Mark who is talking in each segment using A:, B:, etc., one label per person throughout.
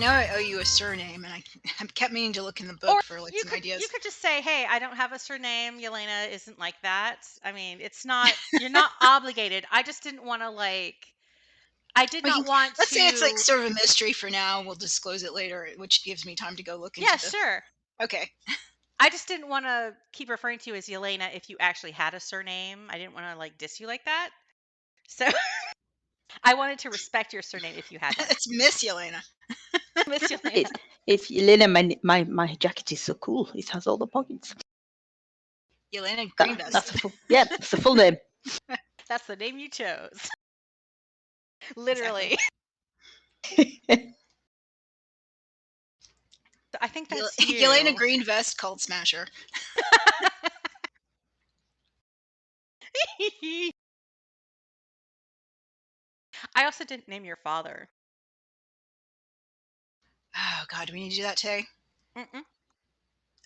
A: know I owe you a surname, and I kept meaning to look in the book for like some ideas.
B: You could just say, "Hey, I don't have a surname. Yelena isn't like that." I mean, it's not. You're not obligated. I just didn't want to I did not want
A: Let's say it's like
B: to.
A: sort of a mystery for now. We'll disclose it later, which gives me time to go look
B: Yeah,
A: into the.
B: sure.
A: Okay.
B: I just didn't want to keep referring to you as Yelena if you actually had a surname. I didn't want to diss you like that. So I wanted to respect your surname if you had one.
A: It's Miss Yelena.
B: Miss Yelena.
C: It's Yelena. My jacket is so cool. It has all the pockets.
A: Yelena Greenvest.
C: That's the full name.
B: That's the name you chose. Literally. I think that's you.
A: Yelena Greenvest, Cult Smasher.
B: I also didn't name your father.
A: Oh God, do we need to do that today?
B: Mm-mm.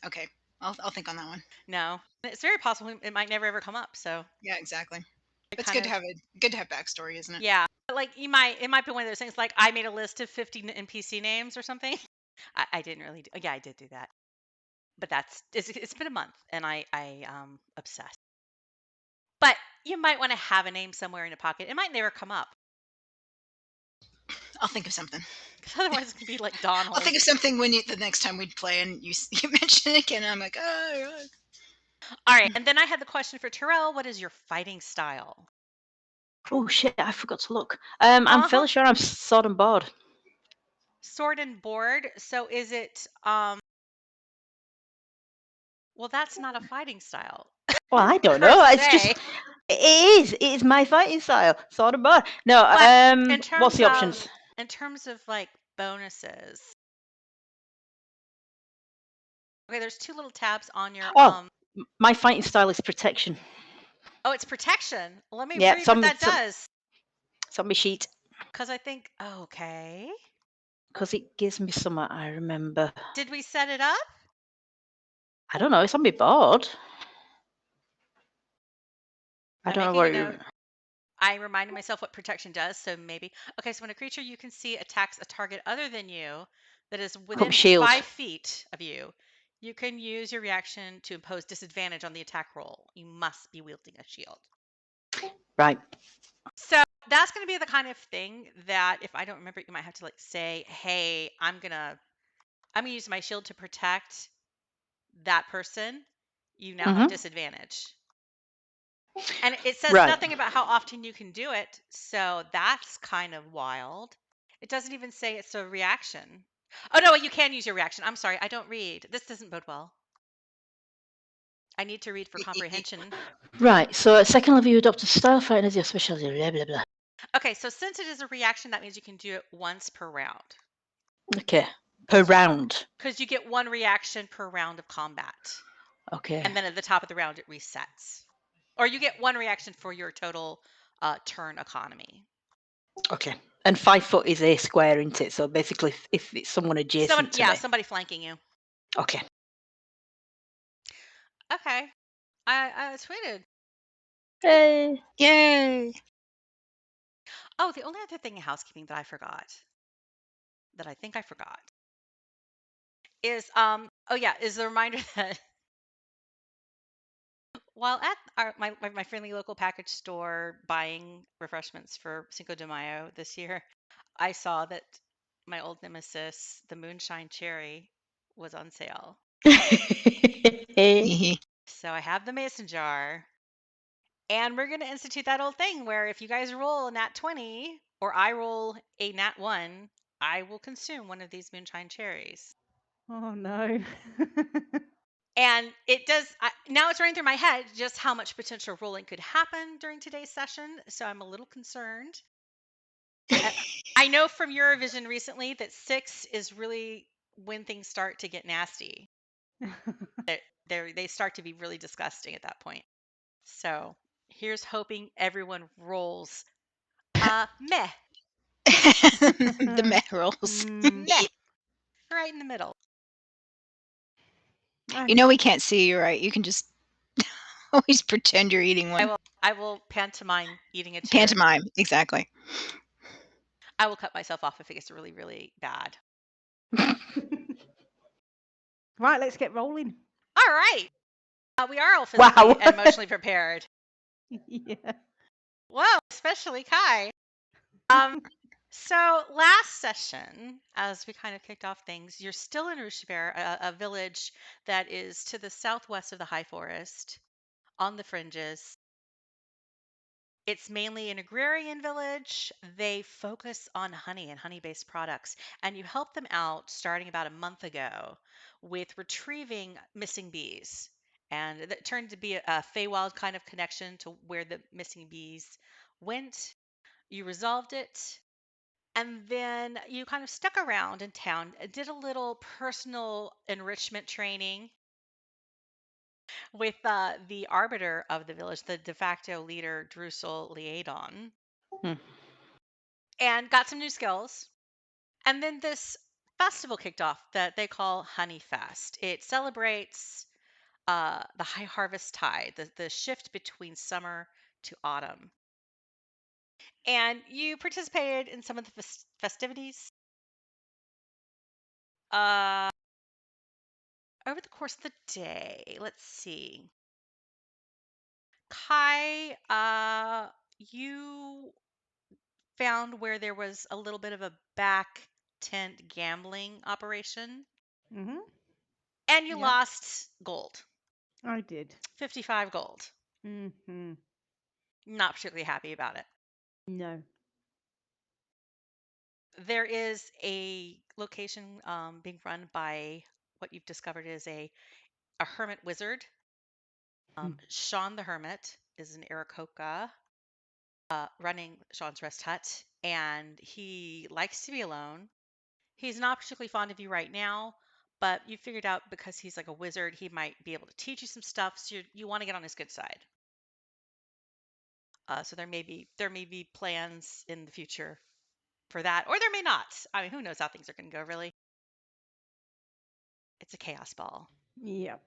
A: Okay, I'll think on that one.
B: No, it's very possible it might never ever come up. So
A: yeah, exactly. It's good to have backstory, isn't it?
B: Yeah, it might be one of those things. Like I made a list of 50 NPC names or something. I didn't really do. Yeah, I did do that, but it's been a month, and I obsessed. But you might want to have a name somewhere in a pocket. It might never come up.
A: I'll think of something.
B: Because otherwise, it could be like Donald.
A: I'll think of something the next time we play, and you mention it again. And I'm like, oh.
B: All right, and then I had the question for Terel. What is your fighting style?
C: Oh shit! I forgot to look. I'm fairly sure I'm sword and board.
B: Sword and board. So is it? Well, that's not a fighting style.
C: Well, I don't know. It's just it is my fighting style. Sword and board. No. What's the options?
B: In terms of bonuses. Okay, there's two little tabs on your
C: my fighting style is protection.
B: Oh, it's protection. Let me read what that does.
C: It's on my sheet.
B: Because I think, okay.
C: Because it gives me some, I remember.
B: Did we set it up?
C: I don't know. It's on my board. I don't know what
B: I reminded myself what protection does, so maybe. Okay, so when a creature you can see attacks a target other than you that is within 5 feet of you, you can use your reaction to impose disadvantage on the attack roll. You must be wielding a shield.
C: Right.
B: So that's going to be the kind of thing that if I don't remember it, you might have to say, hey, I'm gonna use my shield to protect that person. You now have disadvantage. And it says nothing about how often you can do it, so that's kind of wild. It doesn't even say it's a reaction. Oh, no, you can use your reaction. I'm sorry, I don't read. This doesn't bode well. I need to read for comprehension.
C: Right, so at second level you adopt a style fighting as your specialty, blah, blah, blah.
B: Okay, so since it is a reaction, that means you can do it once per round.
C: Okay, per round.
B: Because you get one reaction per round of combat.
C: Okay.
B: And then at the top of the round, it resets. Or you get one reaction for your total turn economy.
C: Okay. And 5 foot is a square, isn't it? So basically, if it's someone adjacent to me.
B: Somebody flanking you.
C: Okay.
B: Okay. I tweeted.
C: Yay.
A: Yay.
B: Oh, the only other thing in housekeeping that I forgot, that I think I forgot, is the reminder that while at my friendly local package store buying refreshments for Cinco de Mayo this year, I saw that my old nemesis, the Moonshine Cherry, was on sale. So I have the mason jar, and we're going to institute that old thing where if you guys roll a nat 20 or I roll a nat 1, I will consume one of these Moonshine Cherries.
D: Oh, no.
B: And it does, now it's running through my head just how much potential rolling could happen during today's session. So I'm a little concerned. I know from Eurovision recently that 6 is really when things start to get nasty. They start to be really disgusting at that point. So here's hoping everyone rolls meh.
A: The meh rolls.
B: Meh. Right in the middle.
A: You know we can't see you, right? You can just always pretend you're eating one.
B: I will pantomime eating a cherry.
A: Pantomime, exactly.
B: I will cut myself off if it gets really, really bad.
C: Right, let's get rolling.
B: All right. We are all physically and emotionally prepared.
C: Yeah.
B: Whoa, especially Kai. So last session, as we kind of kicked off things, you're still in Ruchevert, a village that is to the southwest of the High Forest, on the fringes. It's mainly an agrarian village. They focus on honey and honey-based products, and you helped them out starting about a month ago with retrieving missing bees. And that turned to be a Feywild kind of connection to where the missing bees went. You resolved it, and then you kind of stuck around in town, did a little personal enrichment training with the arbiter of the village, the de facto leader, Drusel Liadon, and got some new skills. And then this festival kicked off that they call Honeyfest. It celebrates the high harvest tide, the shift between summer to autumn. And you participated in some of the festivities. Over the course of the day, let's see. Kai, you found where there was a little bit of a back tent gambling operation.
C: Mm-hmm.
B: And you lost gold.
C: I did.
B: 55 gold.
C: Mm-hmm.
B: Not particularly happy about it.
C: No.
B: There is a location being run by what you've discovered is a hermit wizard. Sean the Hermit is an Aarakocra running Sean's Rest Hut, and he likes to be alone. He's not particularly fond of you right now, but you figured out because he's like a wizard, he might be able to teach you some stuff, so you want to get on his good side. So there may be plans in the future for that, or there may not. I mean, who knows how things are going to go, really. It's a chaos ball.
C: Yep.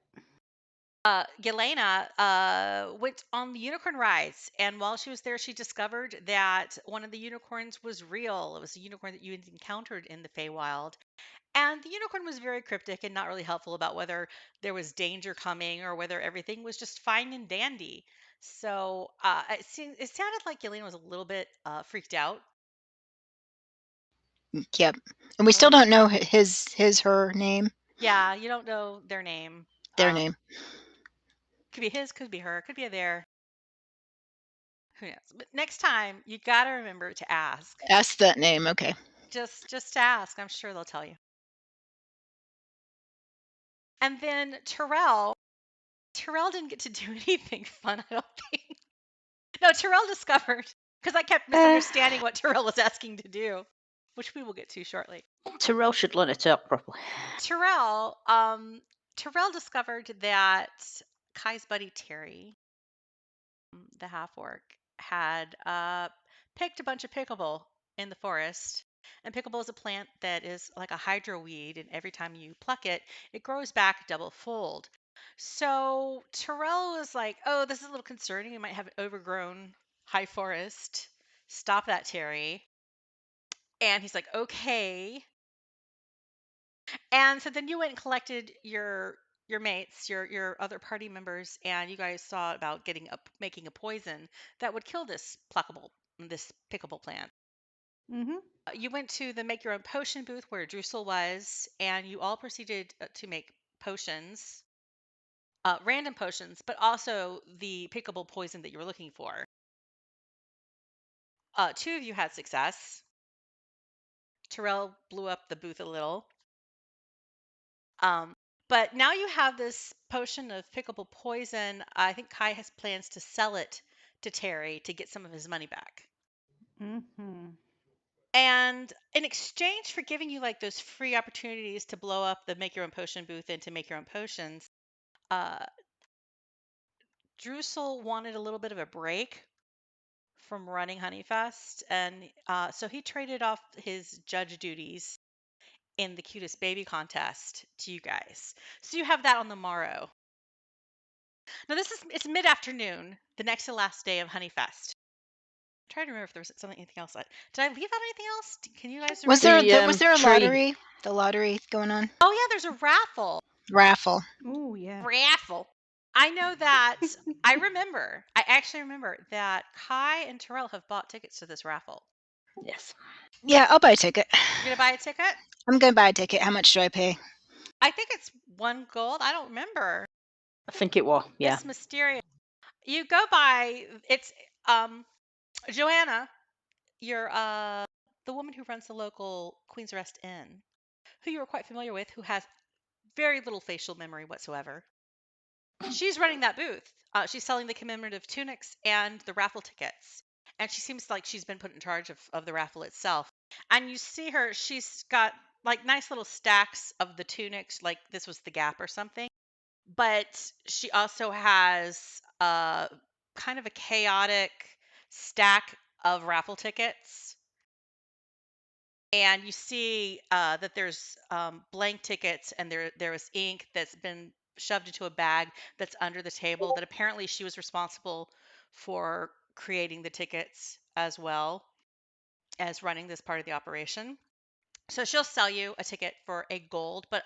B: Yelena went on the unicorn rides, and while she was there, she discovered that one of the unicorns was real. It was a unicorn that you had encountered in the Feywild. And the unicorn was very cryptic and not really helpful about whether there was danger coming or whether everything was just fine and dandy. So it sounded like Yelena was a little bit freaked out.
A: Yep. And we still don't know her name.
B: Yeah, you don't know their name.
A: Their name.
B: Could be his, could be her, could be a their. Who knows? But next time, you got to remember to ask.
A: Ask that name, okay.
B: Just ask. I'm sure they'll tell you. And then Terel didn't get to do anything fun, I don't think. No, Terel discovered, because I kept misunderstanding what Terel was asking to do, which we will get to shortly.
C: Terel should learn to talk properly.
B: Terel discovered that Kai's buddy Terry, the half-orc, had picked a bunch of pickleball in the forest. And pickleball is a plant that is like a hydro weed, and every time you pluck it, it grows back double-fold. So Terrell was like, "Oh, this is a little concerning. You might have an overgrown high forest. Stop that, Terry." And he's like, "Okay." And so then you went and collected your mates, your other party members, and you guys saw about making a poison that would kill this pickable plant.
C: Mm-hmm.
B: You went to the make your own potion booth where Drusel was, and you all proceeded to make potions, random potions, but also the pickable poison that you were looking for. Two of you had success. Terrell blew up the booth a little. But now you have this potion of pickable poison. I think Kai has plans to sell it to Terry to get some of his money back.
C: Mm-hmm.
B: And in exchange for giving you like those free opportunities to blow up the make your own potion booth and to make your own potions, Drusel wanted a little bit of a break from running Honeyfest, and so he traded off his judge duties in the cutest baby contest to you guys. So you have that on the morrow. Now it's mid-afternoon, the next to last day of Honeyfest. trying to remember if there was anything else. Did I leave out anything else? Can you guys
A: Was
B: remember?
A: there was there a
C: tree.
A: lottery? The lottery going on?
B: Oh yeah, there's a raffle.
A: Raffle.
D: Oh yeah.
B: Raffle. I know that. I actually remember that Kai and Terrell have bought tickets to this raffle.
C: Yes.
A: Yeah, I'll buy a ticket.
B: You're gonna buy a ticket?
A: I'm gonna buy a ticket. How much do I pay?
B: I think it's 1 gold. I don't remember.
C: I think it was. Yeah.
B: It's mysterious. You go by. It's Joanna. You're the woman who runs the local Queen's Rest Inn, who you are quite familiar with, who has very little facial memory whatsoever. She's running that booth. She's selling the commemorative tunics and the raffle tickets. And she seems like she's been put in charge of the raffle itself. And you see her, she's got like nice little stacks of the tunics, like this was the Gap or something. But she also has kind of a chaotic stack of raffle tickets. And you see that there's blank tickets, and there was ink that's been shoved into a bag that's under the table, that apparently she was responsible for creating the tickets as well as running this part of the operation. So she'll sell you a ticket for a gold, but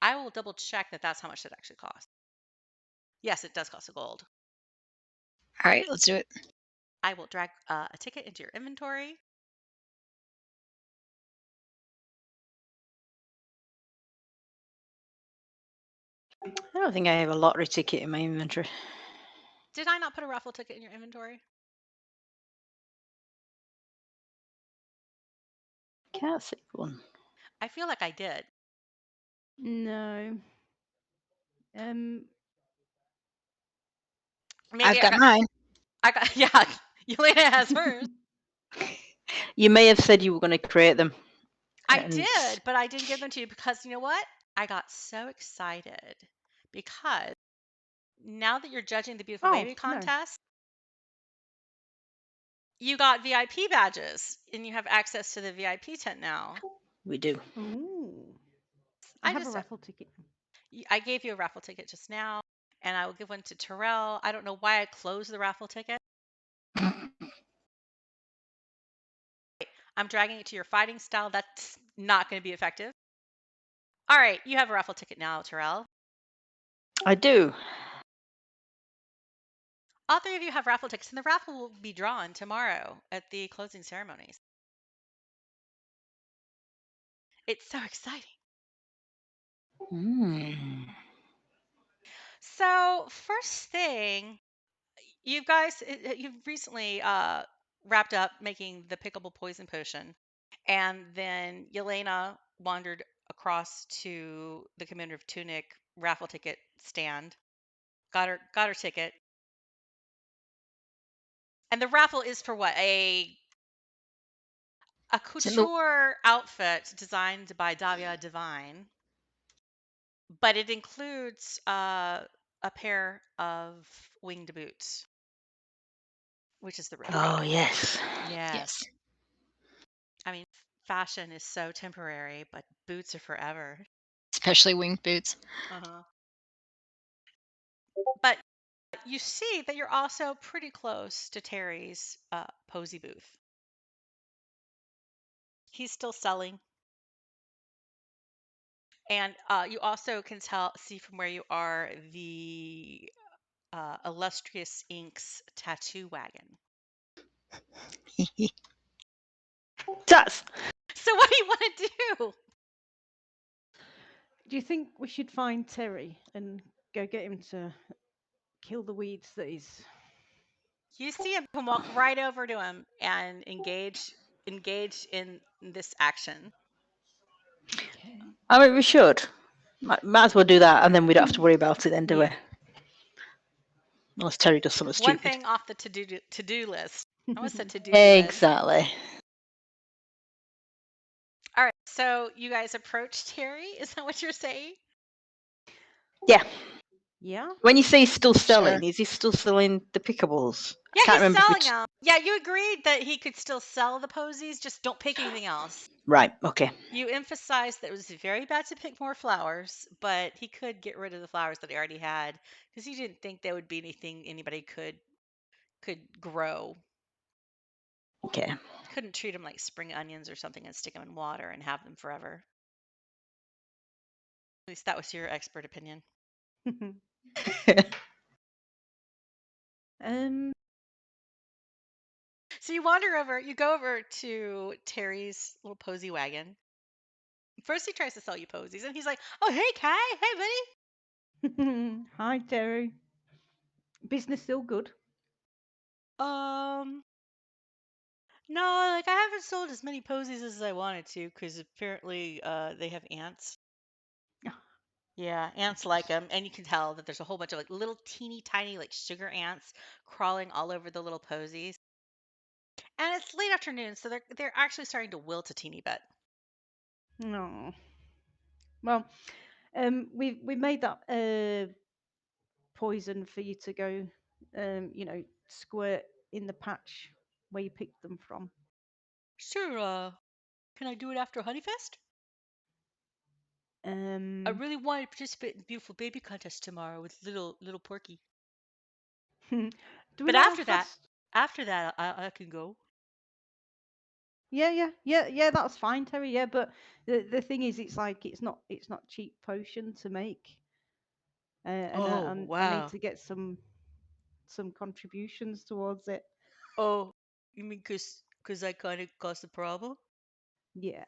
B: I will double check that that's how much it actually costs. Yes, it does cost a gold.
A: All right, let's do it.
B: I will drag a ticket into your inventory.
C: I don't think I have a lottery ticket in my inventory.
B: Did I not put a raffle ticket in your inventory?
C: Can't see one.
B: I feel like I did.
D: No.
B: Maybe
A: I've got mine.
B: I got yeah. Yelena has hers.
C: You may have said you were going to create them.
B: I did, but I didn't give them to you because you know what? I got so excited because now that you're judging the Beautiful Baby contest, you got VIP badges and you have access to the VIP tent now.
C: We do.
D: Ooh. I have a raffle ticket.
B: I gave you a raffle ticket just now, and I will give one to Terel. I don't know why I closed the raffle ticket. I'm dragging it to your fighting style. That's not going to be effective. All right, you have a raffle ticket now, Terel.
C: I do.
B: All three of you have raffle tickets, and the raffle will be drawn tomorrow at the closing ceremonies. It's so exciting. So first thing, you guys, you've recently wrapped up making the pickable poison potion, and then Yelena wandered across to the Commander of Tunic raffle ticket stand, got her ticket, and the raffle is for what, a couture outfit designed by Davia Divine, but it includes a pair of winged boots, which is the real
C: Oh,
B: thing.
C: yes.
B: Yes. I mean, fashion is so temporary, but boots are forever.
A: Especially winged boots.
B: But you see that you're also pretty close to Terry's posy booth. He's still selling. And you also can see from where you are the Illustrious Inks tattoo wagon.
C: That's.
B: So what do you want to do?
D: Do you think we should find Terry and go get him to kill the weeds that he's...
B: You see him walk right over to him and engage in this action.
D: Okay.
C: I mean, we should. Might as well do that, and then we don't have to worry about it then, do we? Unless Terry does something stupid.
B: One thing off the to-do list. I almost said to-do
C: Exactly.
B: list. All right, so you guys approach Terry. Is that what you're saying?
C: Yeah.
D: Yeah.
C: When you say he's still selling, is he still selling the pickables?
B: Yeah, he's selling them. Yeah, you agreed that he could still sell the posies, just don't pick anything else.
C: Right, okay.
B: You emphasized that it was very bad to pick more flowers, but he could get rid of the flowers that he already had because he didn't think there would be anything anybody could grow.
C: Okay.
B: Couldn't treat them like spring onions or something and stick them in water and have them forever. At least that was your expert opinion. So you go over to Terry's little posy wagon. First he tries to sell you posies, and he's like, "Oh, hey, Kai. Hey,
D: buddy. Hi, Terry. Business still good?
B: No, like I haven't sold as many posies as I wanted to because apparently they have ants. Yeah, ants like them, and you can tell that there's a whole bunch of like little teeny tiny like sugar ants crawling all over the little posies. And it's late afternoon, so they're actually starting to wilt a teeny bit.
D: No. Well, we made that poison for you to go, squirt in the patch where you picked them from.
B: Sure. Can I do it after Honeyfest? I really want to participate in the beautiful baby contest tomorrow with little Porky. But after that, I can go.
D: Yeah, that's fine, Terry. Yeah, but the thing is, it's not cheap potion to make, and I need to get some contributions towards it.
B: Oh, you mean cause I kind of caused the problem?
D: Yeah.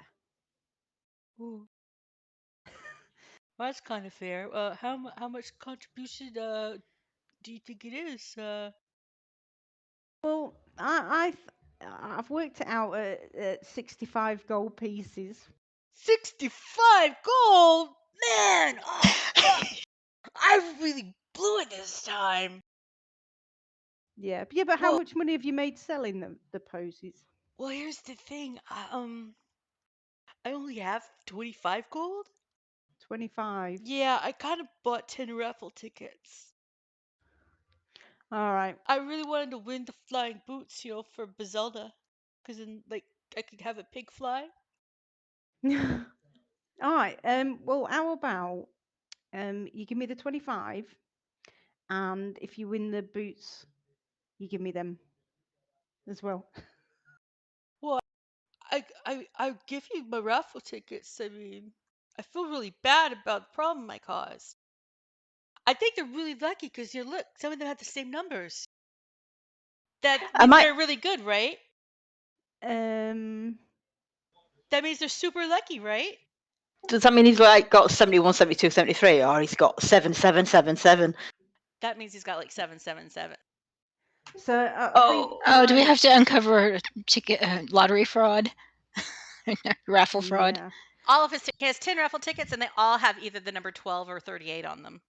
B: Ooh. Well, that's kind of fair. How much contribution do you think it is?
D: Well, I've worked it out at 65 gold pieces.
B: 65 gold, man! Oh, I really blew it this time.
D: Yeah, but how much money have you made selling the posies?
B: Well, here's the thing. I only have 25 gold.
D: 25.
B: Yeah, I kind of bought 10 raffle tickets.
D: All right.
B: I really wanted to win the flying boots, for Bazelda, because then like I could have a pig fly.
D: All right. Well, how about you give me the 25, and if you win the boots, you give me them as well.
B: Well, I give you my raffle tickets. I mean, I feel really bad about the problem I caused. I think they're really lucky because look, some of them have the same numbers. That means they're really good, right?
D: Um.
B: That means they're super lucky, right?
C: Does that mean he's like got 71, 72, 73, or he's got 7, 7, 7, 7?
B: That means he's got like 777.
D: So,
A: do we have to uncover ticket lottery fraud? Raffle fraud?
D: Yeah.
B: All of he has 10 raffle tickets, and they all have either the number 12 or 38 on them.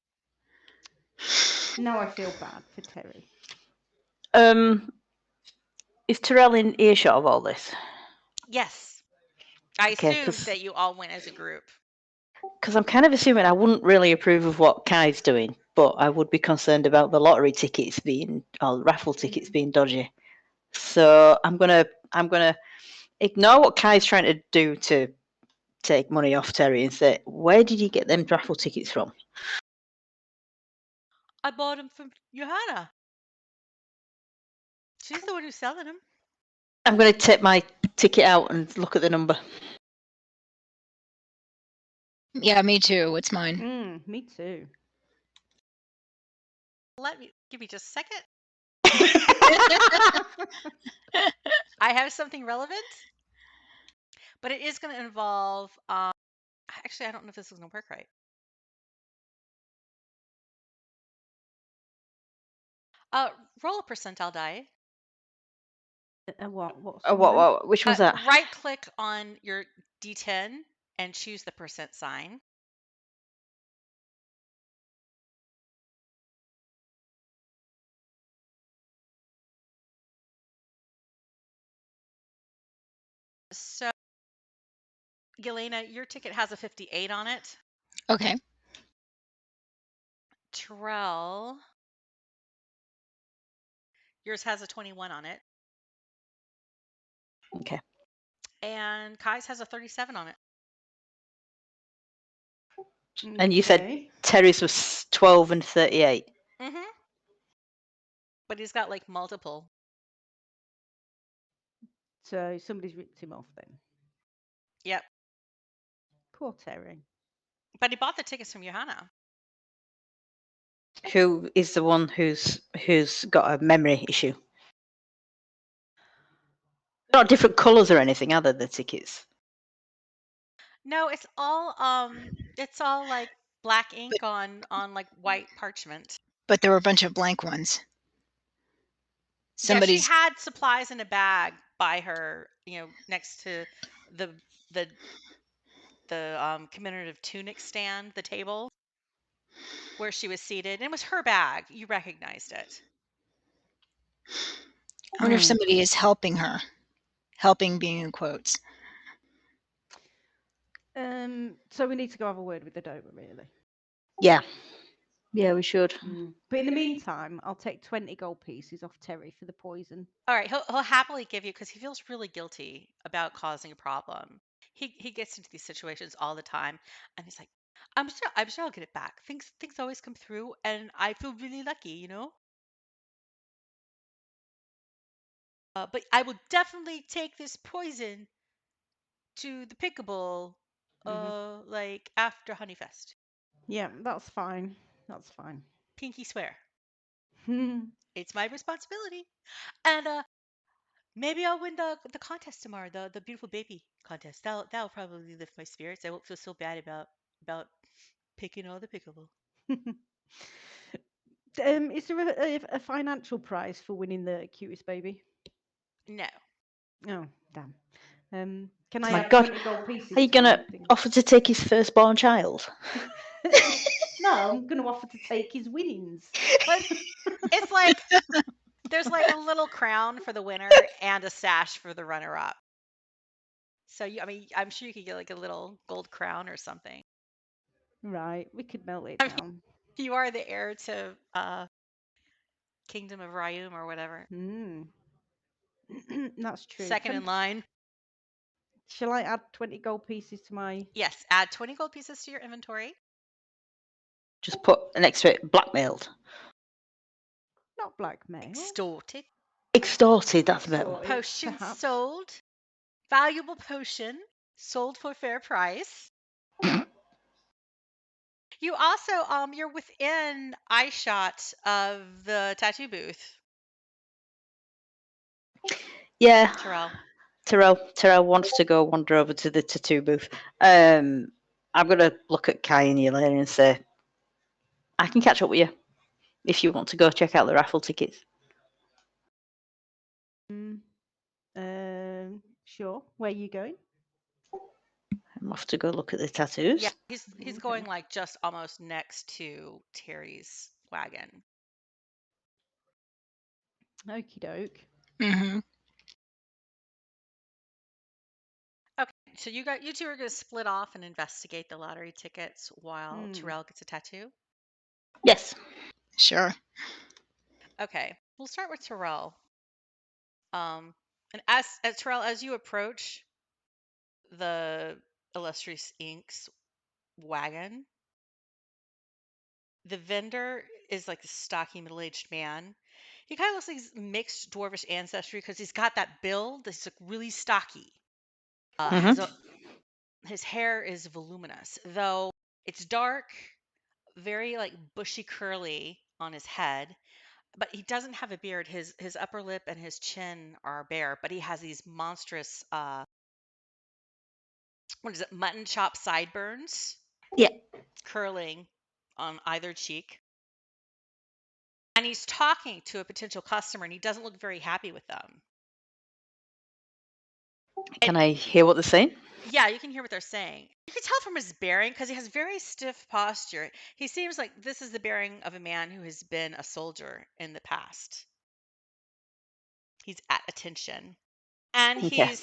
D: Now I feel bad for Terry.
C: Is Terel in earshot of all this?
B: Yes. I assumed that you all went as a group.
C: Because I'm kind of assuming I wouldn't really approve of what Kai's doing, but I would be concerned about the lottery tickets or raffle tickets being dodgy. So I'm gonna ignore what Kai's trying to do to take money off Terry and say, where did you get them raffle tickets from?
B: I bought them from Johanna. She's the one who's selling them.
C: I'm going to take my ticket out and look at the number.
A: Yeah, me too. What's mine?
D: Me too.
B: Give me just a second. I have something relevant, but it is going to involve. Actually, I don't know if this is going to work right. Roll a percentile die.
D: What?
C: Which was that?
B: Right click on your D10 and choose the percent sign. So, Yelena, your ticket has a 58 on it.
A: Okay.
B: Terel, yours has a 21 on it.
C: Okay.
B: And Kai's has a 37 on it.
C: And you said Terry's was 12 and 38.
B: But he's got like multiple.
D: So somebody's ripped him off then.
B: Yep.
D: Poor Terry.
B: But he bought the tickets from Johanna.
C: Who is the one who's got a memory issue? Not different colours or anything, are they, the tickets?
B: No, it's all like black ink on like white parchment.
A: But there were a bunch of blank ones.
B: Yeah, she
A: Somebody's
B: had supplies in a bag by her, next to the commemorative tunic stand, the table where she was seated. And it was her bag. You recognized it.
A: I wonder if somebody is helping her. Helping being in quotes.
D: So we need to go have a word with the Doma, really.
C: Yeah. Yeah, we should.
D: But in the meantime, I'll take 20 gold pieces off Terry for the poison.
B: All right, he'll happily give you, because he feels really guilty about causing a problem. He gets into these situations all the time, and he's like, I'm sure I'll get it back. Things always come through, and I feel really lucky, But I will definitely take this poison to the pickable, like after Honeyfest.
D: Yeah, that's fine. That's fine.
B: Pinky swear. It's my responsibility. And maybe I'll win the contest tomorrow, the beautiful baby contest. That'll probably lift my spirits. I won't feel so bad about picking all the pickable.
D: Is there a financial prize for winning the cutest baby?
B: No.
D: Oh, damn. Can I
C: My
D: add
C: God.
D: 20 gold pieces?
C: Are you going to offer to take his firstborn child?
D: No, I'm going to offer to take his winnings.
B: But it's like there's like a little crown for the winner and a sash for the runner-up. So I'm sure you could get like a little gold crown or something.
D: Right, we could melt it down.
B: You are the heir to Kingdom of Ryum or whatever.
D: That's true.
B: Second in line.
D: Shall I add 20 gold pieces to my...
B: Yes, add 20 gold pieces to your inventory.
C: Just put next to it, blackmailed.
D: Not blackmail.
B: Extorted.
C: Extorted, that's better.
B: Potion
D: perhaps.
B: sold. Valuable potion sold for fair price. You also you're within eyeshot of the tattoo booth.
C: Yeah.
B: Terel
C: wants to go wander over to the tattoo booth. I'm gonna look at Kai and Yelena and say, I can catch up with you if you want to go check out the raffle tickets.
D: Sure. Where are you going?
C: I'm off to go look at the tattoos.
B: Yeah, he's going like just almost next to Terry's wagon.
D: Okie doke.
A: Mm-hmm.
B: Okay, so you two are going to split off and investigate the lottery tickets while Terel gets a tattoo.
C: Yes.
A: Sure.
B: Okay, we'll start with Terel. And as Terel, as you approach the Illustrious Inks wagon, the vendor is like a stocky middle-aged man. He kind of looks like he's mixed dwarvish ancestry because he's got that build that's like really stocky. His hair is voluminous, though it's dark, very like bushy curly on his head, but he doesn't have a beard. His upper lip and his chin are bare, but he has these monstrous mutton chop sideburns.
C: Yeah.
B: Curling on either cheek. And he's talking to a potential customer, and he doesn't look very happy with them.
C: Can I hear what they're saying?
B: Yeah, you can hear what they're saying. You can tell from his bearing because he has very stiff posture. He seems like this is the bearing of a man who has been a soldier in the past. He's at attention. And
C: Okay.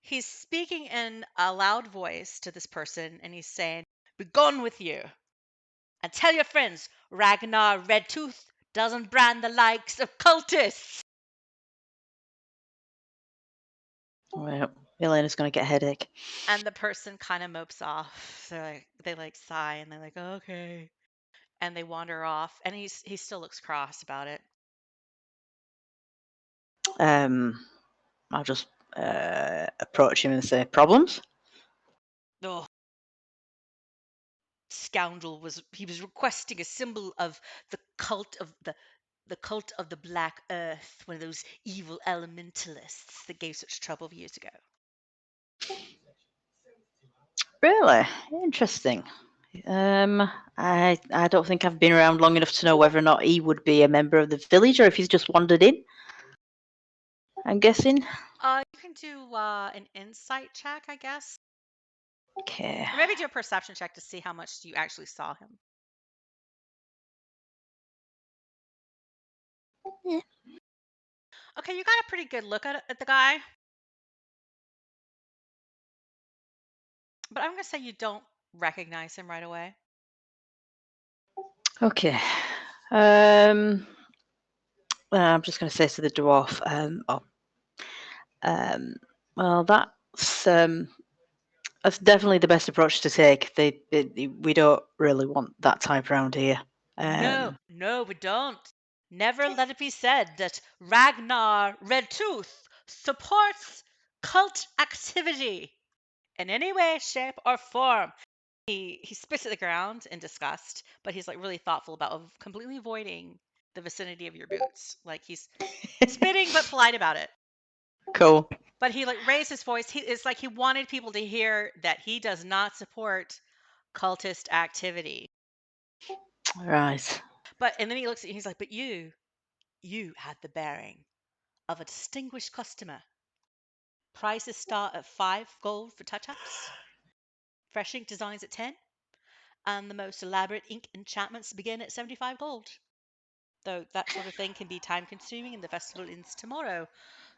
B: he's speaking in a loud voice to this person, and he's saying, "Be gone with you. And tell your friends, Raggnar Redtooth doesn't brand the likes of cultists."
C: Well, Yelena's going to get a headache.
B: And the person kind of mopes off. They sigh, and they're like, "Okay," and they wander off. And he still looks cross about it.
C: I'll just approach him and say, "Problems?"
B: Oh, scoundrel was requesting a symbol of the cult of the Black Earth, one of those evil elementalists that gave such trouble years ago.
C: Really interesting. I don't think I've been around long enough to know whether or not he would be a member of the village or if he's just wandered in. I'm guessing.
B: You can do an insight check, I guess.
C: Okay.
B: Or maybe do a perception check to see how much you actually saw him.
C: Yeah.
B: Okay, you got a pretty good look at the guy. But I'm going to say you don't recognize him right away.
C: Okay. I'm just going to say to the dwarf, well, that's definitely the best approach to take. We don't really want that type around here.
B: No, we don't. Never let it be said that Raggnar Redtooth supports cult activity in any way, shape, or form. He spits at the ground in disgust, but he's like really thoughtful about completely avoiding the vicinity of your boots. Like he's spitting but polite about it.
C: Cool.
B: But he like raised his voice. It's like he wanted people to hear that he does not support cultist activity.
C: Right.
B: And then he looks at you, he's like, but you had the bearing of a distinguished customer. Prices start at 5 gold for touch-ups. Fresh ink designs at 10. And the most elaborate ink enchantments begin at 75 gold. Though that sort of thing can be time-consuming and the festival ends tomorrow.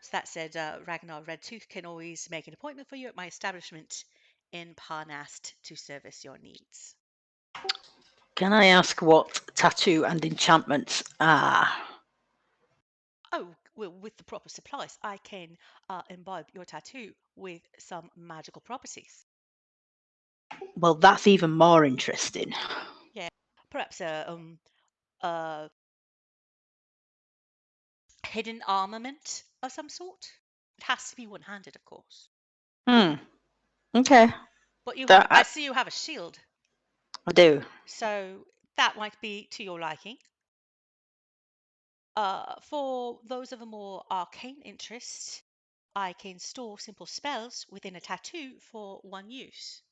B: So that said, Raggnar Redtooth can always make an appointment for you at my establishment in Parnast to service your needs.
C: Can I ask what tattoo and enchantments are?
B: Oh, well, with the proper supplies, I can imbibe your tattoo with some magical properties.
C: Well, that's even more interesting.
B: Yeah, perhaps a hidden armament of some sort. It has to be one-handed, of course.
C: Okay.
B: But I
C: I
B: see you have a shield.
C: I do.
B: So that might be to your liking. For those of a more arcane interest, I can store simple spells within a tattoo for one use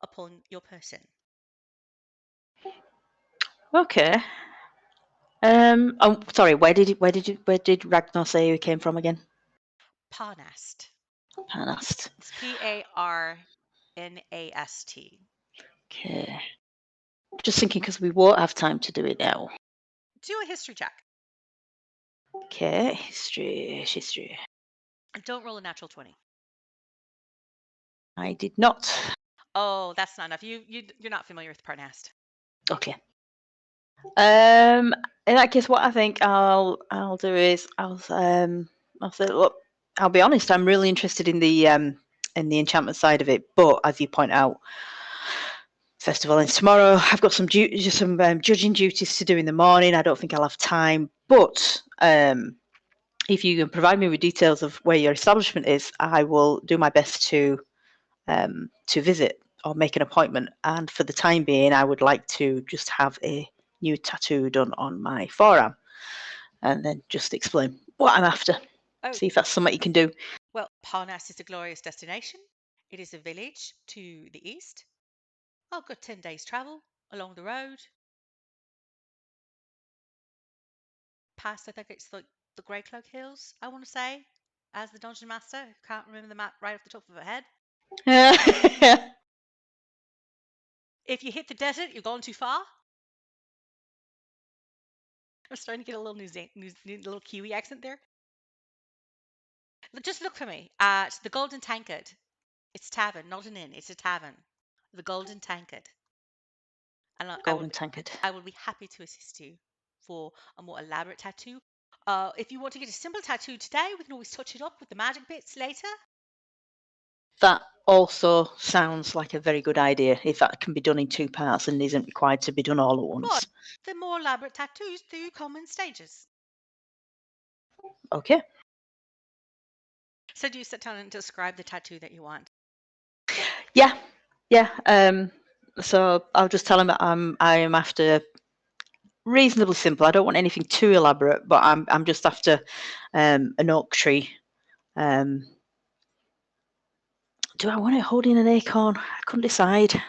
B: upon your person.
C: Okay. Oh, sorry. Where did Ragnar say he came from again?
B: Parnast.
C: Parnast.
B: It's Parnast.
C: Okay. Just thinking because we won't have time to do it now.
B: Do a history check.
C: Okay. History.
B: And don't roll a natural 20.
C: I did not.
B: Oh, that's not enough. You're not familiar with Parnast.
C: Okay. In that case, what I think I'll do is I'll say, look, I'll be honest. I'm really interested in the enchantment side of it, but as you point out, festival ends tomorrow. I've got some judging duties to do in the morning. I don't think I'll have time, but if you can provide me with details of where your establishment is, I will do my best to visit or make an appointment. And for the time being, I would like to just have a new tattoo done on my forearm, and then just explain what I'm after.
B: Oh.
C: See if that's something you can do.
B: Well, Parnast is a glorious destination. It is a village to the east. A good 10 days' travel along the road. Past, I think it's the Greycloak Hills, I want to say, as the Dungeon Master. Can't remember the map right off the top of my head. If you hit the desert, you're gone too far. I'm starting to get a little little Kiwi accent there. Just look for me at the Golden Tankard. It's a tavern, not an inn. It's a tavern. The Golden Tankard. And
C: Golden Tankard.
B: I will be happy to assist you for a more elaborate tattoo. If you want to get a simple tattoo today, we can always touch it up with the magic bits later.
C: That also sounds like a very good idea. If that can be done in 2 parts and isn't required to be done all at once.
B: But the more elaborate tattoos do come in stages.
C: Okay.
B: So do you sit down and describe the tattoo that you want?
C: Yeah. So I'll just tell him that I am after reasonably simple. I don't want anything too elaborate, but I'm just after an oak tree. Do I want it holding an acorn? I couldn't decide.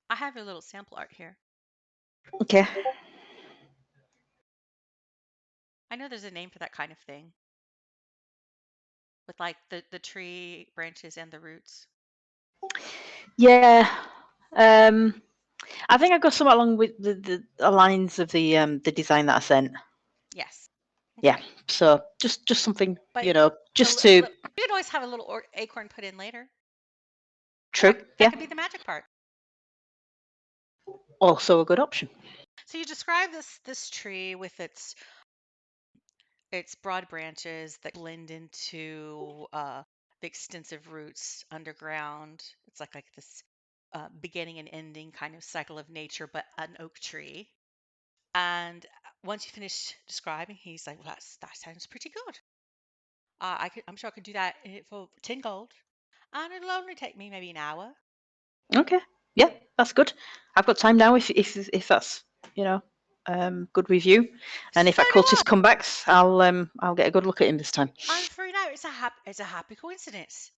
B: I have a little sample art here.
C: Okay.
B: I know there's a name for that kind of thing. With like the tree branches and the roots.
C: Yeah. I think I got somewhat along with the lines of the design that I sent.
B: Yes.
C: Yeah. So just something,
B: But
C: just
B: you
C: to.
B: can always have a little acorn put in later.
C: True.
B: That
C: Yeah.
B: could be the magic part.
C: Also a good option.
B: So you describe this tree with its broad branches that blend into the extensive roots underground. It's like this beginning and ending kind of cycle of nature, but an oak tree. And once you finish describing, he's like, "Well, that sounds pretty good. I'm sure I could do that for 10 gold, and it'll only take me maybe an hour."
C: Okay. Yeah, that's good. I've got time now. If that's good with you, and if
B: So
C: that
B: do
C: cultist come back, I'll get a good look at him this time.
B: I'm free now. It's a happy coincidence.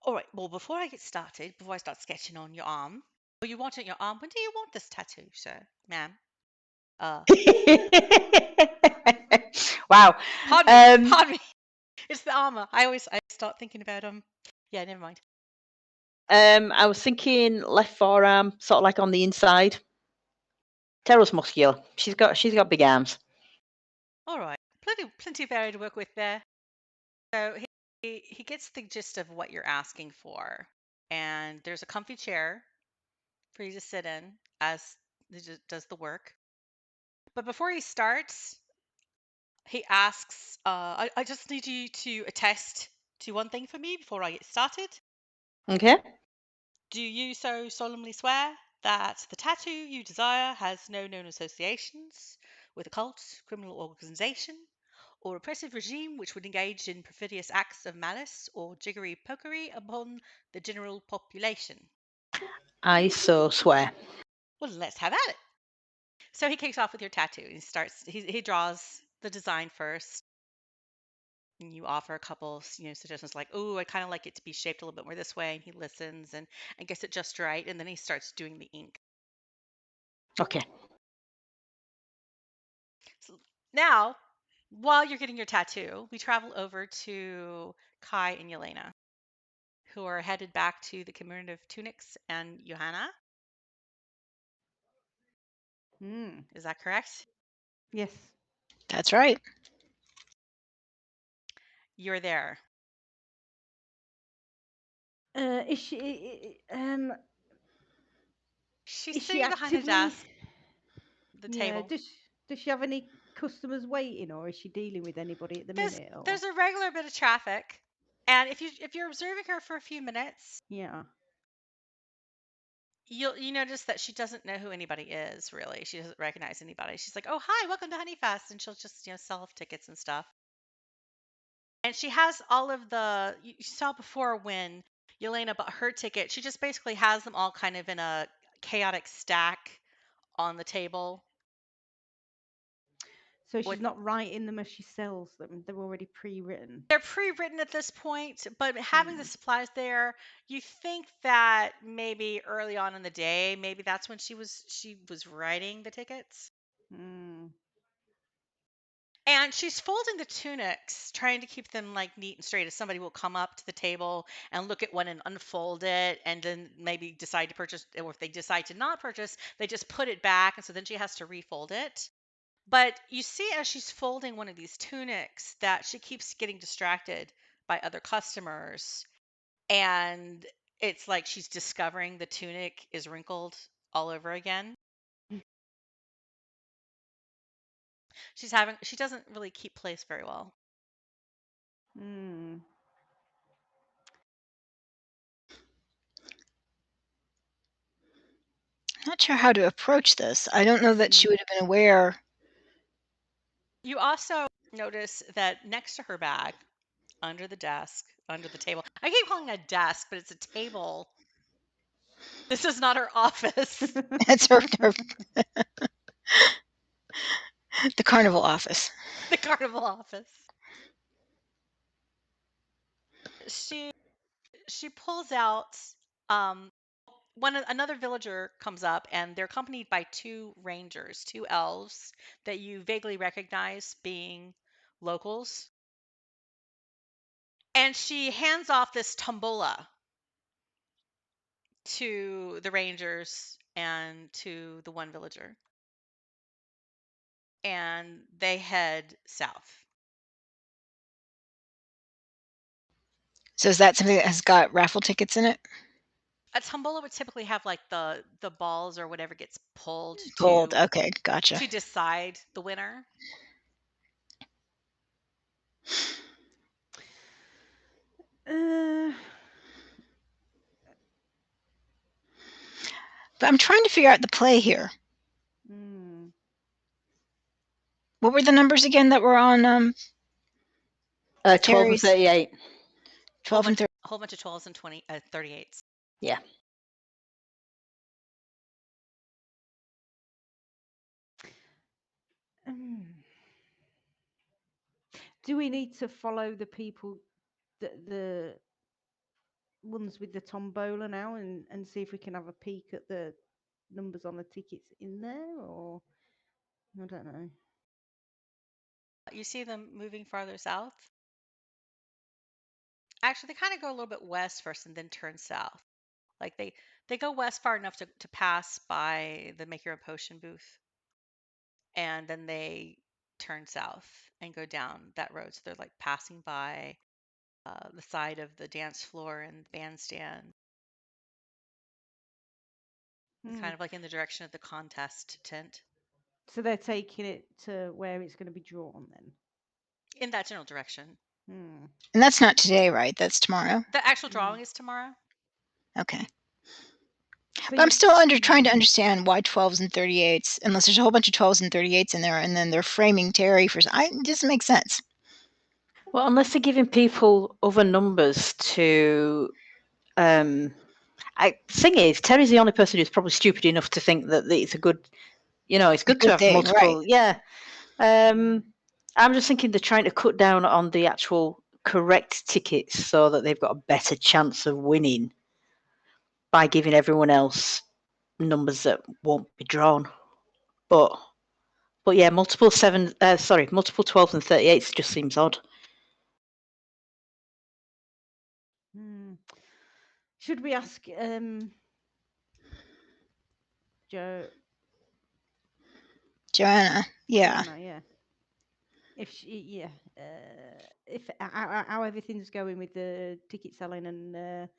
B: All right. Well, before I get started, before I start sketching on your arm, or you want it on your arm, when do you want this tattoo, sir, ma'am?
C: Wow.
B: Pardon me. It's the armor. I start thinking about Yeah, never mind.
C: I was thinking left forearm, sort of like on the inside. Terel's muscular. She's got big arms.
B: All right. Plenty of area to work with there. So he gets the gist of what you're asking for, and there's a comfy chair for you to sit in as he does the work. But before he starts, he asks, I just need you to attest to one thing for me before I get started.
C: Okay.
B: Do you so solemnly swear that the tattoo you desire has no known associations with a cult, criminal organization, or oppressive regime which would engage in perfidious acts of malice or jiggery pokery upon the general population?
C: I so swear.
B: Well, let's have at it. So he kicks off with your tattoo. He draws the design first. And you offer a couple, suggestions like, "Oh, I kind of like it to be shaped a little bit more this way." And he listens and gets it just right. And then he starts doing the ink.
C: Okay.
B: So now, while you're getting your tattoo, we travel over to Kai and Yelena, who are headed back to the commemorative tunics and Johanna. Is that correct?
D: Yes.
A: That's right.
B: You're there.
D: Is she?
B: She's
D: Is she
B: sitting behind the
D: actively?
B: desk, the
D: Yeah.
B: table.
D: Does she have any customers waiting, or is she dealing with anybody at the
B: There's
D: minute? Or
B: there's a regular bit of traffic, and if you're observing her for a few minutes,
D: yeah.
B: you notice that she doesn't know who anybody is, really. She doesn't recognize anybody. She's like, "Oh, hi, welcome to Honeyfest," and she'll just sell tickets and stuff. And she has all of you saw before when Yelena bought her ticket. She just basically has them all kind of in a chaotic stack on the table.
D: So she's not writing them as she sells them. They're already pre-written.
B: They're pre-written at this point, but having the supplies there, you think that maybe early on in the day, maybe that's when she was writing the tickets. And she's folding the tunics, trying to keep them like neat and straight, as somebody will come up to the table and look at one and unfold it and then maybe decide to purchase, or if they decide to not purchase, they just put it back, and so then she has to refold it. But you see as she's folding one of these tunics that she keeps getting distracted by other customers, and it's like she's discovering the tunic is wrinkled all over again. She doesn't really keep place very well.
A: Not sure how to approach this. I don't know that she would have been aware.
B: You also notice that next to her bag, under the desk, under the table. I keep calling it a desk, but it's a table. This is not her office.
A: That's her the carnival office.
B: The carnival office. She pulls out another villager comes up, and they're accompanied by two rangers, two elves that you vaguely recognize being locals. And she hands off this tombola to the rangers and to the one villager. And they head south.
A: So is that something that has got raffle tickets in it?
B: A tombola would typically have like the balls or whatever gets pulled
A: Gold. Okay, gotcha.
B: to decide the winner.
A: But I'm trying to figure out the play here. What were the numbers again that were on
C: 12 and
A: Terry's?
C: 38.
A: 12 and 30.
B: A whole bunch of 12s and 38s.
C: Yeah.
D: Do we need to follow the people, the ones with the tombola now, and see if we can have a peek at the numbers on the tickets in there, or I don't know.
B: You see them moving farther south? Actually, they kind of go a little bit west first and then turn south. Like they go west far enough to pass by the make your own potion booth. And then they turn south and go down that road. So they're like passing by the side of the dance floor and bandstand. Kind of like in the direction of the contest tent.
D: So they're taking it to where it's going to be drawn then?
B: In that general direction.
A: And that's not today, right? That's tomorrow?
B: The actual drawing is tomorrow.
A: Okay. But I'm still trying to understand why 12s and 38s, unless there's a whole bunch of 12s and 38s in there, and then they're framing Terry for... It doesn't make sense.
C: Well, unless they're giving people other numbers to... thing is, Terry's the only person who's probably stupid enough to think that it's a good... it's good to have
A: thing,
C: multiple...
A: right.
C: Yeah. I'm just thinking they're trying to cut down on the actual correct tickets so that they've got a better chance of winning by giving everyone else numbers that won't be drawn. But yeah, multiple 12s and 38s just seems odd.
D: Should we ask
A: Joanna, yeah.
D: Joanna, yeah. If she, if how everything's going with the ticket selling and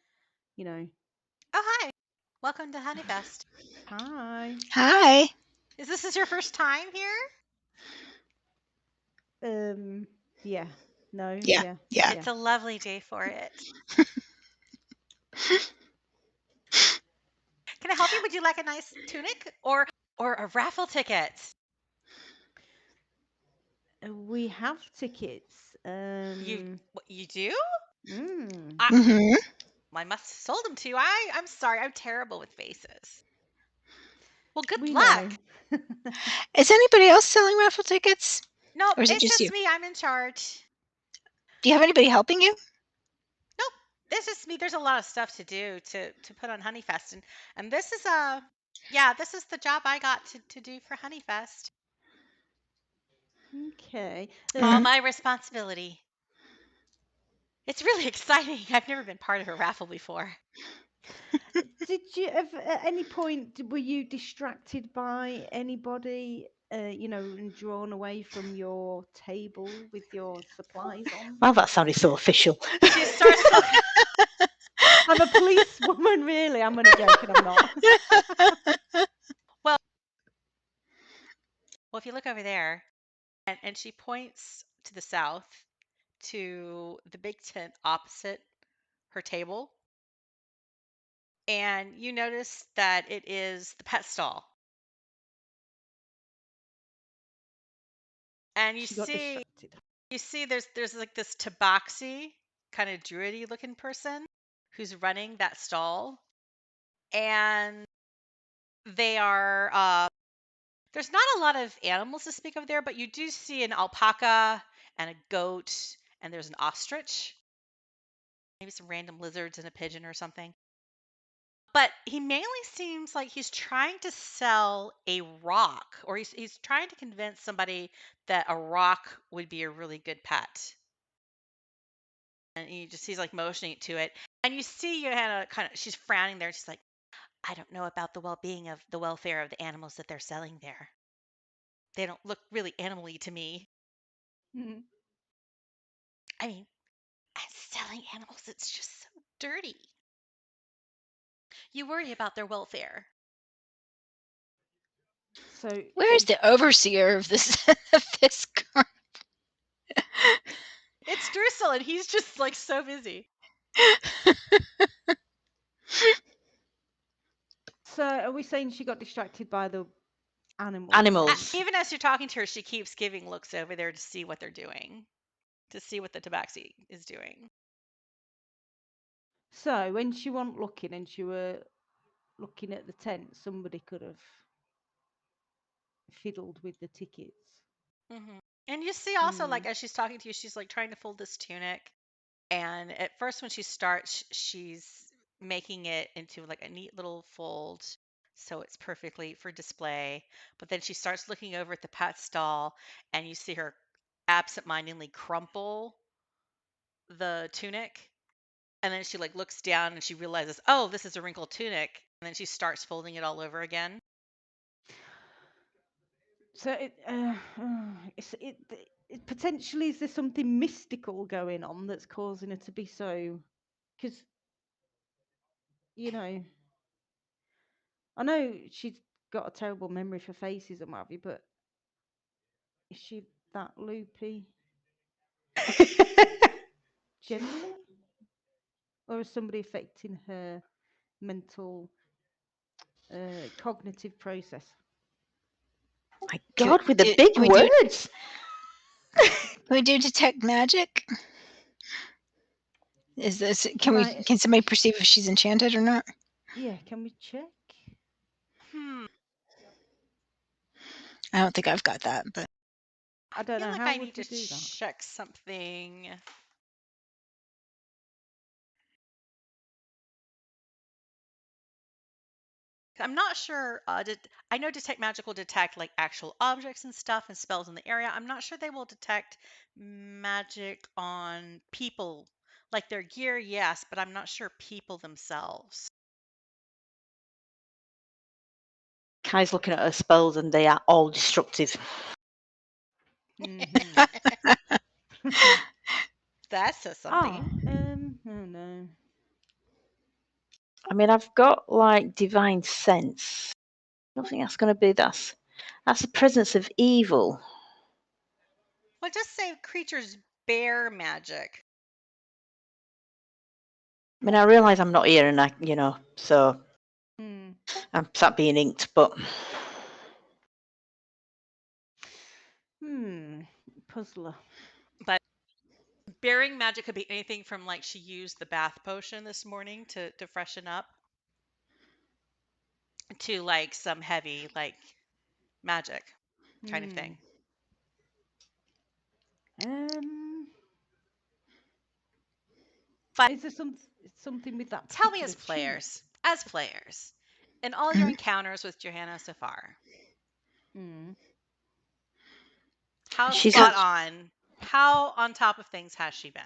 B: Oh, hi. Welcome to Honeyfest.
D: Hi.
A: Hi.
B: Is this your first time here?
D: Yeah. No.
A: Yeah.
B: It's a lovely day for it. Can I help you? Would you like a nice tunic or a raffle ticket?
D: We have tickets.
B: You do? I must have sold them to you. I'm sorry. I'm terrible with faces. Well, good luck.
A: Is anybody else selling raffle tickets?
B: No,
A: or is it
B: it's
A: just you?
B: me. I'm in charge.
A: Do you have anybody helping you?
B: Nope. It's just me. There's a lot of stuff to do to put on Honeyfest. And this is this is the job I got to do for Honeyfest.
D: Okay.
B: All my responsibility. It's really exciting. I've never been part of a raffle before.
D: Did you at any point were you distracted by anybody, and drawn away from your table with your supplies on?
C: Wow, that sounded so official.
B: She starts looking.
D: I'm a policewoman, really. I'm only joking. I'm not.
B: Well, if you look over there, and she points to the south, to the big tent opposite her table, and you notice that it is the pet stall. And you
D: She got
B: see
D: distracted.
B: there's like this tabaxi kind of druidy looking person who's running that stall, and they are there's not a lot of animals to speak of there, but you do see an alpaca and a goat, and there's an ostrich, maybe some random lizards and a pigeon or something. But he mainly seems like he's trying to sell a rock, or he's trying to convince somebody that a rock would be a really good pet. And he's like motioning to it. And you see Johanna she's frowning there. She's like, I don't know about the welfare of the animals that they're selling there. They don't look really animal-y to me.
D: Mhm.
B: I mean, I'm selling animals. It's just so dirty. You worry about their welfare.
D: So
A: Where's the overseer of this of this car?
B: It's Drusil, and he's just like so busy.
D: So are we saying she got distracted by the animals?
C: Animals.
B: Even as you're talking to her, she keeps giving looks over there to see what they're doing, to see what the tabaxi is doing.
D: So when she wasn't looking and she were looking at the tent, somebody could have fiddled with the tickets.
B: Mm-hmm. And you see also, like, as she's talking to you, she's like trying to fold this tunic. And at first, when she starts, she's making it into like a neat little fold, so it's perfectly for display. But then she starts looking over at the pet stall, and you see her absentmindedly crumple the tunic. And then she like looks down and she realizes, oh, this is a wrinkled tunic. And then she starts folding it all over again.
D: So it potentially, is there something mystical going on that's causing her to be so? Because I know she's got a terrible memory for faces and what have you, but is she that loopy generally, or is somebody affecting her mental, cognitive process?
C: My God, with the big words.
A: Can we do detect magic? Is this can somebody perceive if she's enchanted or not?
D: Yeah, can we check?
A: I don't think I've got that, but
D: I don't know.
B: Like
D: How
B: I
D: would
B: need
D: we
B: to
D: do that?
B: check something. I'm not sure. I know detect magic will detect like actual objects and stuff and spells in the area. I'm not sure they will detect magic on people, like their gear, yes, but I'm not sure people themselves.
C: Kai's looking at her spells and they are all destructive.
B: That says something.
D: Oh no.
C: I mean, I've got like divine sense. I don't think that's going to be that's the presence of evil.
B: Well, just say creatures bear magic.
C: I mean, I realise I'm not here, and so I'm sat being inked, but
D: Puzzler.
B: But bearing magic could be anything from like she used the bath potion this morning to freshen up, to like some heavy like magic kind of thing.
D: But is there something with that?
B: Tell me, as players, in all your encounters with Johanna so far, how spot on, how on top of things has she been?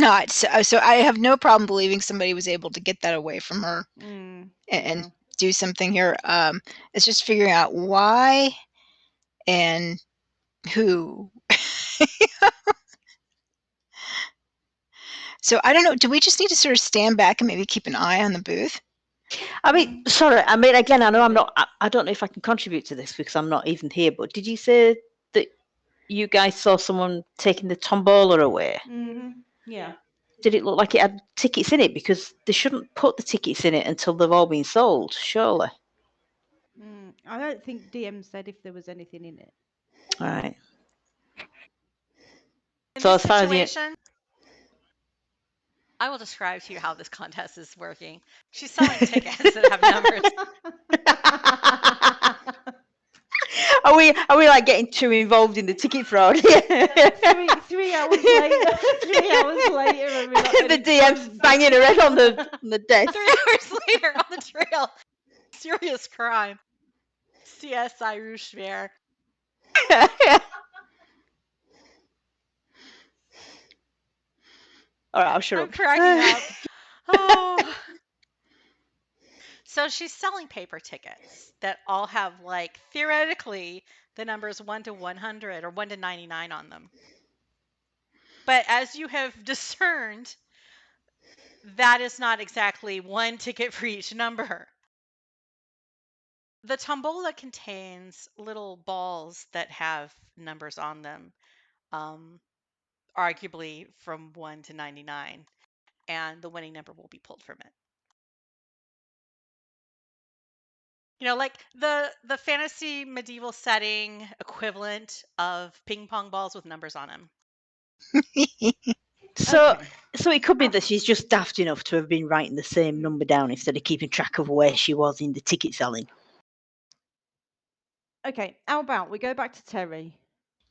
A: not so. I have no problem believing somebody was able to get that away from her and do something here. It's just figuring out why and who. So I don't know. Do we just need to sort of stand back and maybe keep an eye on the booth?
C: I mean, sorry. I mean, again, I know I'm not. I don't know if I can contribute to this because I'm not even here. But did you say that you guys saw someone taking the tombola away?
D: Yeah.
C: Did it look like it had tickets in it? Because they shouldn't put the tickets in it until they've all been sold, surely.
D: I don't think DM said if there was anything in it.
C: All right.
B: In
C: So
B: this
C: as far as you-
B: situation, I will describe to you how this contest is working. She's selling tickets that have numbers.
C: Are we like getting too involved in the ticket fraud?
D: three hours later, and we're not
C: The DM's banging her head on the desk.
B: 3 hours later on the trail. Serious crime. CSI Ruchevert.
C: All right, I'll shut
B: I'm
C: up.
B: cracking up. Oh. So she's selling paper tickets that all have, like, theoretically, the numbers 1 to 100 or 1 to 99 on them. But as you have discerned, that is not exactly one ticket for each number. The tombola contains little balls that have numbers on them, arguably from 1 to 99, and the winning number will be pulled from it. You know, like the fantasy medieval setting equivalent of ping pong balls with numbers on them.
C: So
D: Okay.
C: so it could be that she's just daft enough to have been writing the same number down instead of keeping track of where she was in the ticket selling.
D: Okay, how about we go back to Terry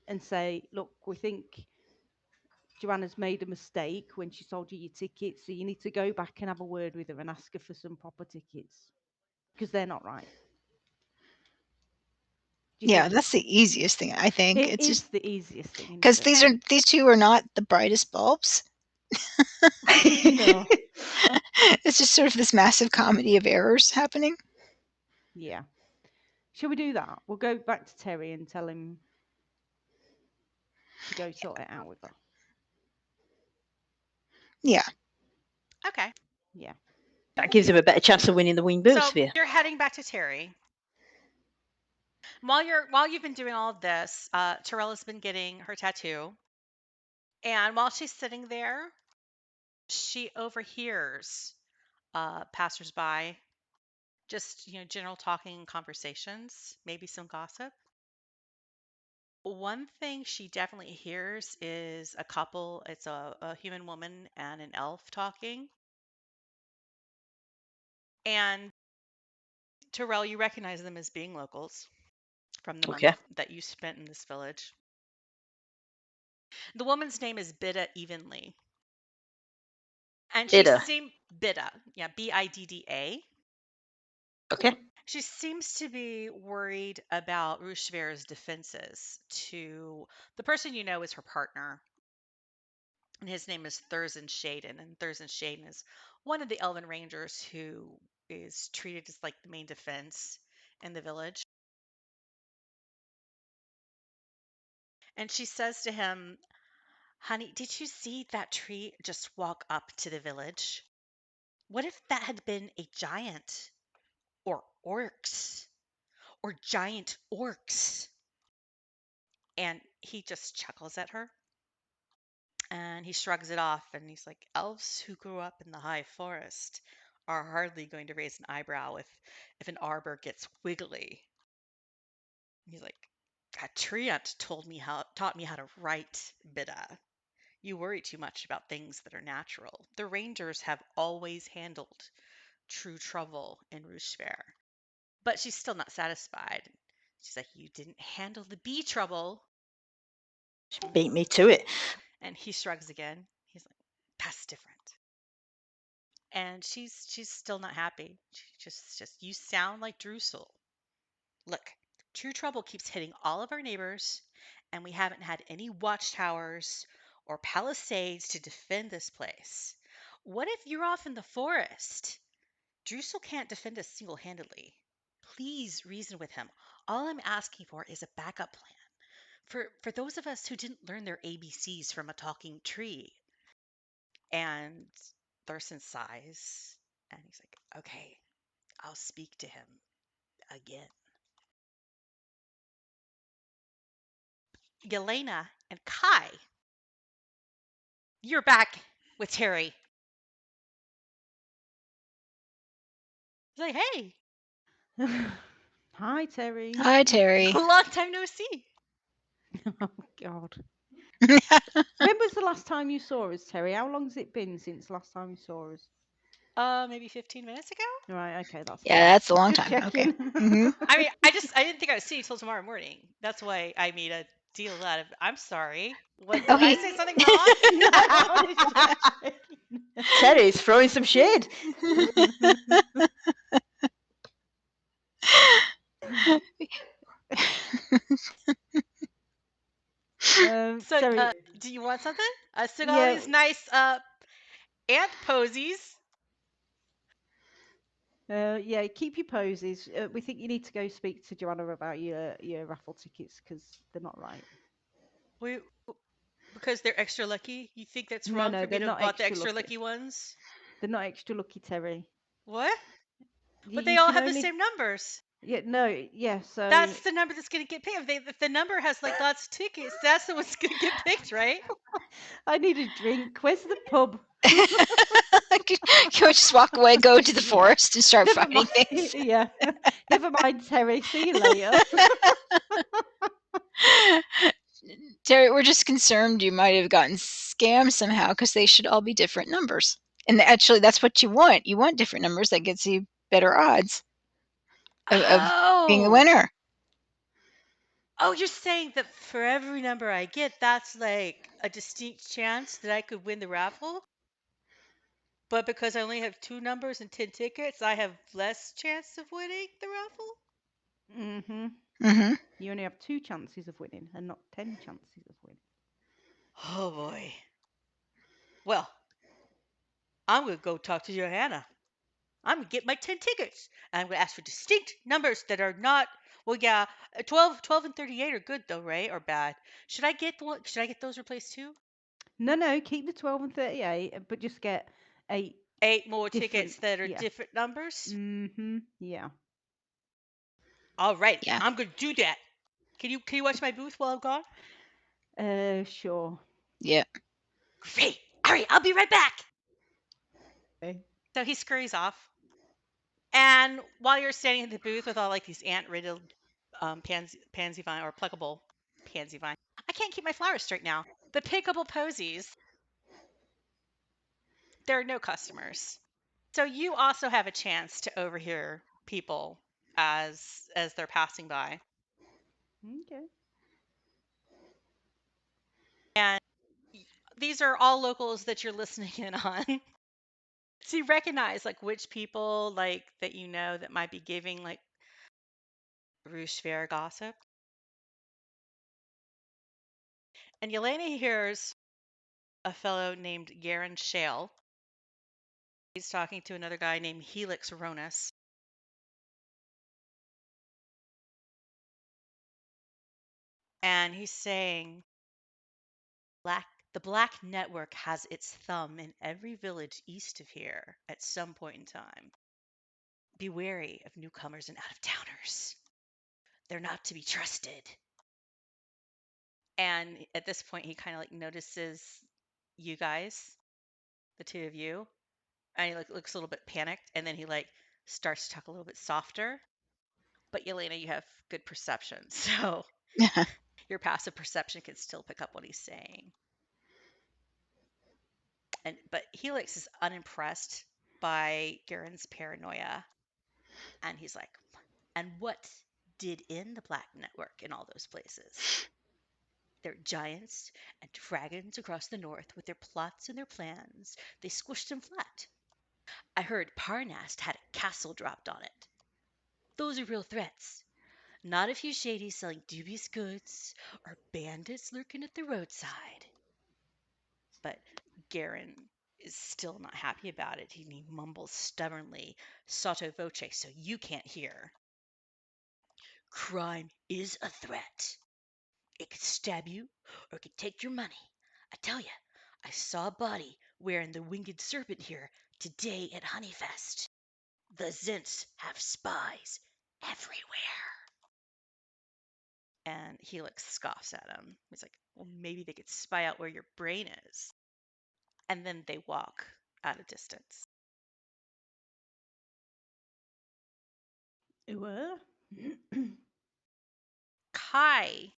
D: and say, look, we think Joanna's made a mistake when she sold you your tickets, so you need to go back and have a word with her and ask her for some proper tickets because they're not right.
A: Yeah, that's the easiest thing, I think.
D: It
A: It's
D: is
A: just
D: the easiest thing
A: because
D: because
A: these two are not the brightest bulbs.
D: No.
A: It's just sort of this massive comedy of errors happening.
D: Yeah. Shall we do that? We'll go back to Terry and tell him to go sort it out with her.
A: Yeah.
B: Okay.
D: Yeah.
C: That gives him a better chance of winning the Wing Boot
B: So
C: Sphere.
B: you're heading back to Terry. While you've been doing all of this, Terel has been getting her tattoo, and while she's sitting there, she overhears passersby, just general talking and conversations, maybe some gossip. One thing she definitely hears is a couple. It's a human woman and an elf talking, and Terrell, you recognize them as being locals from the month
C: Okay.
B: that you spent in this village. The woman's name is Bidda Evenly. And she
C: Bidda.
B: seemed Bidda, yeah, Bidda.
C: Okay.
B: She seems to be worried about Ruchevert's defenses to the person you know is her partner. And his name is Thurs and Shaden. And Thurs and Shaden is one of the Elven Rangers who is treated as like the main defense in the village. And she says to him, "Honey, did you see that tree just walk up to the village? What if that had been a giant or orcs or giant orcs?" And he just chuckles at her and he shrugs it off and he's like, "Elves who grew up in the high forest are hardly going to raise an eyebrow if an arbor gets wiggly." He's like, "That tree aunt taught me how to write, Bidda. You worry too much about things that are natural. The rangers have always handled true trouble in Ruchevert." But she's still not satisfied. She's like, "You didn't handle the bee trouble."
C: She beat me to it.
B: And he shrugs again. He's like, "That's different." And she's still not happy. She just you sound like Drusel. Look, true trouble keeps hitting all of our neighbors, and we haven't had any watchtowers or palisades to defend this place. What if you're off in the forest? Drusel can't defend us single-handedly. Please reason with him. All I'm asking for is a backup plan for those of us who didn't learn their ABCs from a talking tree. And Thurston sighs and he's like, "Okay, I'll speak to him again." Yelena and Kai, you're back with Terry. He's like, "Hey,
D: Hi, Terry.
A: Hi, Terry.
B: long time no see."
D: Oh God. When was the last time you saw us, Terry? How long's it been since last time you saw us?
B: Maybe 15 minutes ago.
D: Right, okay, that's
A: Yeah,
D: fine.
A: that's a long
D: Just
A: time. Okay.
D: checking.
A: Mhm.
B: I mean, I didn't think I would see you till tomorrow morning. That's why I made a deal out of. I'm sorry. What did I
A: Okay.
B: say something wrong?
D: No, I was just checking.
C: Terry's throwing some shade.
B: So,
D: Terry,
B: do you want something? I took all
D: yeah,
B: these nice ant posies.
D: yeah, keep your poses. We think you need to go speak to Joanna about your raffle tickets because they're not right.
B: We because they're extra lucky. You think that's
D: No,
B: wrong
D: no,
B: for me
D: they're
B: to have
D: not
B: bought the
D: extra
B: extra
D: lucky.
B: lucky ones?
D: They're not extra lucky, Terry.
B: What? But they
D: You
B: all
D: can
B: have the
D: only,
B: same numbers.
D: yeah, no, yeah. So
B: That's the number that's gonna get picked. If the number has like lots of tickets, that's the one's gonna get picked, right?
D: I need a drink. Where's the pub?
A: Can we just walk away, go to the forest, and start
D: Never
A: fighting
D: mind.
A: things?
D: Yeah, never mind, Terry. See you later.
A: Terry, we're just concerned you might have gotten scammed somehow because they should all be different numbers. And actually, that's what you want. You want different numbers. That gets you better odds of being the
B: Oh,
A: winner.
B: oh, you're saying that for every number I get, that's like a distinct chance that I could win the raffle? But because I only have 2 numbers and 10 tickets, I have less chance of winning the raffle?
D: Mm-hmm.
A: Mm-hmm.
D: You only have 2 chances of winning and not 10 chances of winning.
B: Oh boy. Well, I'm gonna go talk to Johanna. I'm gonna get my 10 tickets. And I'm gonna ask for distinct numbers that are not. Well, yeah, 12 and 38 are good though, right? Or bad? Should I get those replaced too?
D: No, keep the 12 and 38, but just get 8
B: 8 more
D: different.
B: tickets that are
D: Yeah.
B: different numbers.
D: Mm-hmm. Yeah.
B: All right,
A: Yeah.
B: I'm gonna do that. Can you watch my booth while I'm gone?
D: Sure.
A: Yeah.
B: Great. All right, I'll be right back.
D: Okay.
B: So he scurries off. And while you're standing in the booth with all like these ant-riddled pansy vine or pluckable pansy vine, I can't keep my flowers straight now. The pickable posies, there are no customers. So you also have a chance to overhear people as they're passing by.
D: Okay.
B: And these are all locals that you're listening in on. So you recognize like which people like that you know that might be giving like Ruchevert gossip. And Yelena hears a fellow named Garen Shale. He's talking to another guy named Helix Ronus. And he's saying the Black Network has its thumb in every village east of here at some point in time. Be wary of newcomers and out-of-towners. They're not to be trusted. And at this point, he kind of like notices you guys, the two of you, and he like looks a little bit panicked, and then he like starts to talk a little bit softer. But Yelena, you have good perception, so your passive perception can still pick up what he's saying. But Helix is unimpressed by Garen's paranoia, and he's like, "And what did in the Black Network in all those places? There are giants and dragons across the north with their plots and their plans. They squished them flat. I heard Parnast had a castle dropped on it. Those are real threats. Not a few shadies selling dubious goods or bandits lurking at the roadside." But Garen is still not happy about it. He mumbles stubbornly, sotto voce, so you can't hear. "Crime is a threat. It could stab you or it could take your money. I tell you, I saw a body wearing the winged serpent here today at Honeyfest. The Zents have spies everywhere." And Helix scoffs at him. He's like, "Well, maybe they could spy out where your brain is." And then they walk at a distance.
D: What?
B: Kai,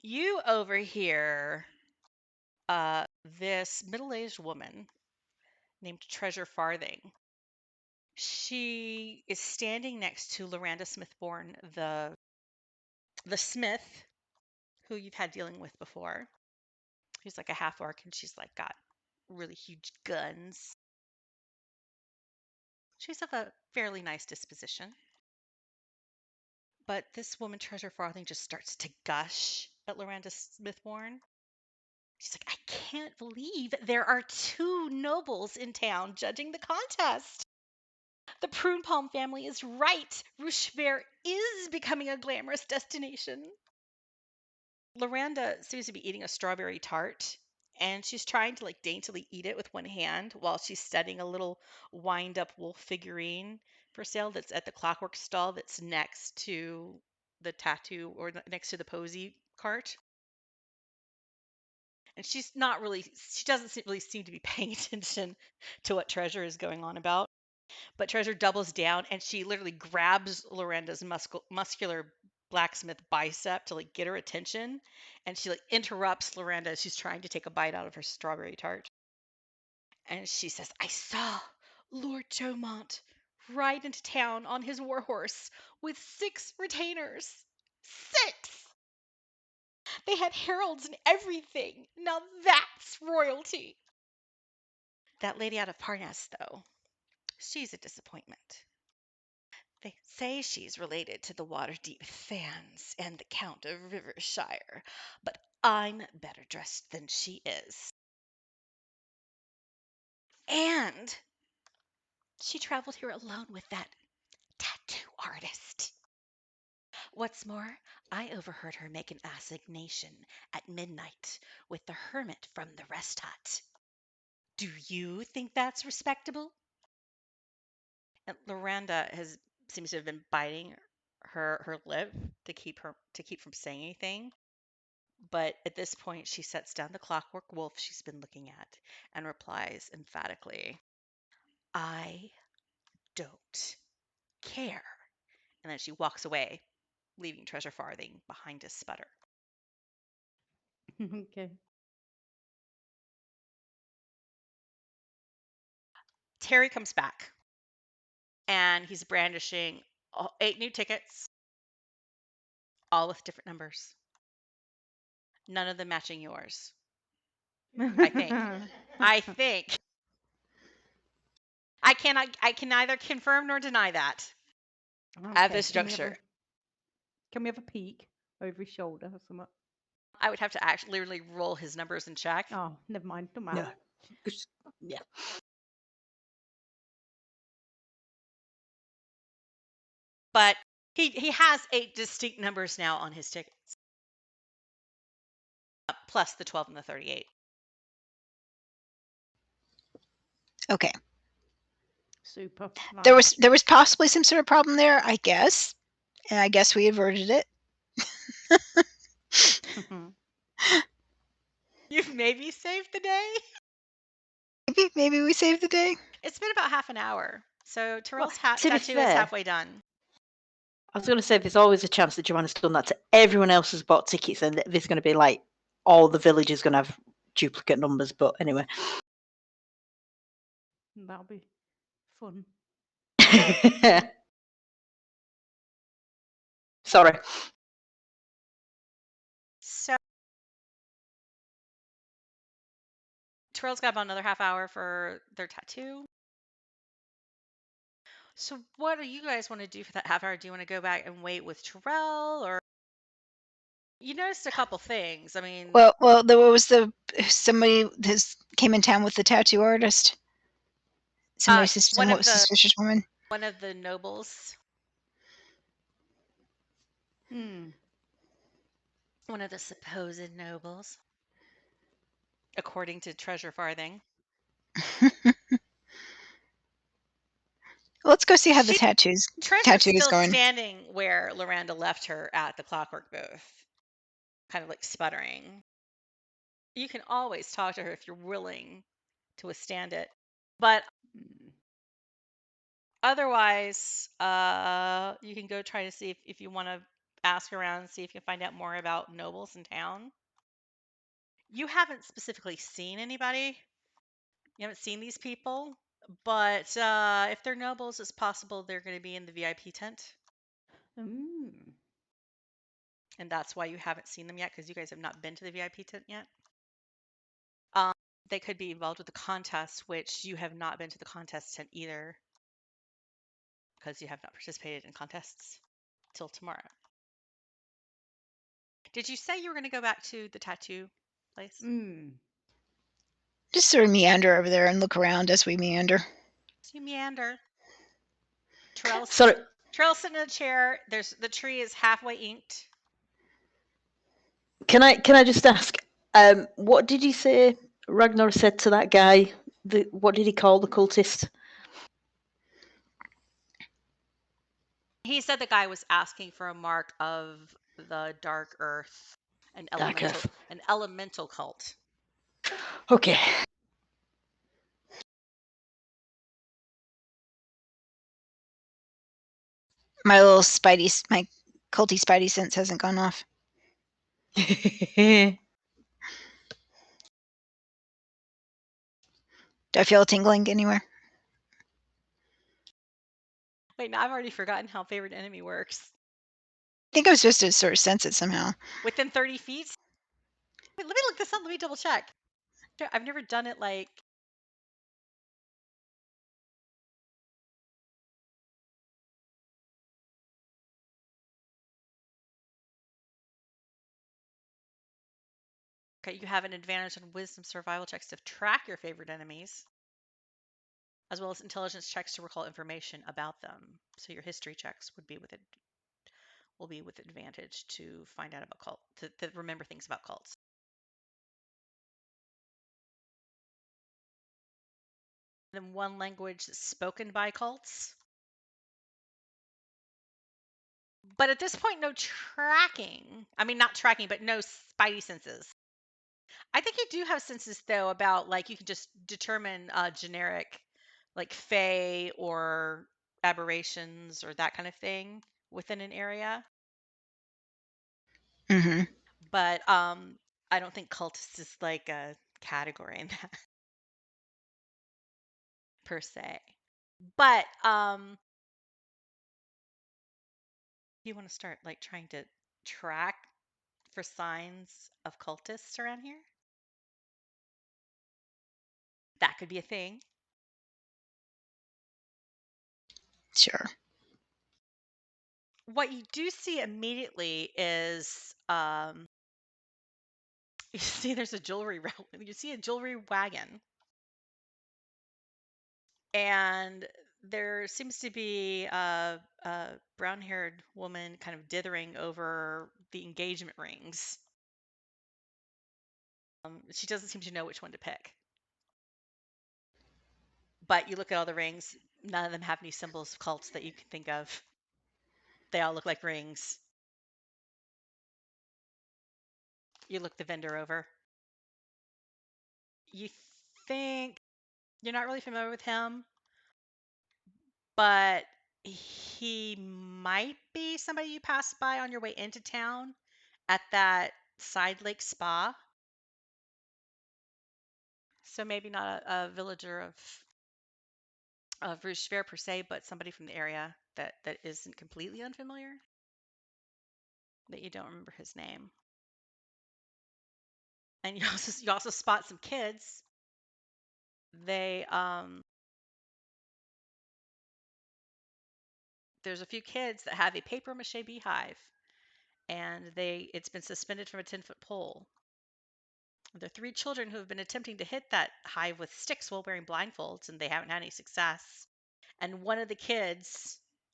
B: You overhear this middle-aged woman named Treasure Farthing. She is standing next to Loranda Smithborn, the smith who you've had dealing with before. She's like a half orc, and she's like got really huge guns. She's of a fairly nice disposition. But this woman, Treasure Farthing, just starts to gush at Loranda Smithborn. She's like, I can't believe there are 2 nobles in town judging the contest. The Prune Palm family is right. Ruchevert is becoming a glamorous destination. Loranda seems to be eating a strawberry tart, and she's trying to like daintily eat it with one hand while she's studying a little wind-up wolf figurine for sale that's at the clockwork stall that's next to the tattoo or next to the posy cart. And she doesn't really seem to be paying attention to what Treasure is going on about. But Treasure doubles down and she literally grabs Loranda's muscular blacksmith bicep to like get her attention, and she like interrupts Loranda as she's trying to take a bite out of her strawberry tart. And she says, I saw Lord Jomont ride into town on his warhorse with 6 retainers. 6! They had heralds and everything. Now that's royalty. That lady out of Parnas, though, she's a disappointment. They say she's related to the Waterdeep fans and the Count of Rivershire, but I'm better dressed than she is. And she traveled here alone with that tattoo artist. What's more, I overheard her make an assignation at midnight with the hermit from the rest hut. Do you think that's respectable? And Loranda seems to have been biting her lip to keep from saying anything. But at this point, she sets down the clockwork wolf she's been looking at and replies emphatically, I don't care. And then she walks away, leaving Treasure Farthing behind to sputter.
D: Okay.
B: Terry comes back, and he's brandishing 8 new tickets, all with different numbers. None of them matching yours. I think. I can neither confirm nor deny that at this juncture.
D: Can we have a peek over his shoulder or something?
B: I would have to actually literally roll his numbers and check.
D: Oh, never mind. Don't matter.
C: Yeah.
B: But he has 8 distinct numbers now on his tickets, plus the 12 and the 38.
A: Okay.
D: Super.
A: Nice. There was possibly some sort of problem there, I guess. And I guess we averted it.
B: You've maybe saved the day?
A: Maybe we saved the day.
B: It's been about half an hour. So Terel's tattoo is halfway done.
C: I was going to say there's always a chance that Joanna's done that to everyone else who's bought tickets, and there's going to be like all the villagers going to have duplicate numbers. But anyway.
D: That'll be fun.
C: Sorry.
B: So Terel's got about another half hour for their tattoo. So what do you guys want to do for that half hour? Do you want to go back and wait with Terel, or you noticed a couple things? I mean,
A: well, there was somebody came in town with the tattoo artist. Somebody suspicious woman.
B: One of the nobles. One of the supposed nobles, according to Treasure Farthing.
A: Let's go see how the tattoo is going.
B: Standing where Loranda left her at the clockwork booth, kind of like sputtering. You can always talk to her if you're willing to withstand it, but otherwise, you can go try to see if you want to ask around and see if you can find out more about nobles in town. You haven't specifically seen anybody. You haven't seen these people, but if they're nobles, it's possible they're going to be in the VIP tent.
D: Mm.
B: And that's why you haven't seen them yet, because you guys have not been to the VIP tent yet. They could be involved with the contest, which you have not been to the contest tent either, because you have not participated in contests till tomorrow. Did you say you were going to go back to the tattoo place?
A: Just sort of meander over there and look around as we meander.
B: So you meander. Terel
C: Sorry,
B: sitting in a chair. The tree is halfway inked.
C: can I just ask, what did you say Ragnar said to that guy? What did he call the cultist?
B: He said the guy was asking for a mark of the Dark Earth, an elemental cult.
C: Okay.
A: My culty spidey sense hasn't gone off. Do I feel a tingling anywhere?
B: Wait, now I've already forgotten how favorite enemy works.
A: I think I'm supposed to sort of sense it somehow.
B: Within 30 feet? Wait, let me look this up. Let me double check. I've never done it like... Okay, you have an advantage on wisdom survival checks to track your favorite enemies, as well as intelligence checks to recall information about them. So your history checks will be with advantage to find out about cults, to remember things about cults. Then one language spoken by cults. But at this point, no tracking. I mean, not tracking, but no spidey senses. I think you do have senses, though, about, like, you can just determine generic, like, fae or aberrations or that kind of thing within an area.
A: Mm-hmm.
B: But I don't think cultist is, like, a category in that, per se. But you want to start, like, trying to track for signs of cultists around here? That could be a thing.
A: Sure.
B: What you do see immediately is you see there's a you see a jewelry wagon, and there seems to be a brown-haired woman kind of dithering over the engagement rings. She doesn't seem to know which one to pick. But you look at all the rings, none of them have any symbols of cults that you can think of. They all look like rings. You look the vendor over. You think you're not really familiar with him, but he might be somebody you passed by on your way into town at that side lake spa. So maybe not a villager of Ruchevert per se, but somebody from the area that isn't completely unfamiliar, that you don't remember his name. And you also spot some kids. They there's a few kids that have a paper mache beehive, and it's been suspended from a 10-foot pole. There are 3 children who have been attempting to hit that hive with sticks while wearing blindfolds, and they haven't had any success. And one of the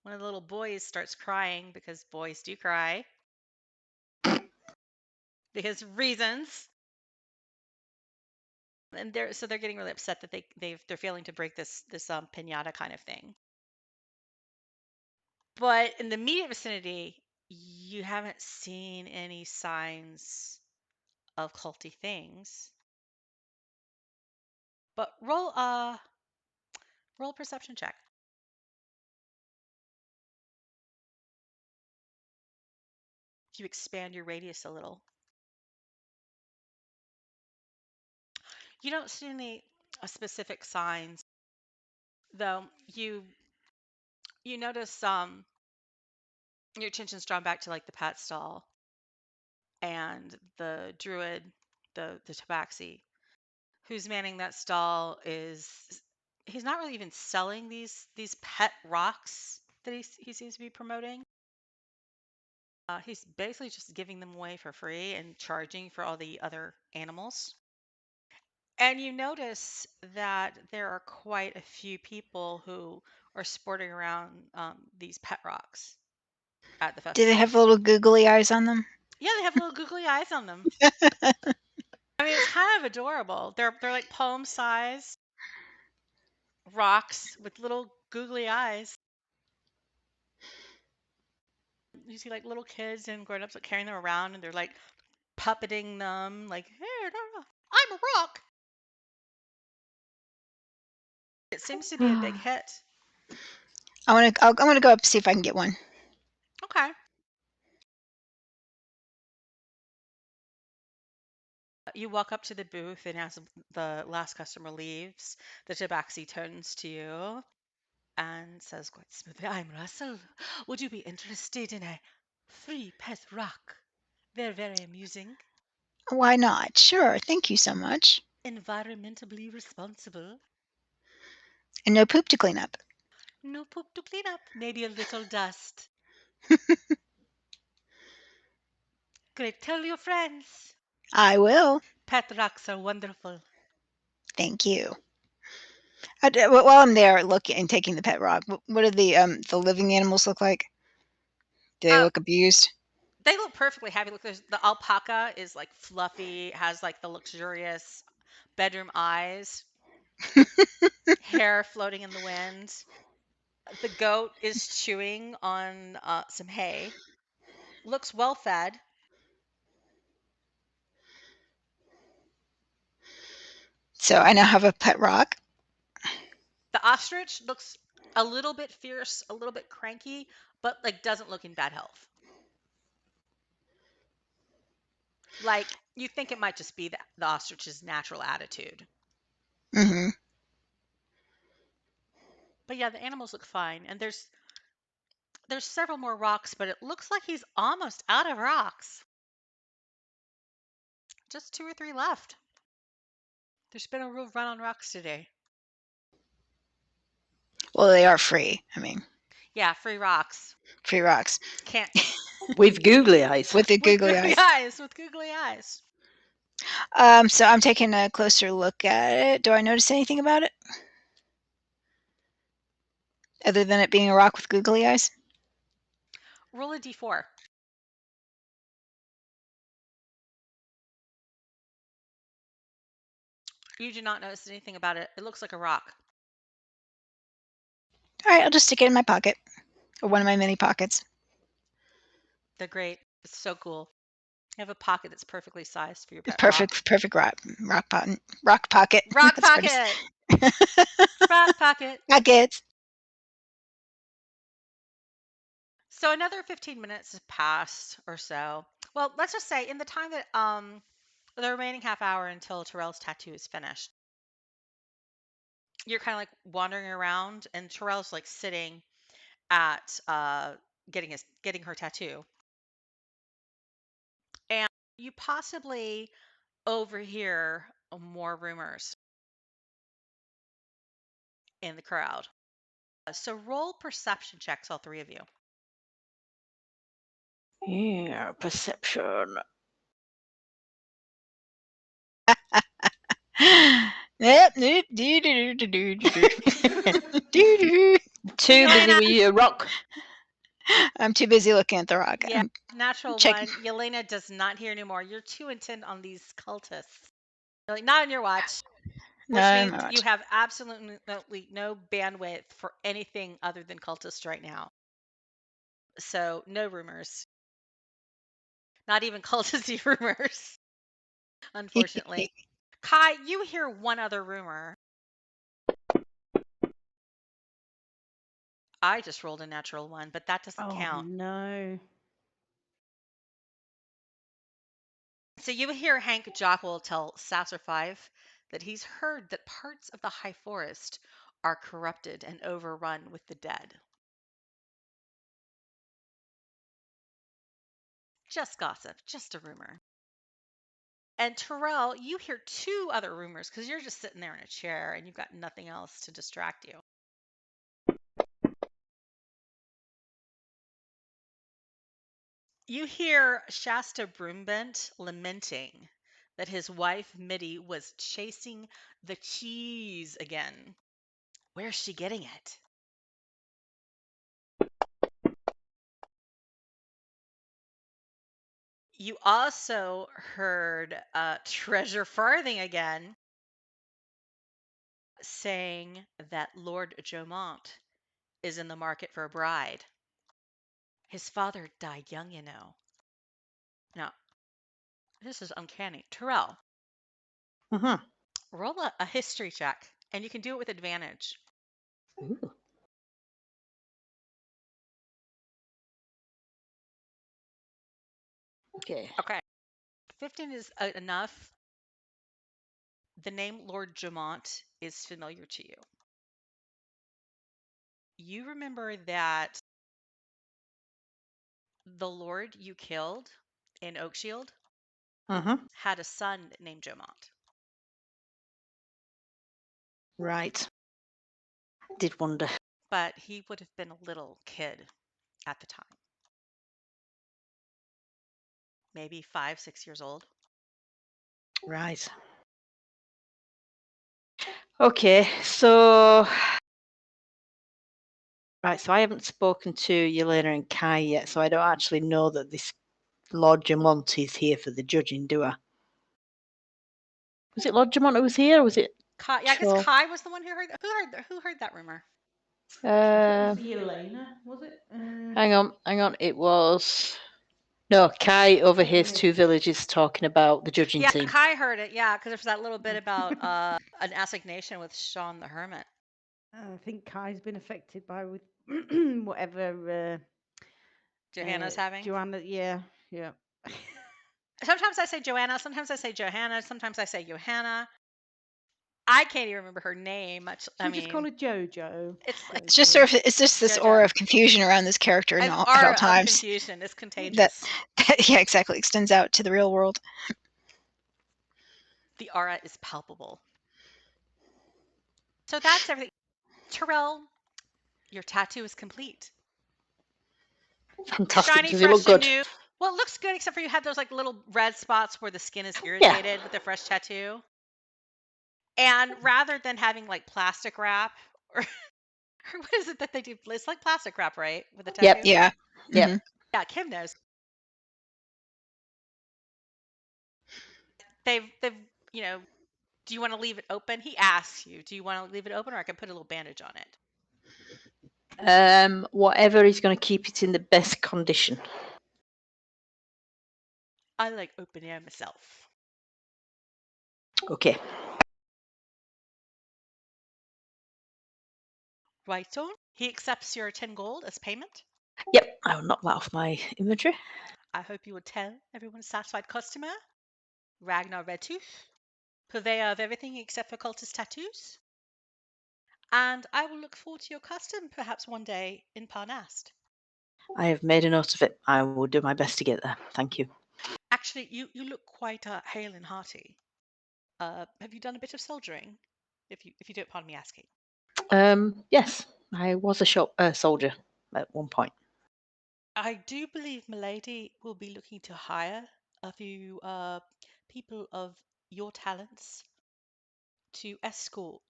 B: little boys, starts crying, because boys do cry because reasons. And they're getting really upset that they're failing to break this piñata kind of thing. But in the immediate vicinity, you haven't seen any signs of culty things. But roll a perception check. you expand your radius a little. You don't see any specific signs, though. You notice your attention's drawn back to like the pet stall and the druid, the tabaxi, who's manning that stall he's not really even selling these pet rocks that he seems to be promoting. He's basically just giving them away for free and charging for all the other animals. And you notice that there are quite a few people who are sporting around these pet rocks at the
A: Do they
B: festival.
A: have little googly eyes on them?
B: Yeah, they have little googly eyes on them. I mean, it's kind of adorable. They're like palm size rocks with little googly eyes. You see like little kids and grown-ups like carrying them around, and they're like puppeting them, like, "Hey, I'm a rock." It seems to be a big hit.
A: I'm gonna go up and see if I can get one.
B: Okay. You walk up to the booth, and as the last customer leaves, the tabaxi turns to you and says quite smoothly, "I'm Russell. Would you be interested in a free pet rock? They're very amusing.
A: Why not? Sure. Thank you so much.
B: Environmentally responsible.
A: And no poop to clean up.
B: No poop to clean up. Maybe a little dust. Great. Tell your friends.
A: I will.
B: Pet rocks are wonderful."
A: Thank you. While I'm there looking and taking the pet rock, what do the living animals look like? Do they look abused?
B: They look perfectly happy. Look, the alpaca is like fluffy, has like the luxurious bedroom eyes, hair floating in the wind. The goat is chewing on some hay. Looks well fed.
A: So I now have a pet rock.
B: The ostrich looks a little bit fierce, a little bit cranky, but like doesn't look in bad health. Like you think it might just be the ostrich's natural attitude.
A: Mm-hmm.
B: But yeah, the animals look fine, and there's several more rocks, but it looks like he's almost out of rocks. Just 2 or 3 left. There's been a real run on rocks today.
A: Well, they are free. I mean,
B: yeah, free rocks.
A: Free rocks.
B: Can't
C: with googly eyes.
A: With the googly
B: with
A: eyes.
B: eyes. With googly eyes.
A: So I'm taking a closer look at it. Do I notice anything about it? Other than it being a rock with googly eyes?
B: Roll a d4. You do not notice anything about it. It looks like a rock.
A: All right, I'll just stick it in my pocket. Or one of my many pockets.
B: They're great. It's so cool. You have a pocket that's perfectly sized for your pet
A: Perfect rock pocket.
B: Rock pocket. Rock
A: That's
B: pocket. Rock pocket.
A: Pockets.
B: So another 15 minutes has passed or so. Well, let's just say in the time that the remaining half hour until Terel's tattoo is finished, you're kind of like wandering around, and Terel's like sitting at getting her tattoo, and you possibly overhear more rumors in the crowd. So roll perception checks, all 3 of you.
C: Yeah, perception.
A: Nope.
C: Too busy with your rock.
A: I'm too busy looking at the rock.
B: Yeah, natural
A: check-
B: 1. Yelena does not hear anymore. You're too intent on these cultists. Like, not on your watch. Which means you have absolutely no bandwidth for anything other than cultists right now. So no rumors. Not even cultisty rumors. Unfortunately. Kai, you hear one other rumor. I just rolled a natural 1, but that doesn't count.
D: No.
B: So you hear Hank Jockwell tell Sasser 5 that he's heard that parts of the High Forest are corrupted and overrun with the dead. Just gossip, just a rumor. And Terel, you hear 2 other rumors because you're just sitting there in a chair and you've got nothing else to distract you. You hear Shasta Broombent lamenting that his wife Mitty was chasing the cheese again. Where's she getting it? You also heard Treasure Farthing again saying that Lord Jomont is in the market for a bride. His father died young, you know. Now, this is uncanny. Terel, roll a history check, and you can do it with advantage.
C: Ooh. Okay.
B: Okay. 15 is enough. The name Lord Jomont is familiar to you. You remember that the Lord you killed in Oakshield had a son named Jomont.
C: Right. Did wonder.
B: But he would have been a little kid at the time. Maybe 5, 6 years old.
C: Right. Okay, so so I haven't spoken to Yelena and Kai yet, so I don't actually know that this Lord Jamont is here for the judging, do I? Was it Lord Jamont who was here, or was it?
B: Kai, yeah, I guess Kai was the one who heard that rumor.
D: I think it was Yelena, was it?
C: Hang on. It was Kai overhears 2 villagers talking about the judging team.
B: Yeah, Kai heard it. Yeah, because there's that little bit about an assignation with Sean the Hermit.
D: I think Kai's been affected by with whatever
B: Johanna's having.
D: Joanna, yeah.
B: Sometimes I say Joanna, sometimes I say Johanna, sometimes I say Johanna. I can't even remember her name.
D: Just call it JoJo.
A: It's just this aura of confusion around this character at all times.
B: Confusion is contagious.
A: That yeah, exactly, extends out to the real world.
B: The aura is palpable. So that's everything. Terel, your tattoo is complete.
C: Fantastic.
B: Shiny,
C: Does it look good?
B: new. Well, it looks good, except for you have those like little red spots where the skin is irritated with the fresh tattoo. And rather than having like plastic wrap or what is it that they do? It's like plastic wrap, right? With the tattoo?
C: Yep.
A: Yeah.
C: Yep.
A: Mm-hmm.
B: Yeah, Kim knows. They've do you want to leave it open? He asks you, do you want to leave it open, or I can put a little bandage on it?
C: Whatever is going to keep it in the best condition.
B: I like open air myself.
C: Okay.
B: Right on. He accepts your 10 gold as payment.
C: Yep, I will knock that off my inventory.
B: I hope you will tell everyone a satisfied customer, Raggnar Redtooth, purveyor of everything except for cultist tattoos. And I will look forward to your custom perhaps one day in Parnast.
C: I have made a note of it. I will do my best to get there. Thank you.
B: Actually, you look quite hale and hearty. Have you done a bit of soldiering? If you don't pardon me asking.
C: Yes, I was a soldier at one point.
B: I do believe Milady will be looking to hire a few people of your talents to escort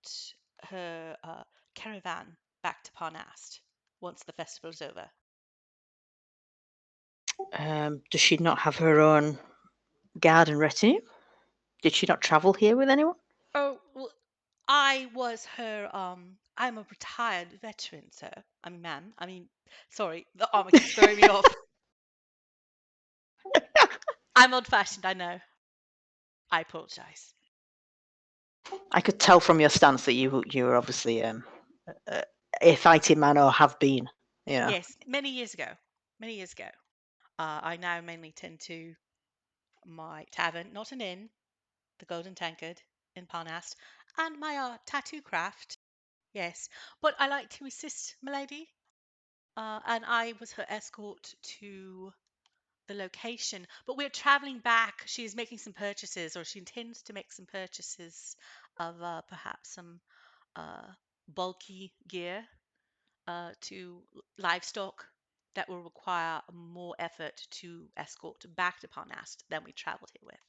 B: her caravan back to Parnast once the festival is over.
C: Does she not have her own guard and retinue? Did she not travel here with anyone?
B: Oh, well, I was her, I'm a retired veteran, sir. Ma'am. Sorry, the armor keeps throwing me off. I'm old-fashioned, I know. I apologize.
C: I could tell from your stance that you were obviously a fighting man, or have been.
B: Yes, many years ago. I now mainly tend to my tavern, not an inn, the Golden Tankard in Parnast, and my tattoo craft. Yes, but I like to assist milady, and I was her escort to the location. But we're traveling back. She's making some purchases, or she intends to make some purchases of perhaps some bulky gear to livestock that will require more effort to escort back to Parnast than we traveled here with.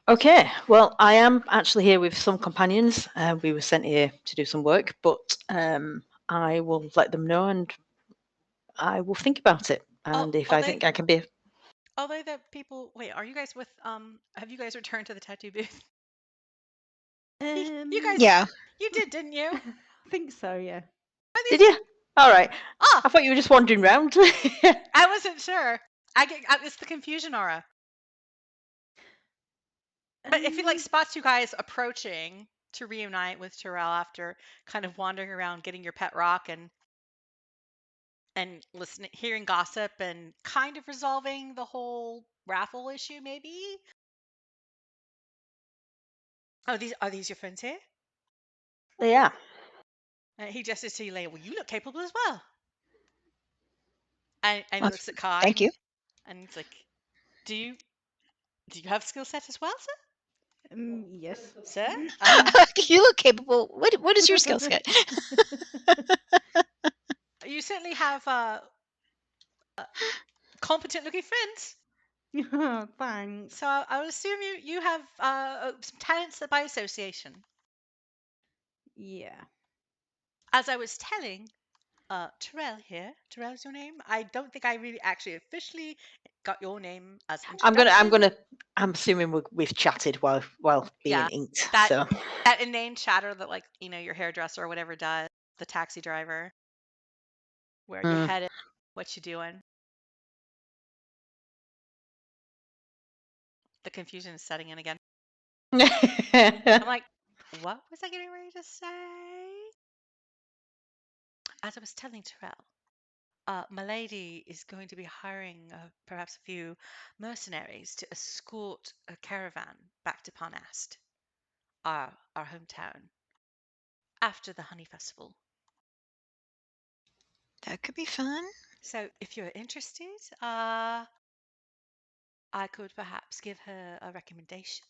C: Okay, well, I am actually here with some companions. We were sent here to do some work, but I will let them know and I will think about it. And if I think I can be...
B: Are they the people... Wait, are you guys with... Have you guys returned to the tattoo booth? You guys...
A: Yeah.
B: You did, didn't you?
D: I think so, yeah.
C: Did you? All right.
B: Oh,
C: I thought you were just wandering round.
B: I wasn't sure. It's the confusion aura. But if he spots you guys approaching to reunite with Terel after kind of wandering around getting your pet rock and listening, hearing gossip and kind of resolving the whole raffle issue, maybe. Oh, are these your friends here?
C: Yeah.
B: He gestures to Yelena. Well, you look capable as well. And he
A: Well,
B: looks at Kai.
A: thank you.
B: And he's like, do you have skill set as well, sir?
D: Yes.
B: Sir?
A: You look capable. What is your skill set?
B: You certainly have competent looking friends.
D: Thanks.
B: So I would assume you have some talents by association.
D: Yeah.
B: As I was telling Terel here, Terel's your name? I don't think I really actually officially got your name as introduction.
C: I'm assuming we've chatted while being inked.
B: That inane chatter that your hairdresser or whatever does, the taxi driver. Where you headed? What you doing? The confusion is setting in again. I'm like, what was I getting ready to say? As I was telling Terel, Milady is going to be hiring perhaps a few mercenaries to escort a caravan back to Parnast, our hometown, after the Honey Festival.
A: That could be fun.
B: So if you're interested, I could perhaps give her a recommendation.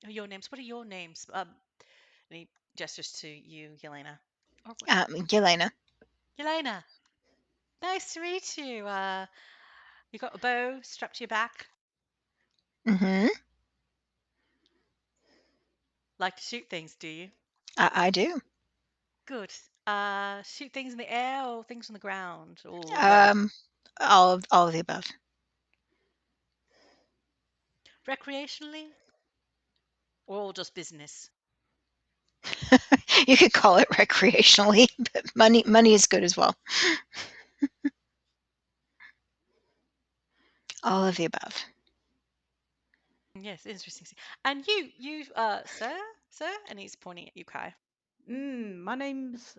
B: Your names. What are your names? And he gestures to you, Yelena.
A: Yelena.
B: Yelena, nice to meet you. You got a bow strapped to your back?
A: Mm-hmm.
B: Like to shoot things, do you?
A: I do.
B: Good. Shoot things in the air or things on the ground or
A: all of the above.
B: Recreationally or just business?
A: You could call it recreationally, but money is good as well. All of the above.
B: Yes, interesting. And you, sir, and he's pointing at you, Kai.
D: My name's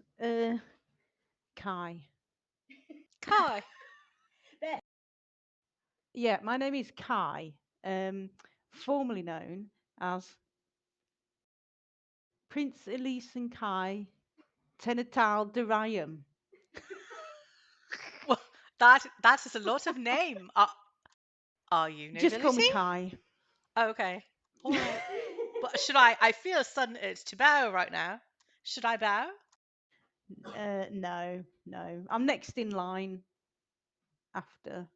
D: Kai.
B: Kai.
D: Yeah, my name is Kai, formerly known as Prince Elise and Kai Tenatal Durium.
B: Well, that is a lot of name. Are you nobility?
D: Just call me Kai.
B: Oh, okay. All right. But should I feel a sudden urge to bow right now. Should I bow?
D: No. I'm next in line after.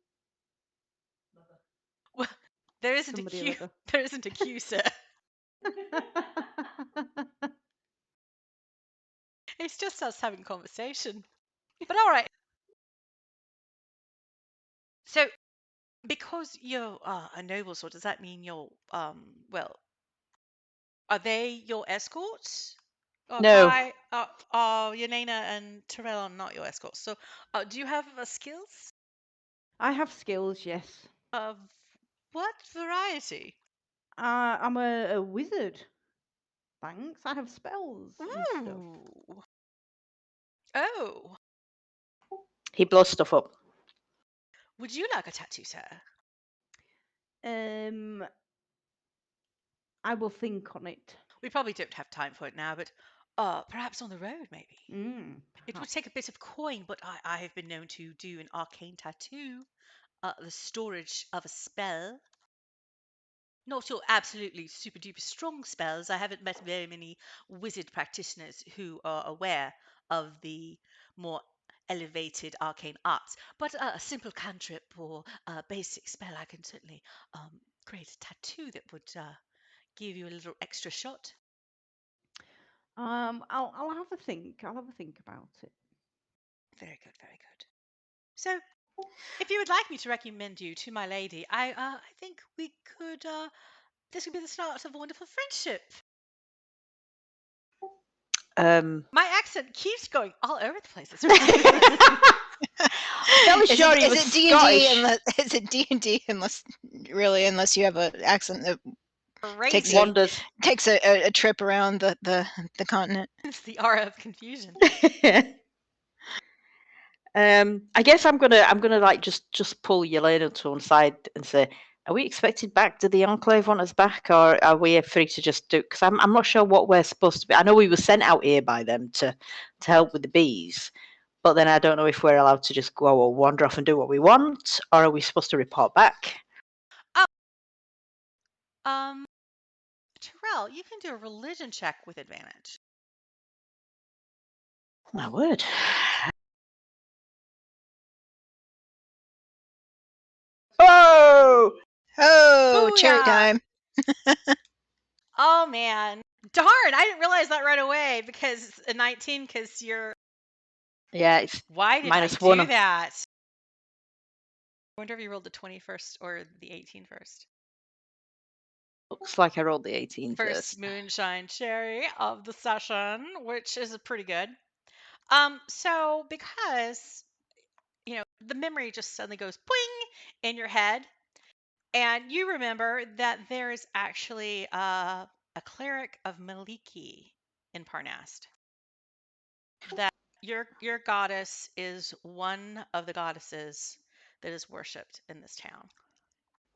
B: Well, there isn't a queue. There isn't a queue, sir. It's just us having conversation. But all right. So, because you're a noble sort, does that mean you're well? Are they your escorts?
C: No.
B: Kai, Yelena and Terel are not your escorts. So, do you have skills?
D: I have skills, yes.
B: Of what variety?
D: I'm a wizard. Thanks. I have spells and stuff.
B: Oh.
C: He blows stuff up.
B: Would you like a tattoo, sir?
D: I will think on it.
B: We probably don't have time for it now, but perhaps on the road, maybe. It would take a bit of coin, but I have been known to do an arcane tattoo. The storage of a spell. Not your absolutely super duper strong spells. I haven't met very many wizard practitioners who are aware of the more elevated arcane arts. But a simple cantrip or a basic spell, I can certainly create a tattoo that would give you a little extra shot.
D: I'll have a think. I'll have a think about it.
B: Very good, very good. So, if you would like me to recommend you to my lady, I think we could. This could be the start of a wonderful friendship. My accent keeps going all over the place.
C: Fairly sure he was Scottish.
A: Is it D&D unless you have an accent that
B: Crazy.
A: takes a trip around the continent?
B: It's the aura of confusion.
C: I guess I'm gonna like just pull Yelena to one side and say, are we expected back? Do the Enclave want us back, or are we free to just do? Because I'm not sure what we're supposed to be. I know we were sent out here by them to help with the bees, but then I don't know if we're allowed to just go or wander off and do what we want, or are we supposed to report back?
B: Terel, you can do a religion check with advantage.
C: My word.
A: Oh, cherry time.
B: Oh man, darn! I didn't realize that right away because a 19 because you're.
C: Yeah, it's
B: why did I do that? I wonder if you rolled the 20 first or the 18 first.
C: Looks like I rolled the 18
B: first moonshine cherry of the session, which is pretty good. So because the memory just suddenly goes boing in your head, and you remember that there is actually a cleric of Maliki in Parnast. That your goddess is one of the goddesses that is worshipped in this town.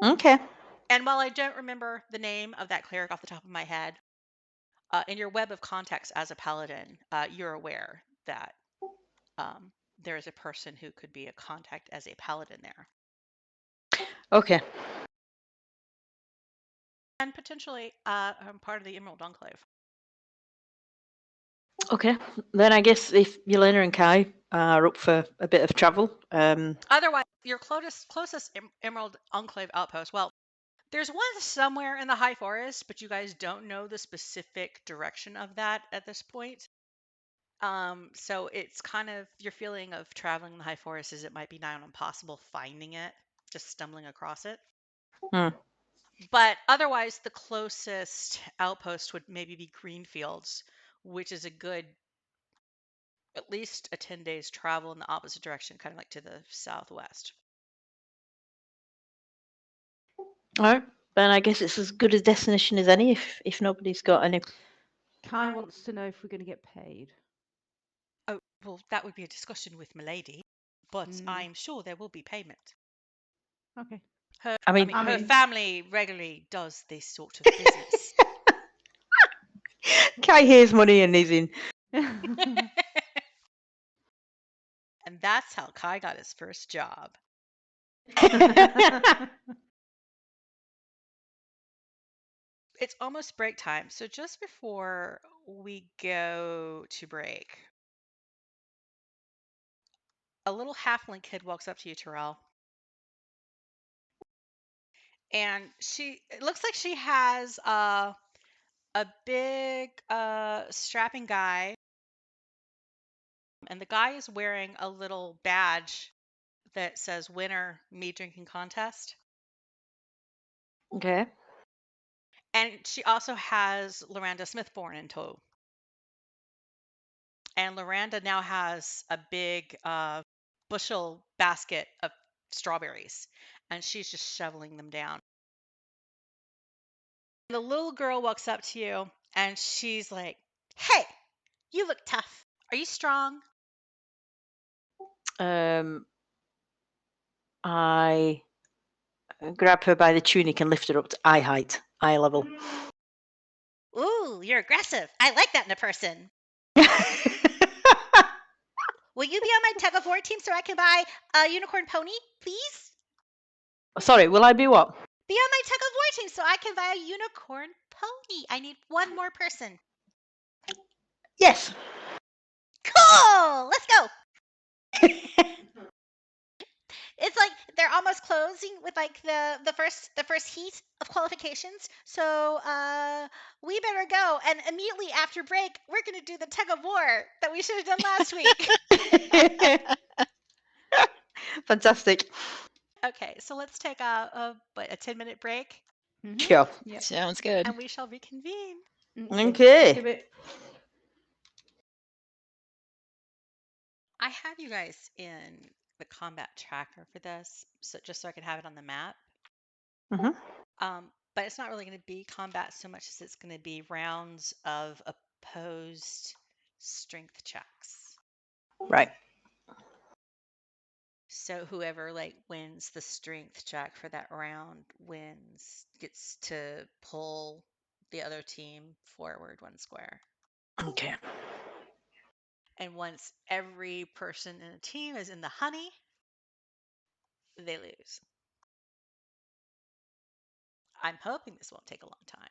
C: Okay.
B: And while I don't remember the name of that cleric off the top of my head, in your web of contacts as a paladin, you're aware that there is a person who could be a contact as a paladin there.
C: Okay.
B: And potentially part of the Emerald Enclave.
C: Okay, then I guess if Yelena and Kai are up for a bit of travel.
B: Otherwise, your closest Emerald Enclave outpost, well, there's one somewhere in the High Forest, but you guys don't know the specific direction of that at this point. So it's kind of your feeling of traveling the High Forest is it might be nigh on impossible finding it, just stumbling across it. But otherwise, the closest outpost would maybe be Greenfields, which is a good, at least a 10 days travel in the opposite direction, kind of like to the southwest.
C: All right, then I guess it's as good a destination as any if nobody's got any.
D: Kai wants to know if we're going to get paid.
B: Oh, well, that would be a discussion with Milady, but I'm sure there will be payment.
D: Okay.
B: I mean, her family regularly does this sort of business.
C: Kai hears money and he's in.
B: And that's how Kai got his first job. It's almost break time, so just before we go to break, a little halfling kid walks up to you, Terel. And it looks like she has a big strapping guy. And the guy is wearing a little badge that says winner mead drinking contest.
C: Okay.
B: And she also has Loranda Smithborn in tow. And Loranda now has a big bushel basket of strawberries. And she's just shoveling them down. And the little girl walks up to you and she's like, "Hey, you look tough. Are you strong?"
C: I grab her by the tunic and lift her up to eye height, eye level.
B: Ooh, you're aggressive. I like that in a person. Will you be on my Tug O War team so I can buy a unicorn pony, please?
C: Sorry, will I be what?
B: Be on my Tug O War team so I can buy a unicorn pony. I need one more person.
C: Yes.
B: Cool! Let's go! It's like they're almost closing with like the first heat of qualifications. So we better go. And immediately after break, we're gonna do the Tug of War that we should have done last week.
C: Fantastic.
B: Okay, so let's take a 10-minute break.
C: Sure.
A: Yep. Sounds good.
B: And we shall reconvene.
C: Okay.
B: I have you guys in the combat tracker for this, so just so I can have it on the map.
C: Mhm.
B: But it's not really going to be combat so much as it's going to be rounds of opposed strength checks.
C: Right.
B: So whoever like wins the strength check for that round gets to pull the other team forward 1 square.
C: Okay.
B: And once every person in a team is in the honey, they lose. I'm hoping this won't take a long time.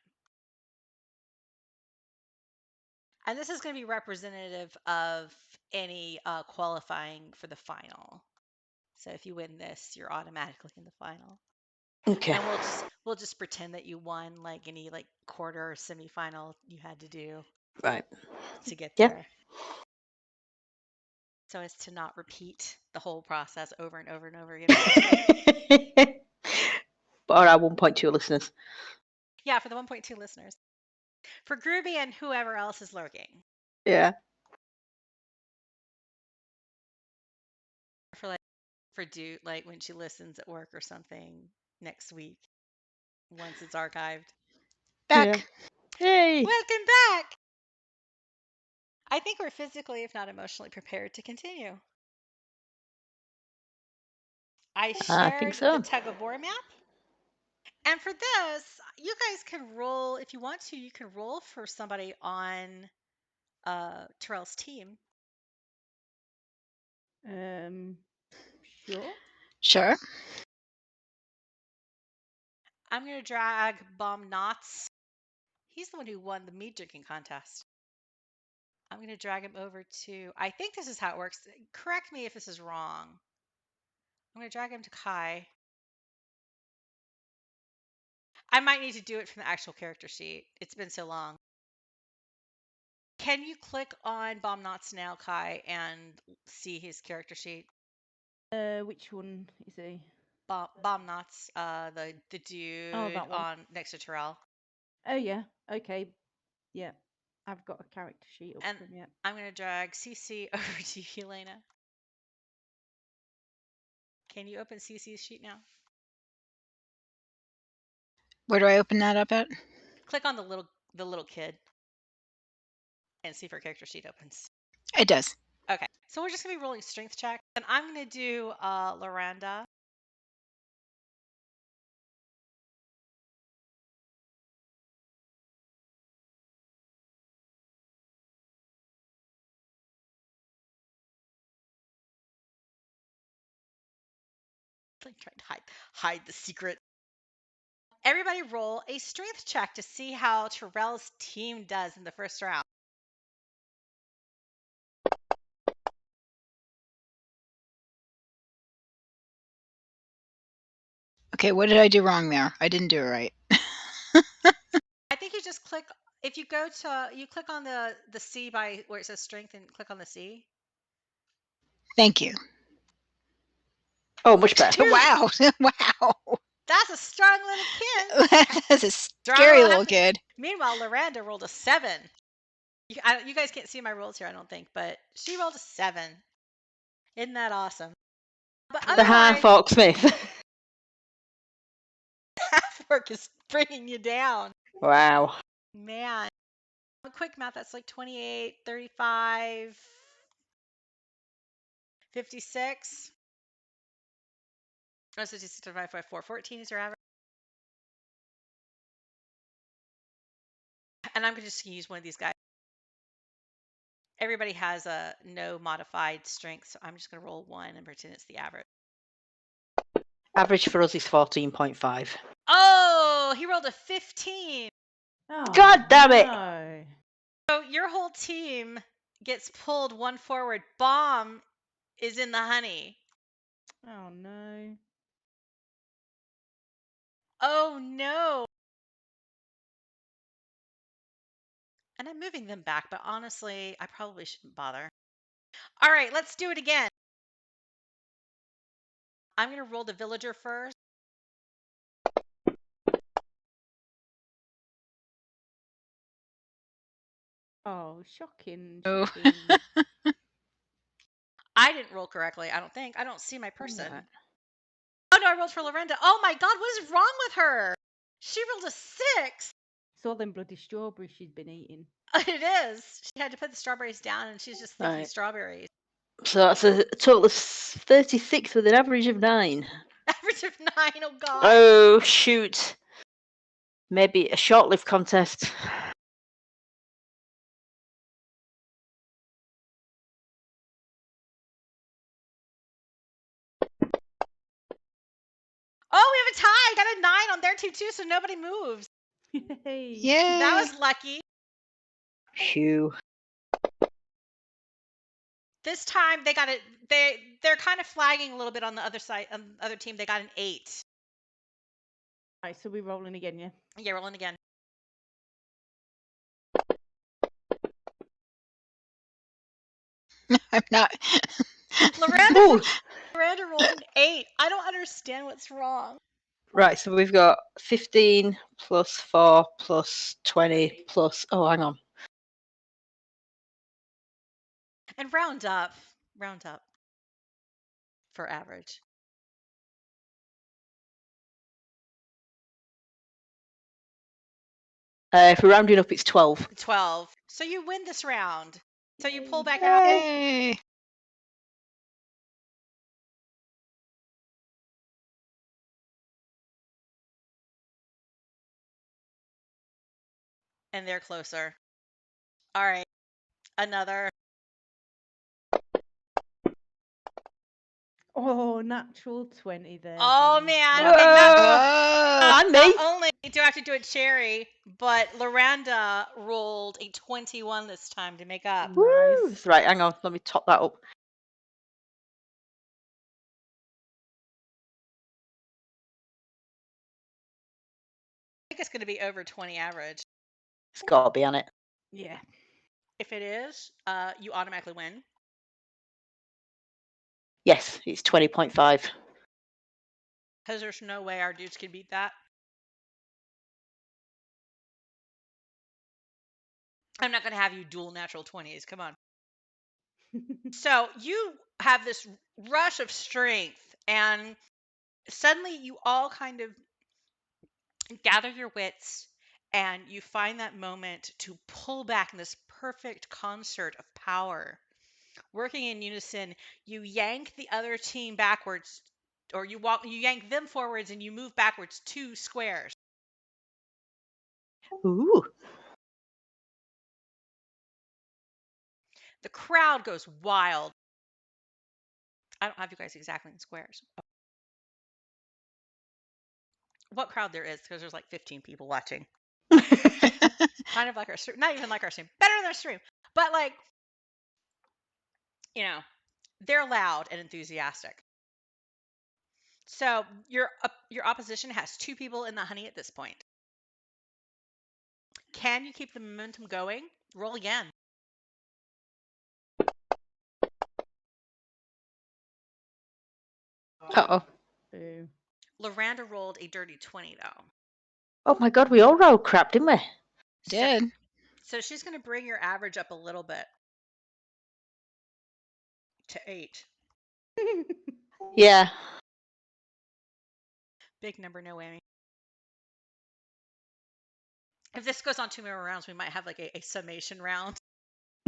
B: And this is going to be representative of any qualifying for the final. So if you win this, you're automatically in the final.
C: Okay.
B: And we'll just pretend that you won like any like quarter or semifinal you had to do.
C: Right.
B: To get
C: Yeah.
B: there. So as to not repeat the whole process over and over and over again.
C: Or our 1.2 listeners.
B: Yeah, for the 1.2 listeners. For Groovy and whoever else is lurking.
C: Yeah.
B: For Dude, like when she listens at work or something next week, once it's archived.
A: Back.
C: Yeah. Yay.
B: Welcome back. I think we're physically, if not emotionally, prepared to continue. I shared
C: think so.
B: the Tug of War map. And for this, you guys can roll, if you want to, you can roll for somebody on Terel's team.
D: Sure.
A: Sure.
B: I'm going to drag Bomb Knots. He's the one who won the mead drinking contest. I'm going to drag him over to, I think this is how it works. Correct me if this is wrong. I'm going to drag him to Kai. I might need to do it from the actual character sheet. It's been so long. Can you click on Bomb Knots now, Kai, and see his character sheet?
D: Which one is he?
B: Bomb Knots, the dude on next to Terel.
D: Oh yeah. Okay. Yeah. I've got a character sheet up
B: And
D: from yet.
B: I'm going to drag CC over to Yelena. Can you open CC's sheet now?
A: Where do I open that up at?
B: Click on the little kid and see if her character sheet opens.
A: It does.
B: Okay, so we're just going to be rolling strength check. And I'm going to do Loranda. Like trying to hide the secret. Everybody roll a strength check to see how Terel's team does in the first round.
A: Okay, what did I do wrong there? I didn't do it right.
B: I think you just click, if you go to, you click on the C by where it says strength and click on the C.
A: Thank you.
C: Oh, much better.
A: Wow. Wow.
B: That's a strong little kid.
A: That's a scary little kid.
B: Meanwhile, Loranda rolled a 7. You guys can't see my rolls here, I don't think, but she rolled a 7. Isn't that awesome? But
C: The half orc smith.
B: half orc is bringing you down.
C: Wow.
B: Man. A quick math, that's like 28, 35, 56. Oh, so 6 divided by 4. 14 is your average. And I'm going to just use one of these guys. Everybody has a no modified strength, so I'm just going to roll 1 and pretend it's the average.
C: Average for us is 14.5.
B: Oh, he rolled a 15.
D: Oh,
C: God damn it!
D: no.
B: So your whole team gets pulled one forward. Bomb is in the honey.
D: Oh, no.
B: Oh, no. And I'm moving them back, but honestly, I probably shouldn't bother. All right, let's do it again. I'm going to roll the villager first.
D: Oh, shocking.
A: Oh.
D: Shocking.
B: I didn't roll correctly, I don't think. I don't see my person.
C: Right.
B: Oh, no, I rolled for Lorenda. Oh, my God, what is wrong with her? She rolled a 6.
D: It's all them bloody strawberries she's been eating.
B: It is. She had to put the strawberries down, and she's just thinking
C: Right.
B: strawberries.
C: So that's a total of 36 with an average of 9.
B: Average of 9, oh, God.
C: Oh, shoot. Maybe a short-lived contest.
B: Oh, we have a tie. Got a 9 on their team, too, so nobody moves.
D: Yay.
A: Yay.
B: That was lucky.
C: Phew.
B: This time they got it. They're kind of flagging a little bit on the other side. On the other team, they got an 8.
D: Right, so we're rolling again, yeah?
B: Yeah, rolling again.
A: I'm not.
B: Lorenda rolled an 8. I don't understand what's wrong.
C: Right, so we've got 15 plus 4 plus 20 plus... Oh, hang on.
B: And round up for average.
C: If we're rounding up, it's 12.
B: 12. So you win this round. So you pull back out.
A: Yay.
B: And they're closer. All right. Another.
D: Oh, natural 20 there.
B: Oh,
D: buddy.
B: man.
C: Whoa.
B: Okay,
C: And me.
B: not only do I have to do a cherry, but Lorenda rolled a 21 this time to make up.
C: Woo.
D: Nice.
C: Right, hang on. Let me top that up.
B: I think it's going to be over 20 average.
C: It's got to be on it.
D: Yeah.
B: If it is, you automatically win.
C: Yes, it's 20.5.
B: Because there's no way our dudes can beat that. I'm not going to have you dual natural 20s. Come on. So you have this rush of strength, and suddenly you all kind of gather your wits, and you find that moment to pull back in this perfect concert of power. Working in unison, you yank the other team backwards, or you yank them forwards, and you move backwards 2 squares.
C: Ooh.
B: The crowd goes wild. I don't have you guys exactly in squares. What crowd there is, because there's like 15 people watching. Kind of like our stream. Not even like our stream. Better than our stream. But like, you know, they're loud and enthusiastic. So your opposition has 2 people in the honey at this point. Can you keep the momentum going? Roll again.
C: Uh-oh.
D: Boo.
B: Lorenda rolled a dirty 20 though.
C: Oh my god, we all rolled crap, didn't we?
A: Did.
B: So she's going to bring your average up a little bit to 8.
C: Yeah.
B: Big number, no whammy. If this goes on 2 more rounds, we might have like a summation round.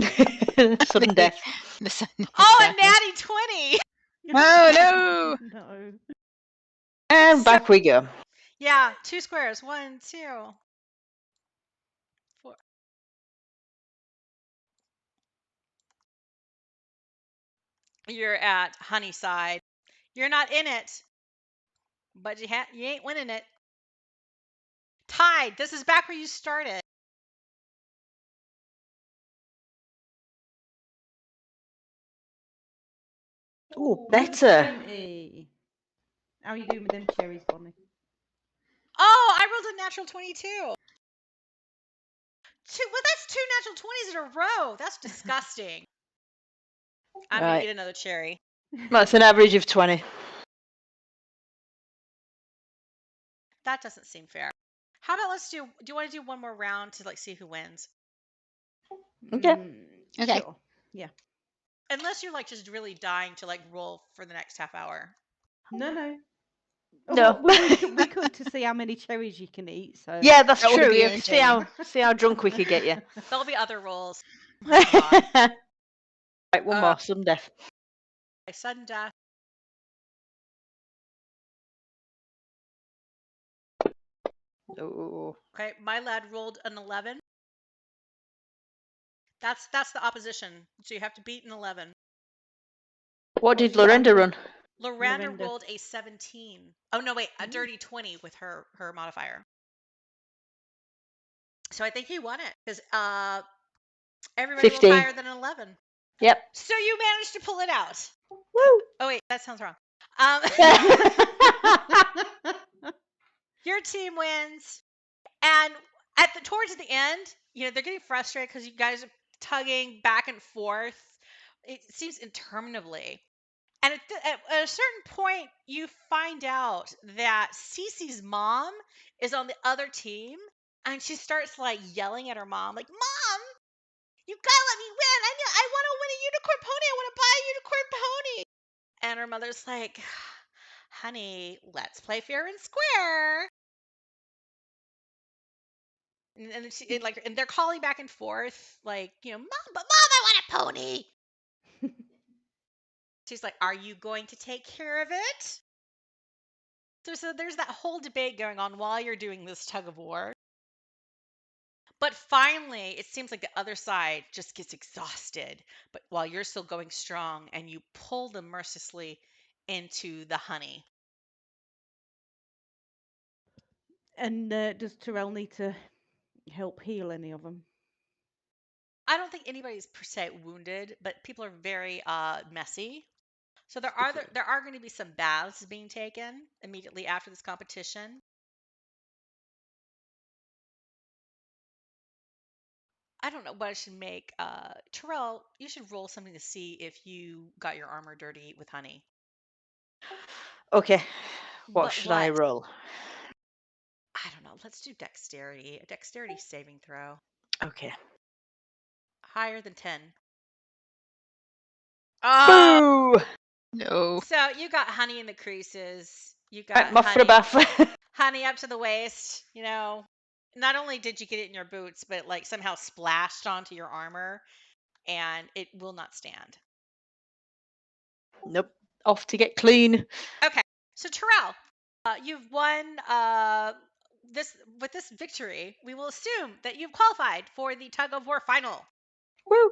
C: Sudden death.
A: The sun.
B: Oh, a natty 20!
A: Oh, no.
D: No.
C: And back we go.
B: Yeah, 2 squares. 1, 2, 4. You're at Honeyside. You're not in it, but you ain't winning it. Tied. This is back where you started.
C: Ooh, better.
D: 20. How are you doing with them cherries, Bonnie?
B: Oh, I rolled a natural 22. Well, that's 2 natural 20s in a row. That's disgusting. I'm going to eat another cherry.
C: That's an average of 20.
B: That doesn't seem fair. How about do you want to do one more round to see who wins?
C: Okay.
A: Okay.
D: Sure. Yeah.
B: Unless you're just really dying to roll for the next half hour.
D: No.
C: No.
D: We could to see how many cherries you can eat. So
C: Yeah, that's
A: That would
C: true.
A: be
C: We have to see how drunk we could get you.
B: There'll be other rolls. Oh my God.
C: Right, one more. Sudden death.
B: Sudden death.
C: Oh.
B: Okay, my lad rolled an 11. That's the opposition. So you have to beat an 11.
C: What did Lorenda run?
B: Lorenda rolled a 17. Oh no, wait, a dirty 20 with her modifier. So I think he won it because everybody
C: 15.
B: rolled higher than an 11.
C: Yep.
B: So you managed to pull it out.
C: Woo!
B: Oh wait, that sounds wrong. Your team wins, and towards the end, they're getting frustrated because you guys are tugging back and forth. It seems interminably. And at a certain point, you find out that Cece's mom is on the other team, and she starts yelling at her mom, "Mom, you gotta let me win! I want to win a unicorn pony! I want to buy a unicorn pony!" And her mother's like, "Honey, let's play fair and square." And they're calling back and forth, "Mom, but Mom, I want a pony." She's like, "Are you going to take care of it?" So there's that whole debate going on while you're doing this tug of war. But finally, it seems like the other side just gets exhausted. But while you're still going strong, and you pull them mercilessly into the honey.
D: And does Terel need to help heal any of them?
B: I don't think anybody's per se wounded, but people are very messy. So there are going to be some baths being taken immediately after this competition. I don't know what I should make. Terel, you should roll something to see if you got your armor dirty with honey.
C: Okay. What
B: But
C: should I roll?
B: I don't know. Let's do dexterity. A dexterity saving throw.
C: Okay.
B: Higher than 10. Oh!
C: Boo!
A: No.
B: So you got honey in the creases. You got
C: Right, off for a bath.
B: honey up to the waist. Not only did you get it in your boots, but somehow splashed onto your armor, and it will not stand.
C: Nope. Off to get clean.
B: Okay, so Terel, you've won. With this victory, we will assume that you've qualified for the Tug of War final.
C: Woo!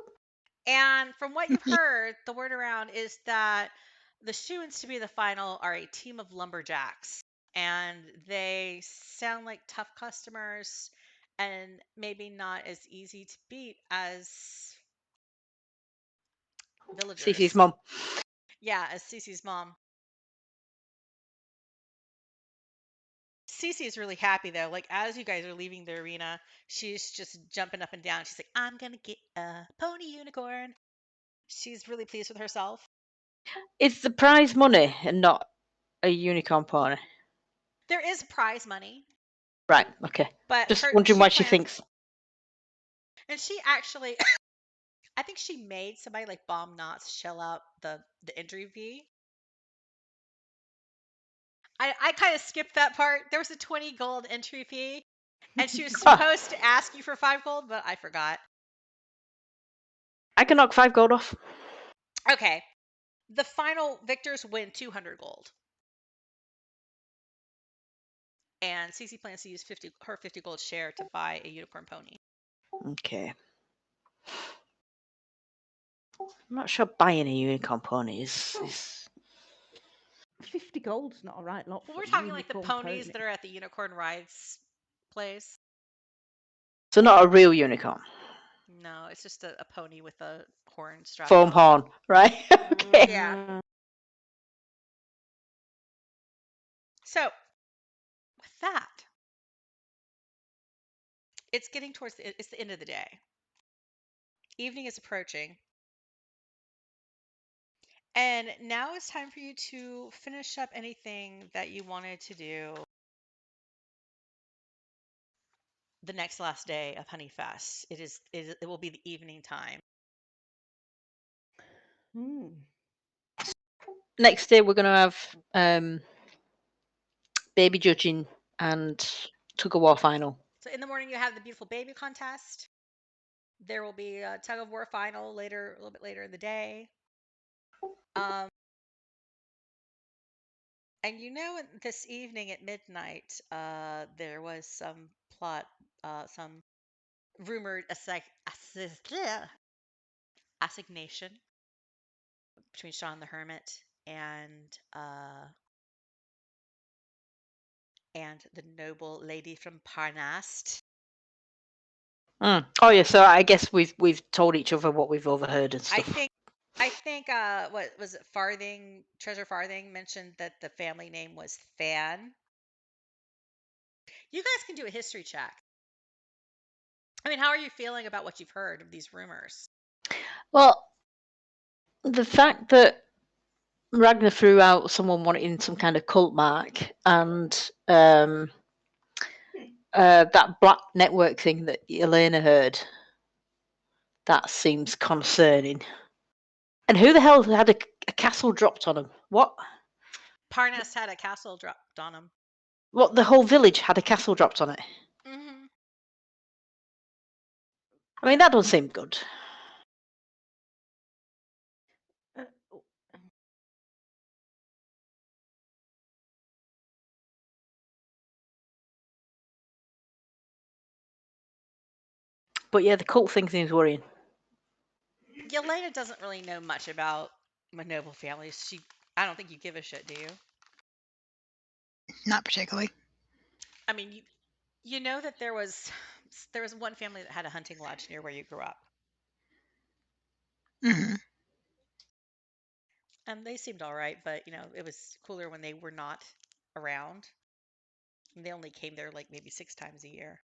B: And from what you've heard, the word around is that the shoo-ins to be the final are a team of lumberjacks, and they sound like tough customers, and maybe not as easy to beat as villagers.
C: Cece's mom.
B: Yeah, as Cece's mom. Cece is really happy though. As you guys are leaving the arena, she's just jumping up and down. She's like, "I'm gonna get a pony unicorn." She's really pleased with herself.
C: It's the prize money and not a unicorn pony.
B: There is prize money.
C: Right, okay.
B: But
C: just wondering what she thinks.
B: And she actually, I think she made somebody Bomb Knots shell out the entry fee. I kind of skipped that part. There was a 20 gold entry fee, and she was supposed to ask you for 5 gold, but I forgot.
C: I can knock 5 gold off.
B: Okay. The final victors win 200 gold. And Cece plans to use her 50 gold share to buy a unicorn pony.
C: Okay. I'm not sure buying a unicorn pony is
D: 50 gold's not a right lot for
B: We're
D: a
B: talking like the
D: unicorn
B: ponies
D: pony.
B: that are at the unicorn rides place.
C: So not a real unicorn.
B: No, it's just a pony with a horn strapped
C: Foam
B: on.
C: horn, right? Okay.
B: Yeah. So, with that, it's getting towards it's the end of the day. Evening is approaching. And now it's time for you to finish up anything that you wanted to do the next last day of Honeyfest. It will be the evening time.
C: Next day we're gonna have baby judging and Tug O War final.
B: So in the morning you have the beautiful baby contest. There will be a Tug of War final a little bit later in the day. And this evening at midnight, there was some some rumored assignation between Sean the Hermit and the noble lady from Parnast.
C: Oh yeah, so I guess we've told each other what we've overheard and stuff.
B: I think what was it, Treasure Farthing mentioned that the family name was Fan. You guys can do a history check. I mean, how are you feeling about what you've heard of these rumors?
C: Well, the fact that Ragnar threw out someone wanting some kind of cult mark and that black network thing that Yelena heard, that seems concerning. And who the hell had a castle dropped on him? What?
B: Parnast had a castle dropped on him.
C: What, the whole village had a castle dropped on it?
B: Mm-hmm.
C: I mean, that doesn't seem good. But yeah, the cult thing seems worrying.
B: Yelena doesn't really know much about noble families. I don't think you give a shit, do you?
A: Not particularly.
B: I mean, you know that there was one family that had a hunting lodge near where you grew up.
A: Mm-hmm.
B: And they seemed all right, but it was cooler when they were not around. And they only came there like maybe 6 times a year.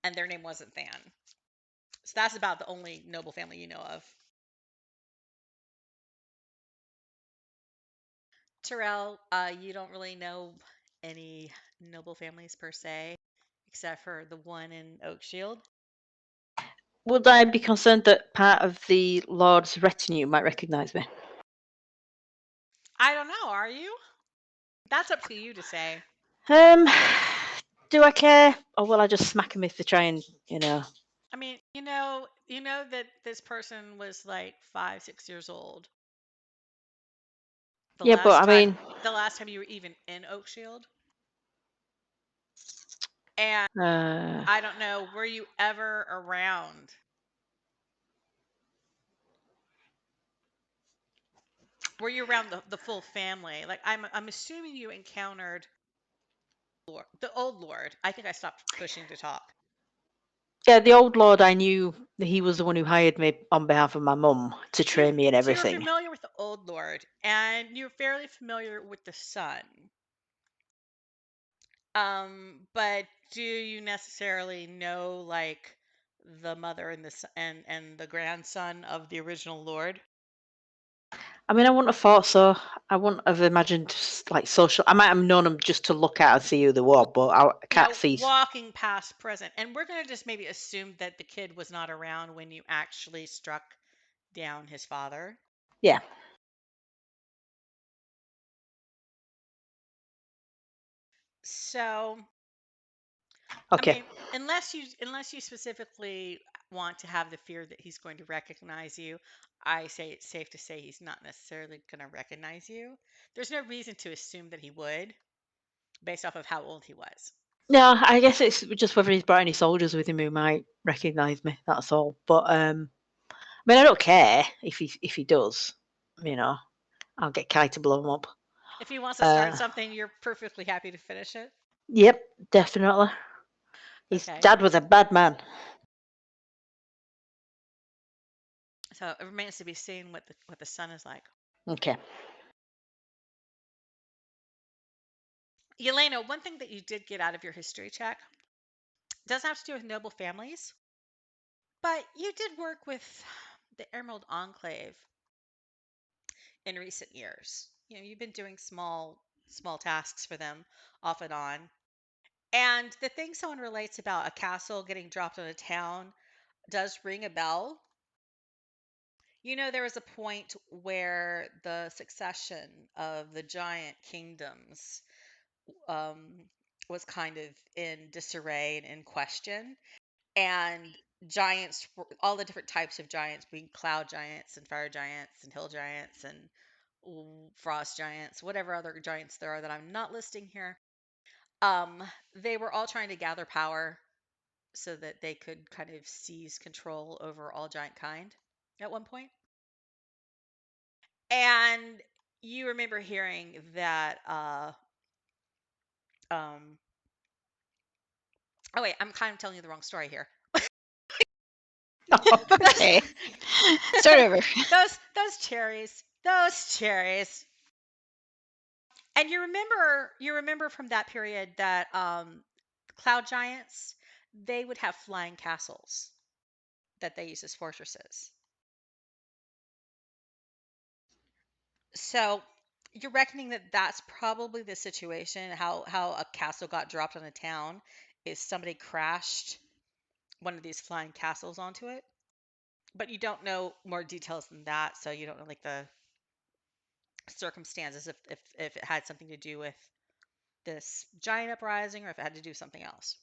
B: And their name wasn't Than. So that's about the only noble family you know of. Terel, you don't really know any noble families per se, except for the one in Oakshield.
C: Would I be concerned that part of the Lord's retinue might recognise me?
B: I don't know, are you? That's up to you to say.
C: Do I care? Or will I just smack him if they try and,
B: I mean, you know that this person was like 5, 6 years old. The last time you were even in Oakshield. And I don't know, were you ever around? Were you around the full family? Like I'm assuming you encountered the old Lord. I think I stopped pushing to talk.
C: Yeah, the old Lord, I knew that he was the one who hired me on behalf of my mum to train me and everything.
B: So you're familiar with the old Lord, and you're fairly familiar with the son. But do you necessarily know like the mother and the grandson of the original Lord?
C: I mean, I wouldn't have thought so. I wouldn't have imagined like social. I might have known them just to look at and see who they were, but I can't see.
B: Walking past present, and we're gonna just maybe assume that the kid was not around when you actually struck down his father.
C: Yeah.
B: So
C: Okay.
B: I mean, unless you specifically want to have the fear that he's going to recognize you, I say it's safe to say he's not necessarily going to recognize you. There's no reason to assume that he would, based off of how old he was.
C: No, I guess it's just whether he's brought any soldiers with him who might recognise me. That's all. But I mean, I don't care if he does. You know, I'll get Kai to blow him up.
B: If he wants to start something, you're perfectly happy to finish it.
C: Yep, definitely. His
B: Okay.
C: dad was a bad man.
B: So it remains to be seen what the son is like.
C: Okay.
B: Yelena, one thing that you did get out of your history check doesn't have to do with noble families, but you did work with the Emerald Enclave in recent years. You know, you've been doing small tasks for them off and on. And the thing someone relates about a castle getting dropped on a town does ring a bell. You know, there was a point where the succession of the giant kingdoms um, was kind of in disarray and in question. And giants, all the different types of giants, being cloud giants and fire giants and hill giants and frost giants, whatever other giants there are that I'm not listing here, um, they were all trying to gather power so that they could kind of seize control over all giant kind at one point. And you remember hearing that um oh wait, I'm kind of telling you the wrong story here.
A: Okay. Start over.
B: those cherries. And you remember from that period that cloud giants, they would have flying castles that they use as fortresses. So you're reckoning that that's probably the situation. How a castle got dropped on a town is somebody crashed one of these flying castles onto it. But you don't know more details than that, so you don't know like the circumstances if it had something to do with this giant uprising or if it had to do something else.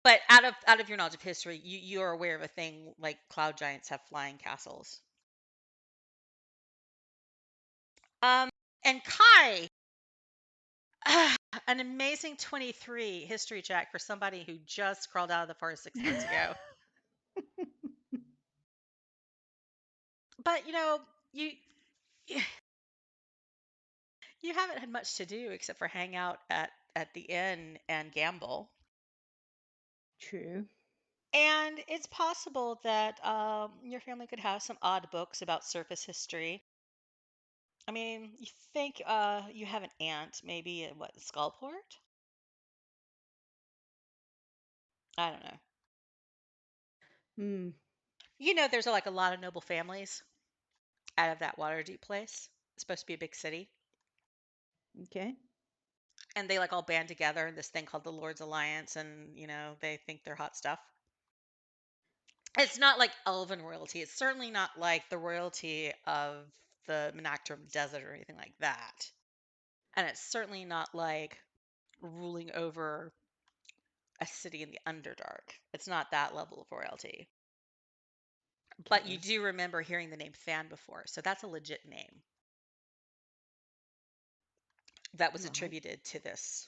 B: But out of your knowledge of history, you're aware of a thing like cloud giants have flying castles. Um, and Kai, an amazing 23 history check for somebody who just crawled out of the forest 6 months ago. But you you haven't had much to do except for hang out at the inn and gamble.
D: True.
B: And it's possible that your family could have some odd books about surface history. I mean, you think you have an aunt, maybe in what, Skullport? I don't know.
D: Hmm.
B: You know, there's like a lot of noble families out of that Waterdeep place. It's supposed to be a big city.
D: Okay.
B: And they like all band together in this thing called the Lord's Alliance, and they think they're hot stuff. It's not like elven royalty. It's certainly not like the royalty of the Menactrum Desert or anything like that. And it's certainly not like ruling over a city in the Underdark. It's not that level of royalty. But you
D: Okay.
B: do remember hearing the name Fan before, so that's a legit name that was
D: Right.
B: attributed to this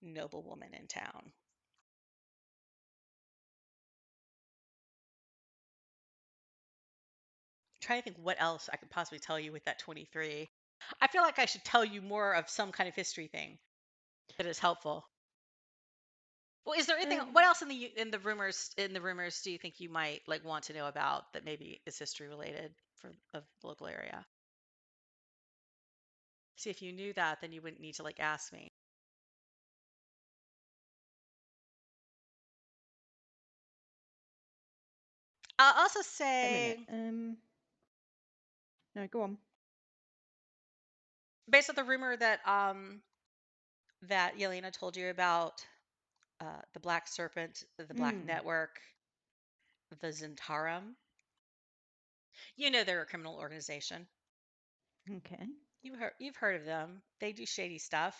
B: noble woman in town. Trying to think what else I could possibly tell you with that 23. I feel like I should tell you more of some kind of history thing that is helpful. Well, is there anything? What else in the rumors do you think you might like want to know about that maybe is history related for of the local area? See, if you knew that, then you wouldn't need to like ask me. I'll also
D: A
B: say,
D: minute. No, go on.
B: based on the rumor that Yelena told you about, the Black Serpent, the Black Network, the Zhentarim. You know they're a criminal organization.
D: Okay.
B: You've heard of them. They do shady stuff.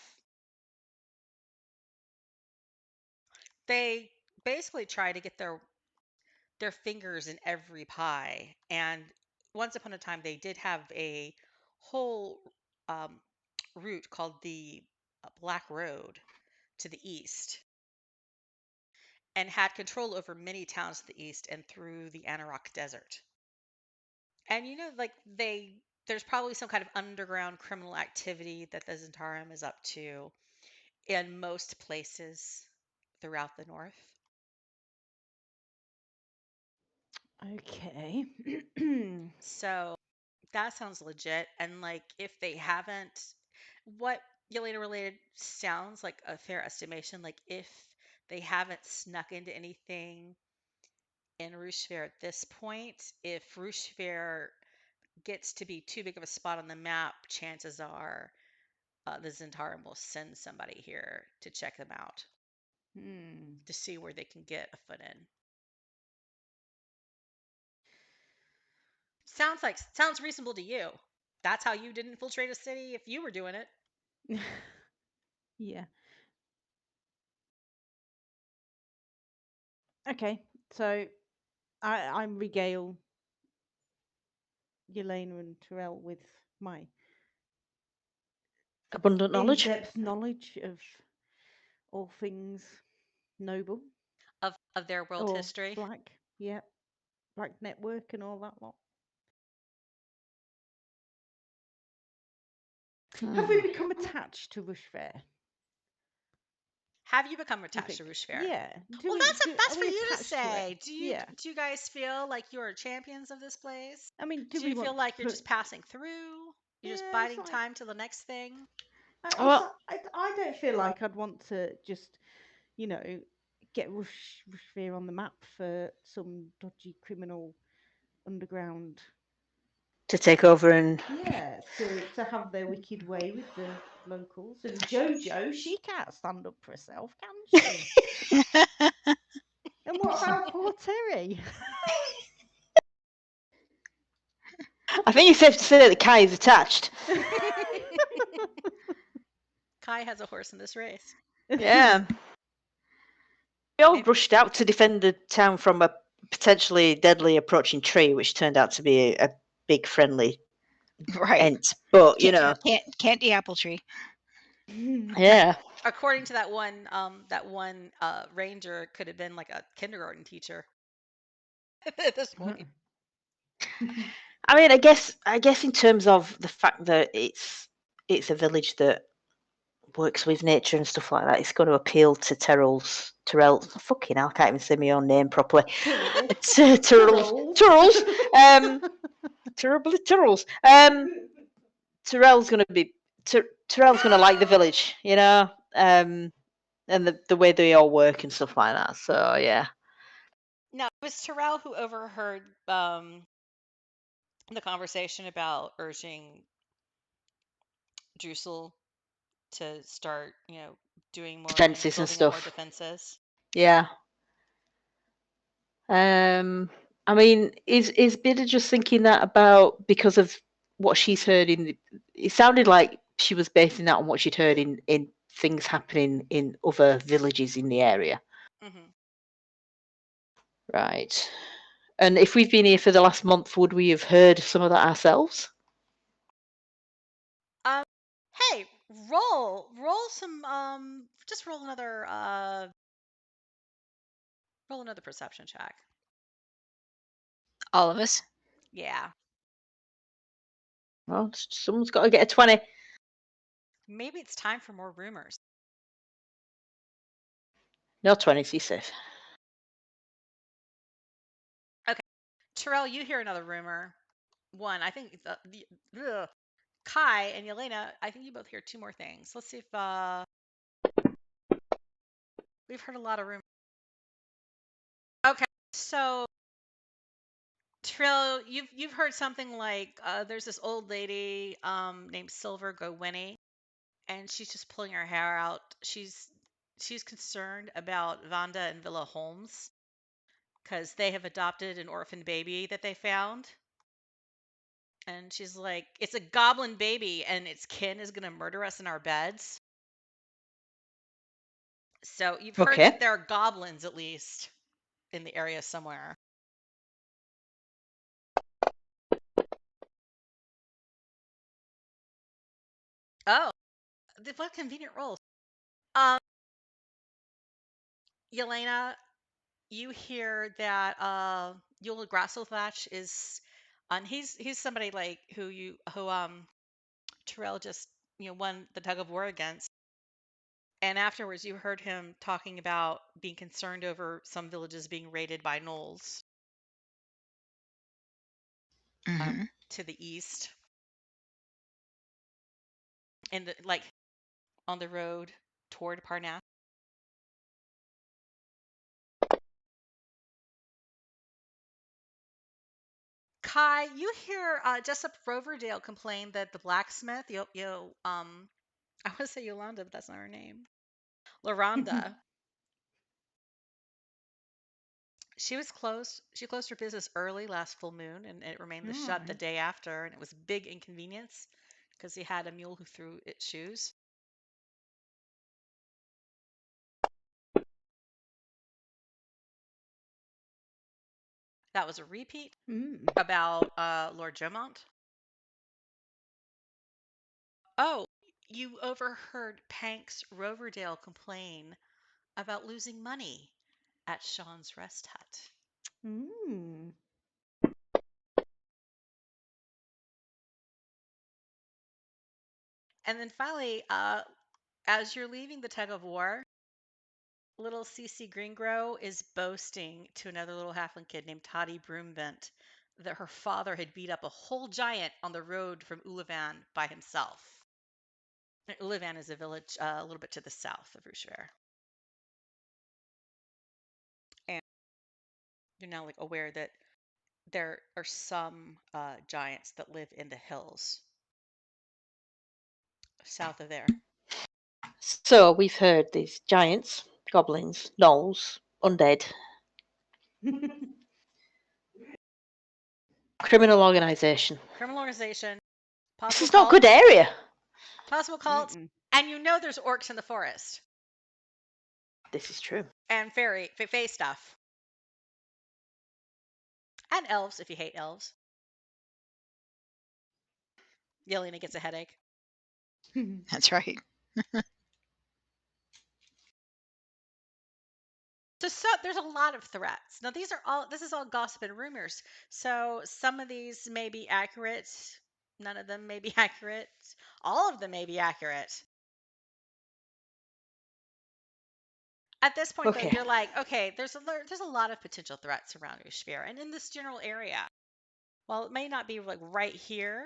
B: They basically try to get their fingers in every pie. And once upon a time, they did have a whole um, route called the Black Road to the east, and had control over many towns to the east and through the Anarok Desert. And like there's probably some kind of underground criminal activity that the Zhentarim is up to in most places throughout the north.
D: Okay.
B: So that sounds legit. And if they haven't, what Yelena related sounds like a fair estimation. If they haven't snuck into anything in Ruchevert at this point, if Ruchevert gets to be too big of a spot on the map, chances are the Zhentarim will send somebody here to check them out to see where they can get a foot in. Sounds reasonable to you. That's how you did infiltrate a city if you were doing it.
D: Yeah. Okay, so I regale Yelena and Terel with my
C: Abundant knowledge.
D: in-depth knowledge of all things noble
B: Of their world
D: or
B: history.
D: black, yeah, black network and all that lot. Have we become attached to Ruchevert?
B: Have you become
D: Do you
B: attached to
D: think?
B: Ruchevert?
D: Yeah.
B: Well, that's
D: Are
B: for
D: we
B: you to
D: attached to
B: say.
D: it?
B: Do you
D: Yeah.
B: do you guys feel like you are champions of this place?
D: I mean, do
B: Do
D: we
B: you feel
D: want to
B: like you're
D: put?
B: just passing through? You're just
D: Yeah, it's
B: biding
D: like
B: time till the next thing?
C: Well,
D: I don't feel like I'd want to just, you know, get Ruchevert on the map for some dodgy criminal underground.
C: to take over and
D: Yeah, to have their wicked way with the locals. And Jojo, she can't stand up for herself, can she? And what about poor Terry?
C: I think it's safe to say that Kai is attached.
B: Kai has a horse in this race.
C: Yeah. We all rushed out to defend the town from a potentially deadly approaching tree, which turned out to be a big friendly
A: Right.
C: ent. But
A: Can't the apple tree.
C: Yeah.
B: According to that one ranger, could have been like a kindergarten teacher at this point.
C: I mean, I guess in terms of the fact that it's a village that works with nature and stuff like that, it's going to appeal to Terel. Fucking hell, I can't even say my own name properly. Terels. Terribly Terels. Terel's going to be Terel's going to like the village, and the way they all work and stuff like that. So yeah.
B: Now, it was Terrell who overheard the conversation about urging Drusel to start, doing more,
C: Defences and
B: building up more
C: stuff.
B: defenses.
C: Yeah. I mean, is Bidder just thinking that about because of what she's heard it sounded like she was basing that on what she'd heard in things happening in other villages in the area.
B: Mm-hmm.
C: Right. And if we've been here for the last month, would we have heard some of that ourselves?
B: Hey, roll some just roll another perception check.
A: All of us.
B: Yeah.
C: Well, someone's got to get a 20.
B: Maybe it's time for more rumors.
C: No 20s, he's safe.
B: Okay. Terrell, you hear another rumor. One, I think Kai and Yelena, I think you both hear two more things. Let's see if we've heard a lot of rumors. Okay, so Trill, you've heard something like there's this old lady named Silver Gowinny, and she's just pulling her hair out. She's concerned about Vanda and Villa Holmes because they have adopted an orphan baby that they found. And she's like, it's a goblin baby, and its kin is going to murder us in our beds. So you've heard
C: Okay.
B: that there are goblins, at least, in the area somewhere. Oh, what convenient rolls. Yelena, you hear that Yul Grasselthatch is, and he's somebody like who Terel just won the tug of war against. And afterwards, you heard him talking about being concerned over some villages being raided by gnolls to the east, and like on the road toward Parnath. Kai, you hear Jessup Roverdale complain that the blacksmith, I want to say Yolanda, but that's not her name. Loranda. She was closed. She closed her business early last full moon, and it remained shut the day after, and it was a big inconvenience because he had a mule who threw its shoes. That was a repeat about Lord Jomont. Oh, you overheard Panks Roverdale complain about losing money at Sean's rest hut. And then finally, as you're leaving the tug of war, little Cece Greengrow is boasting to another little halfling kid named Toddy Broomvent that her father had beat up a whole giant on the road from Ullavan by himself. And Ullavan is a village a little bit to the south of Ruchevert. And you're now like aware that there are some giants that live in the hills south of there.
C: So we've heard these giants, goblins, gnolls, undead, criminal organization.
B: Criminal organization.
C: This is not a good area.
B: Possible cults. And there's orcs in the forest.
C: This is true.
B: And fae stuff. And elves, if you hate elves. Yelena gets a headache.
A: That's right.
B: So there's a lot of threats. Now this is all gossip and rumors. So some of these may be accurate. None of them may be accurate. All of them may be accurate. At this point, though, you're like, okay, there's a lot of potential threats around Ruchevert and in this general area. While it may not be like right here,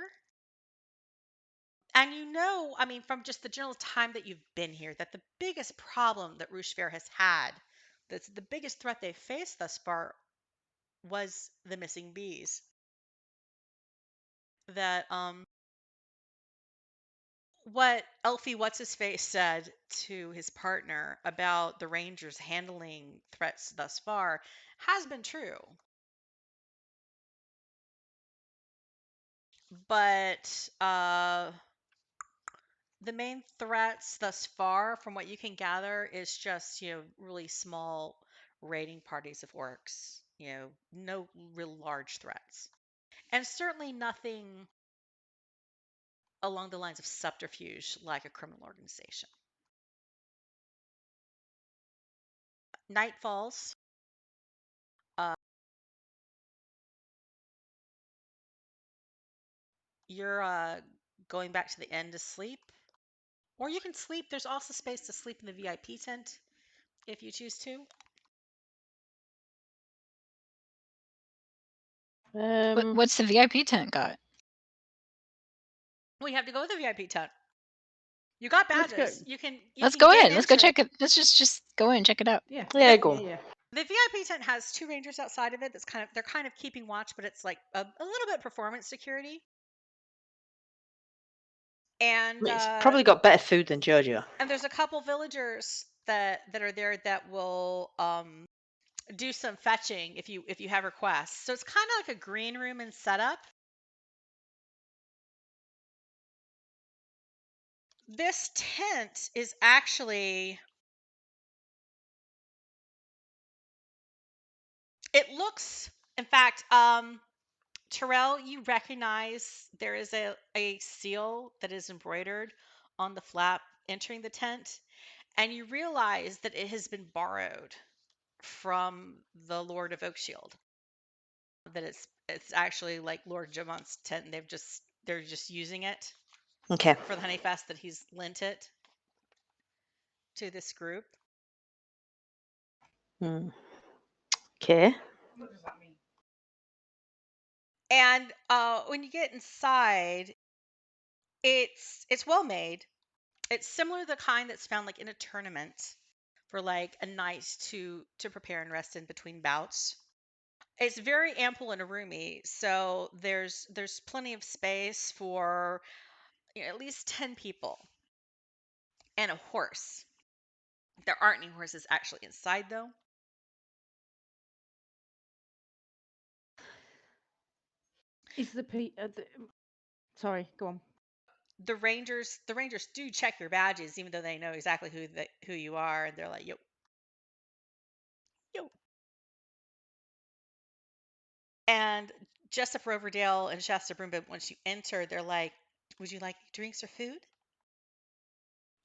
B: and from just the general time that you've been here, that the biggest problem that Ruchevert has had, that's the biggest threat they've faced thus far, was the missing bees. That what Elfie What's-His-Face said to his partner about the Rangers handling threats thus far has been true. But the main threats thus far, from what you can gather, is just, really small raiding parties of orcs. No real large threats. And certainly nothing along the lines of subterfuge like a criminal organization. Night falls. You're going back to the inn to sleep. Or you can sleep. There's also space to sleep in the VIP tent if you choose to.
A: What's the VIP tent got?
B: We have to go with the VIP tent. You got badges.
A: Let's go in. Let's go check it. Let's just go in and check it out.
C: Yeah, go.
B: Yeah. The VIP tent has 2 rangers outside of it. They're kind of keeping watch, but it's like a little bit performance security. And
C: it's probably got better food than Jojo.
B: And there's a couple villagers that are there that will do some fetching if you have requests. So it's kind of like a green room and setup. This tent is actually, it looks, in fact, Terel, you recognize there is a seal that is embroidered on the flap entering the tent, and you realize that it has been borrowed from the Lord of Oakshield. That it's actually like Lord Jamont's tent, and they're just using it
C: Okay.
B: for the Honeyfest, that he's lent it to this group.
C: Okay.
D: What does that mean?
B: And when you get inside, it's well made. It's similar to the kind that's found like in a tournament for like a night to prepare and rest in between bouts. It's very ample and roomy, so there's plenty of space for at least 10 people and a horse. There aren't any horses actually inside though.
D: Is sorry, go on.
B: The rangers do check your badges, even though they know exactly who you are, and they're like, yo, yo. And Jessup Roverdale and Shasta Broomba, once you enter, they're like, would you like drinks or food?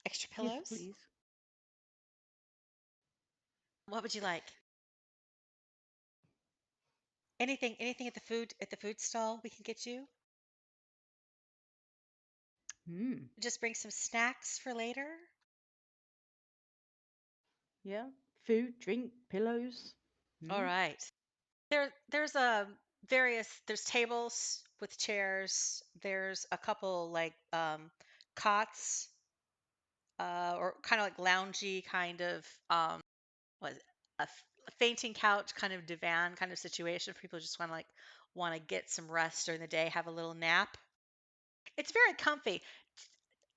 B: Extra
D: Yes,
B: pillows?
D: please.
B: What would you like? Anything at the food stall we can get you? Just bring some snacks for later.
D: Yeah. Food, drink, pillows.
B: All right. There's there's tables with chairs. There's a couple like cots, or kind of like loungy kind of what is it? A fainting couch kind of divan kind of situation for people who just want to get some rest during the day, have a little nap. It's very comfy.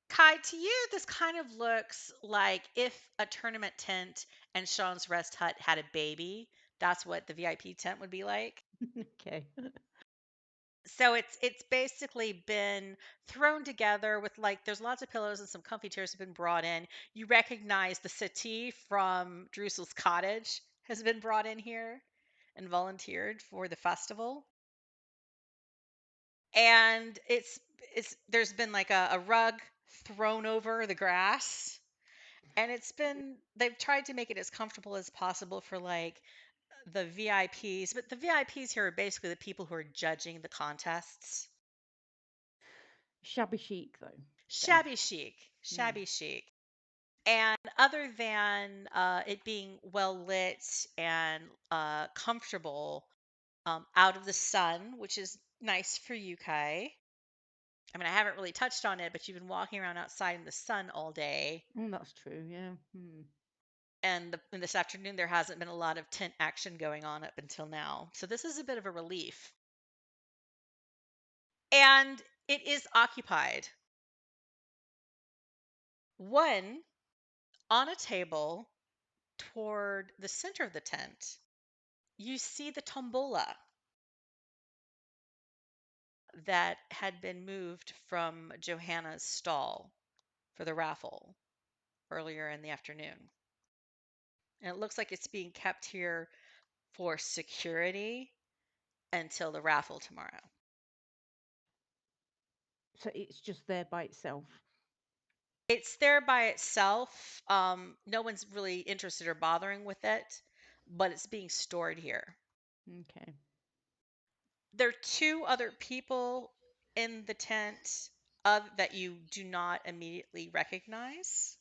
B: Kai, to you, this kind of looks like if a tournament tent and Sean's Rest Hut had a baby. That's what the VIP tent would be like.
D: Okay.
B: So it's basically been thrown together with like there's lots of pillows and some comfy chairs have been brought in. You recognize the settee from Drusel's cottage has been brought in here and volunteered for the festival. And it's there's been like a rug thrown over the grass, and they've tried to make it as comfortable as possible for like the VIPs, but the VIPs here are basically the people who are judging the contests.
D: Shabby chic, though.
B: Shabby chic, shabby chic. And other than it being well lit and comfortable out of the sun, which is nice for you, Kai. I mean, I haven't really touched on it, but you've been walking around outside in the sun all day.
D: That's true, yeah.
B: And this afternoon, there hasn't been a lot of tent action going on up until now. So this is a bit of a relief. And it is occupied. One, on a table toward the center of the tent, you see the tombola that had been moved from Johanna's stall for the raffle earlier in the afternoon. And it looks like it's being kept here for security until the raffle tomorrow.
D: So it's just there by itself.
B: It's there by itself. No one's really interested or bothering with it, but it's being stored here.
D: Okay.
B: There are two other people in the tent that you do not immediately recognize.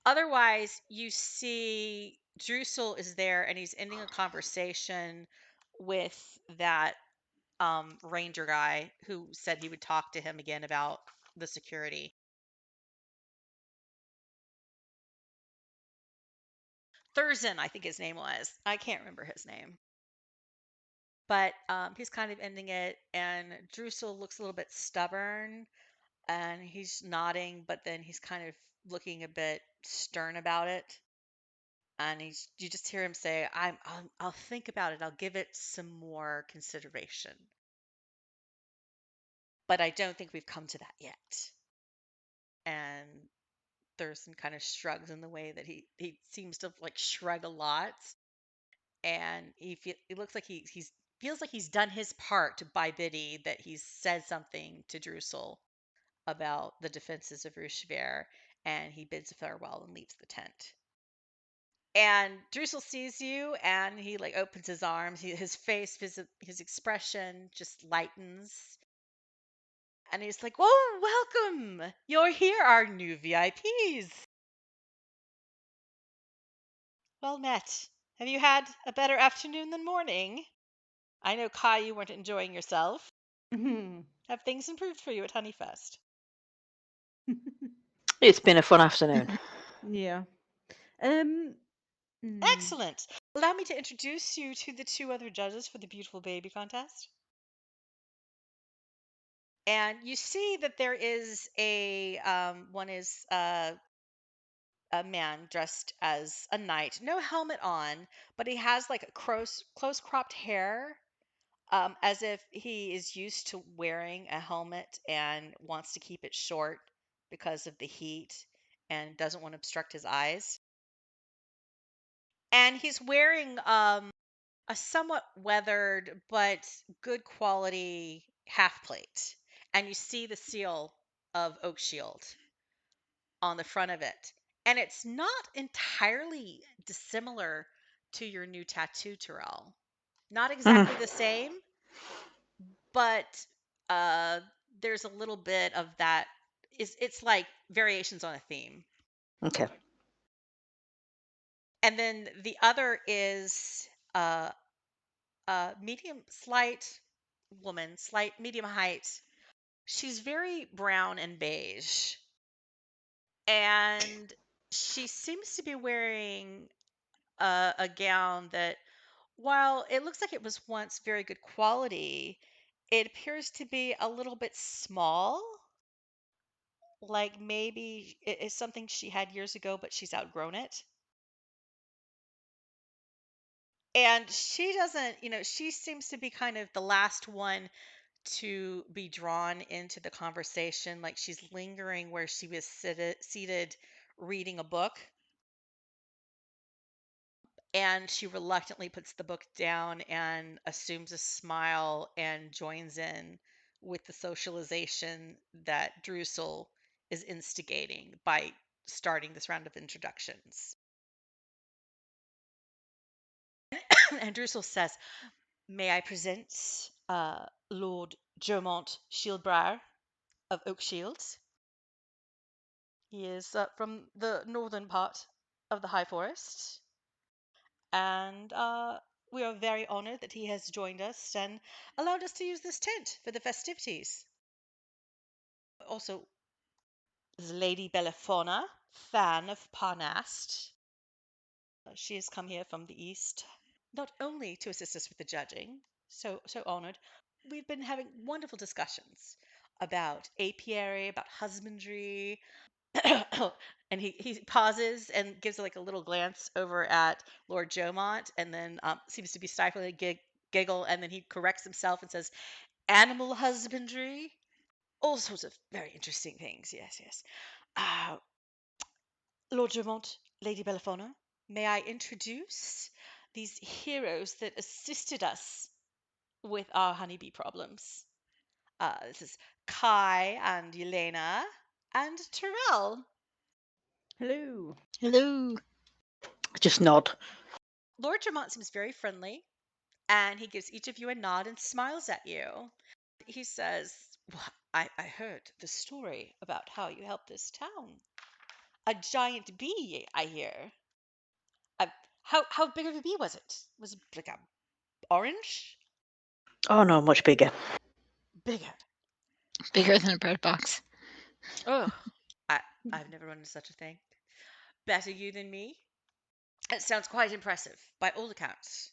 B: Otherwise, you see Drusel is there and he's ending a conversation with that ranger guy who said he would talk to him again about the security. Thurston, I think his name was. I can't remember his name. But he's kind of ending it, and Drusel looks a little bit stubborn, and he's nodding, but then he's kind of looking a bit stern about it. And you just hear him say, I'll think about it. I'll give it some more consideration. But I don't think we've come to that yet. And Thurston kind of shrugs in the way that he seems to like shrug a lot, and it looks like he's feels like he's done his part by Biddy, that he's said something to Drusel about the defenses of Ruchevert, and he bids farewell and leaves the tent. And Drusel sees you, and he like opens his arms. His face, his expression just lightens, and he's like, "Whoa, welcome! You're here, our new VIPs. Well met. Have you had a better afternoon than morning? I know, Kai, you weren't enjoying yourself. Have things improved for you at Honeyfest?"
C: It's been a fun afternoon.
D: Yeah.
B: Excellent. Allow me to introduce you to the two other judges for the Beautiful Baby contest. And you see that there is one is a man dressed as a knight, no helmet on, but he has like close cropped hair, as if he is used to wearing a helmet and wants to keep it short because of the heat and doesn't want to obstruct his eyes. And he's wearing a somewhat weathered but good quality half plate. And you see the seal of Oak Shield on the front of it. And it's not entirely dissimilar to your new tattoo, Terel. Not exactly the same, but there's a little bit of that. It's like variations on a theme.
C: Okay.
B: And then the other is a medium, slight woman, slight medium height. She's very brown and beige, and she seems to be wearing a gown that, while it looks like it was once very good quality, it appears to be a little bit small. Like maybe it is something she had years ago, but she's outgrown it. And she doesn't, she seems to be kind of the last one to be drawn into the conversation. Like she's lingering where she was seated reading a book. And she reluctantly puts the book down and assumes a smile and joins in with the socialization that Drusel is instigating by starting this round of introductions. And Drusel says, "May I present Lord Germont Shieldbriar of Oakshield? He is from the northern part of the High Forest, and we are very honored that he has joined us and allowed us to use this tent for the festivities. Also, is Lady Bellefauna, fan of Parnast. She has come here from the east, not only to assist us with the judging, so honored. We've been having wonderful discussions about apiary, about husbandry." And he pauses and gives like a little glance over at Lord Jomont, and then seems to be stifling a giggle, and then he corrects himself and says, "Animal husbandry, all sorts of very interesting things. Yes, yes. Lord Jomont, Lady Bellefauna, may I introduce these heroes that assisted us with our honeybee problems. This is Kai and Yelena and Terel."
D: Hello.
A: Hello.
C: Just nod.
B: Lord Tremont seems very friendly, and he gives each of you a nod and smiles at you. He says, "Well, I heard the story about how you helped this town. A giant bee, I hear. How big of a bee was it? Was it like a orange?
C: Oh no, much bigger.
B: Bigger.
A: Bigger than a bread box.
B: Oh, I've never run into such a thing. Better you than me? It sounds quite impressive, by all accounts.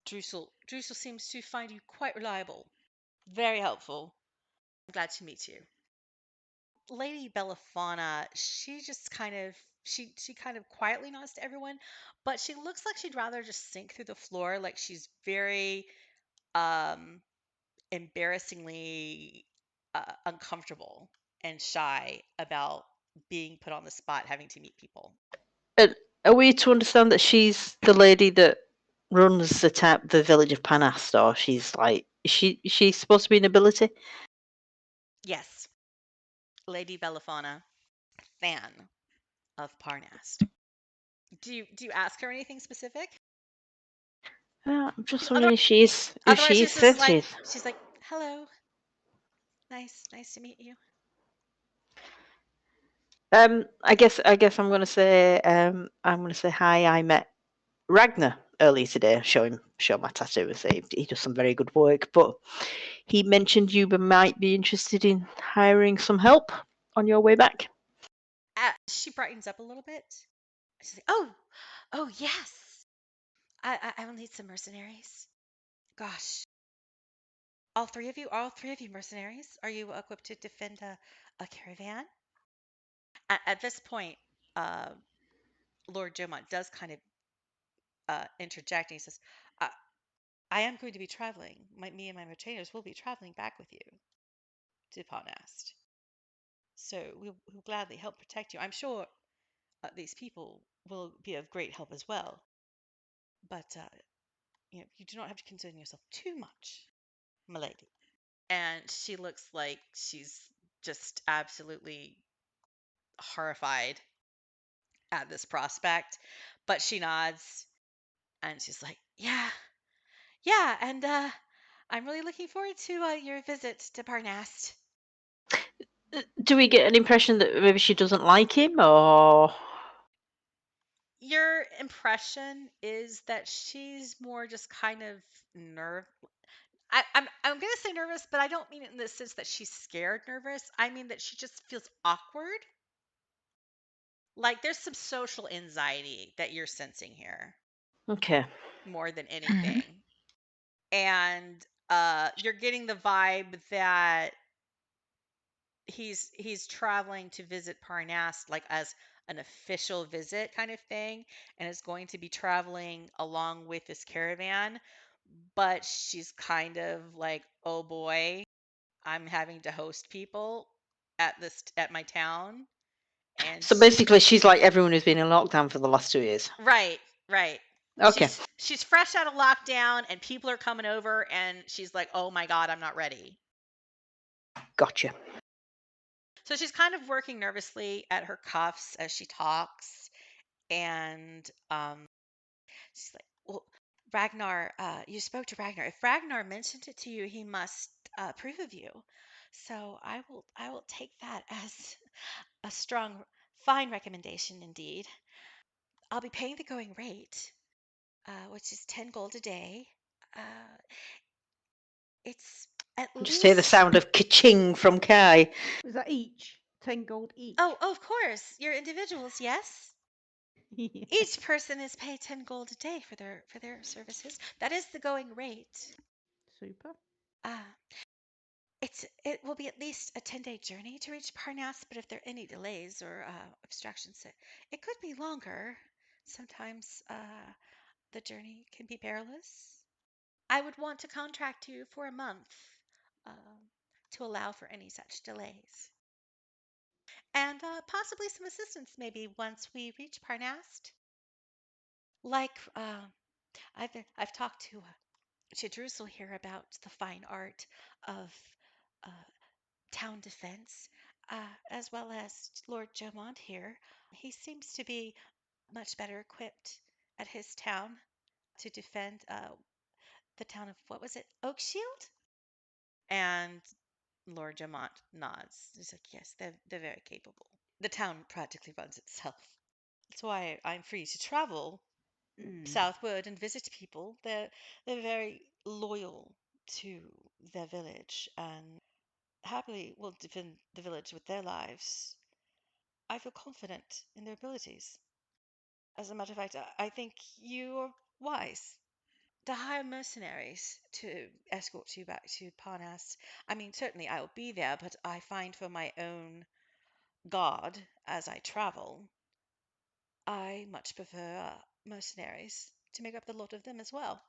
B: Drusel seems to find you quite reliable. Very helpful. I'm glad to meet you." Lady Bellefauna, she just kind of she kind of quietly nods to everyone, but she looks like she'd rather just sink through the floor, like she's very um embarrassingly uncomfortable. and shy about being put on the spot, having to meet people.
C: Are we to understand that she's the lady that runs the village of Panast, or she's like, is she supposed to be nobility?
B: Yes, Lady Belafana, fan of Parnast. Do you ask her anything specific?
C: I'm just wondering if she's
B: Otherwise, she's just
C: said
B: like
C: she's.
B: she's like, hello, nice to meet you.
C: I guess I'm gonna say hi. I met Raggnar earlier today. Show my tattoo and say he does some very good work. But he mentioned you might be interested in hiring some help on your way back.
B: She brightens up a little bit. She's like, oh yes, I will need some mercenaries. Gosh, all three of you mercenaries. Are you equipped to defend a caravan? At this point, uh, Lord Jomont does kind of interject, and he says, uh, I am going to be traveling. Me and my retainers will be traveling back with you to Parnast. So we'll gladly help protect you. I'm sure these people will be of great help as well. But you do not have to concern yourself too much, my lady. And she looks like she's just absolutely horrified at this prospect, but she nods and she's like, yeah, and I'm really looking forward to your visit to Parnast.
C: Do we get an impression that maybe she doesn't like him, or
B: Your impression is that she's more just kind of nerve. I'm gonna say nervous, but I don't mean it in the sense that she's scared nervous. I mean that she just feels awkward. Like there's some social anxiety that you're sensing here
C: okay?
B: more than
A: Mhm.
B: anything. And you're getting the vibe that he's traveling to visit Parnas like as an official visit kind of thing, and is going to be traveling along with this caravan, but she's kind of like, oh boy, I'm having to host people at my town. And
C: So basically, she's like everyone who's been in lockdown for the last 2 years.
B: right.
C: Okay,
B: She's fresh out of lockdown and people are coming over and she's like, oh my god, I'm not ready.
C: gotcha.
B: So she's kind of working nervously at her cuffs as she talks. And she's like, well, Ragnar, you spoke to Ragnar. If Ragnar mentioned it to you, he must approve of you. So I will take that as a strong, fine recommendation indeed. I'll be paying the going rate, which is 10 gold a day. Uh, it's at
C: Just hear the
B: least.
C: sound of ka-ching from Kai.
D: Was that each? 10 gold each?
B: Oh, of course. You're individuals, yes?
D: Yeah.
B: Each person is paid 10 gold a day for their services. That is the going rate.
D: Super.
B: Uh, it will be at least a 10-day journey to reach Parnas, but if there are any delays or obstructions, it could be longer. Sometimes the journey can be perilous. I would want to contract you for a month to allow for any such delays. And possibly some assistance maybe once we reach Parnast. Like I've talked to Drusel here about the fine art of uh, town defense, as well as Lord Jomont here. He seems to be much better equipped at his town to defend the town of, what was it, Oakshield? And Lord Jomont nods. He's like, yes, they're very capable. The town practically runs itself. That's why I'm free to travel southward and visit people. They're very loyal to their village and happily will defend the village with their lives. I feel confident in their abilities. As a matter of fact, I think you are wise to hire mercenaries to escort you back to Parnas. I mean, certainly I will be there, but I find for my own guard as I travel, I much prefer mercenaries to make up the lot of them as well.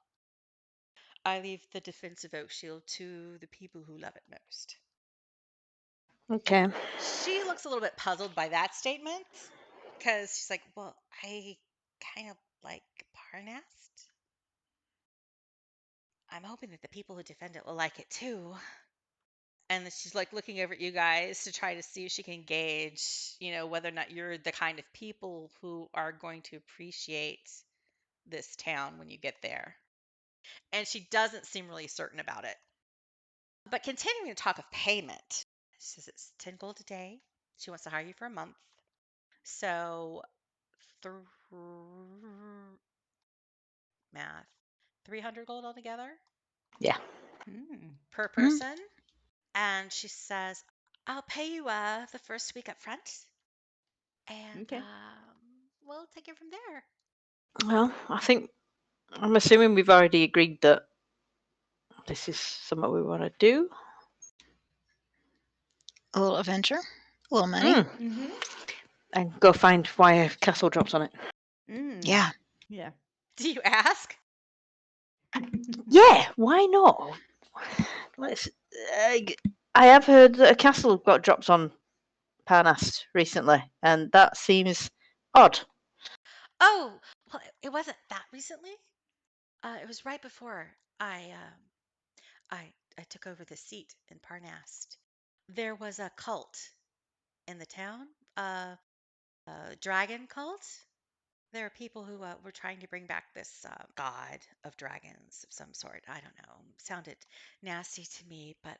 B: I leave the defense of Oakshield to the people who love it most.
C: Okay.
B: She looks a little bit puzzled by that statement because she's like, well, I kind of like Parnast. I'm hoping that the people who defend it will like it too. And then she's like looking over at you guys to try to see if she can gauge, whether or not you're the kind of people who are going to appreciate this town when you get there. And she doesn't seem really certain about it. But continuing to talk of payment, she says it's 10 gold a day. She wants to hire you for a month. So, math, 300 gold altogether
C: Yeah.
B: per person. And she says, I'll pay you the first week up front. And
D: Okay.
B: we'll take it from there.
C: Well, I'm assuming we've already agreed that this is something we want to do.
A: A little adventure, a little money.
D: Mm-hmm.
C: And go find why a castle drops on it.
A: Yeah.
D: Yeah.
B: Do you ask?
C: Yeah, why not? Let's. I have heard that a castle got dropped on Parnast recently, and that seems odd.
B: Oh, well, it wasn't that recently. It was right before I took over the seat in Parnast. There was a cult in the town, a dragon cult. There are people who were trying to bring back this god of dragons of some sort. I don't know. Sounded nasty to me, but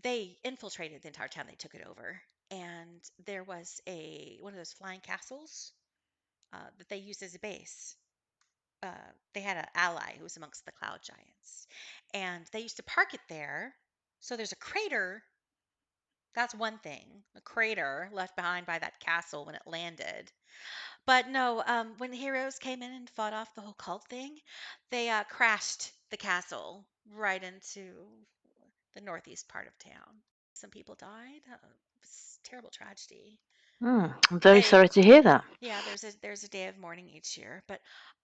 B: they infiltrated the entire town. They took it over, and there was one of those flying castles that they used as a base. They had an ally who was amongst the cloud giants, and they used to park it there. So there's a crater. That's one thing, a crater left behind by that castle when it landed. But no, when the heroes came in and fought off the whole cult thing, they crashed the castle right into the northeast part of town. Some people died. It was a terrible tragedy.
C: I'm very
B: They
C: sorry to hear that.
B: Yeah, there's a day of mourning each year, but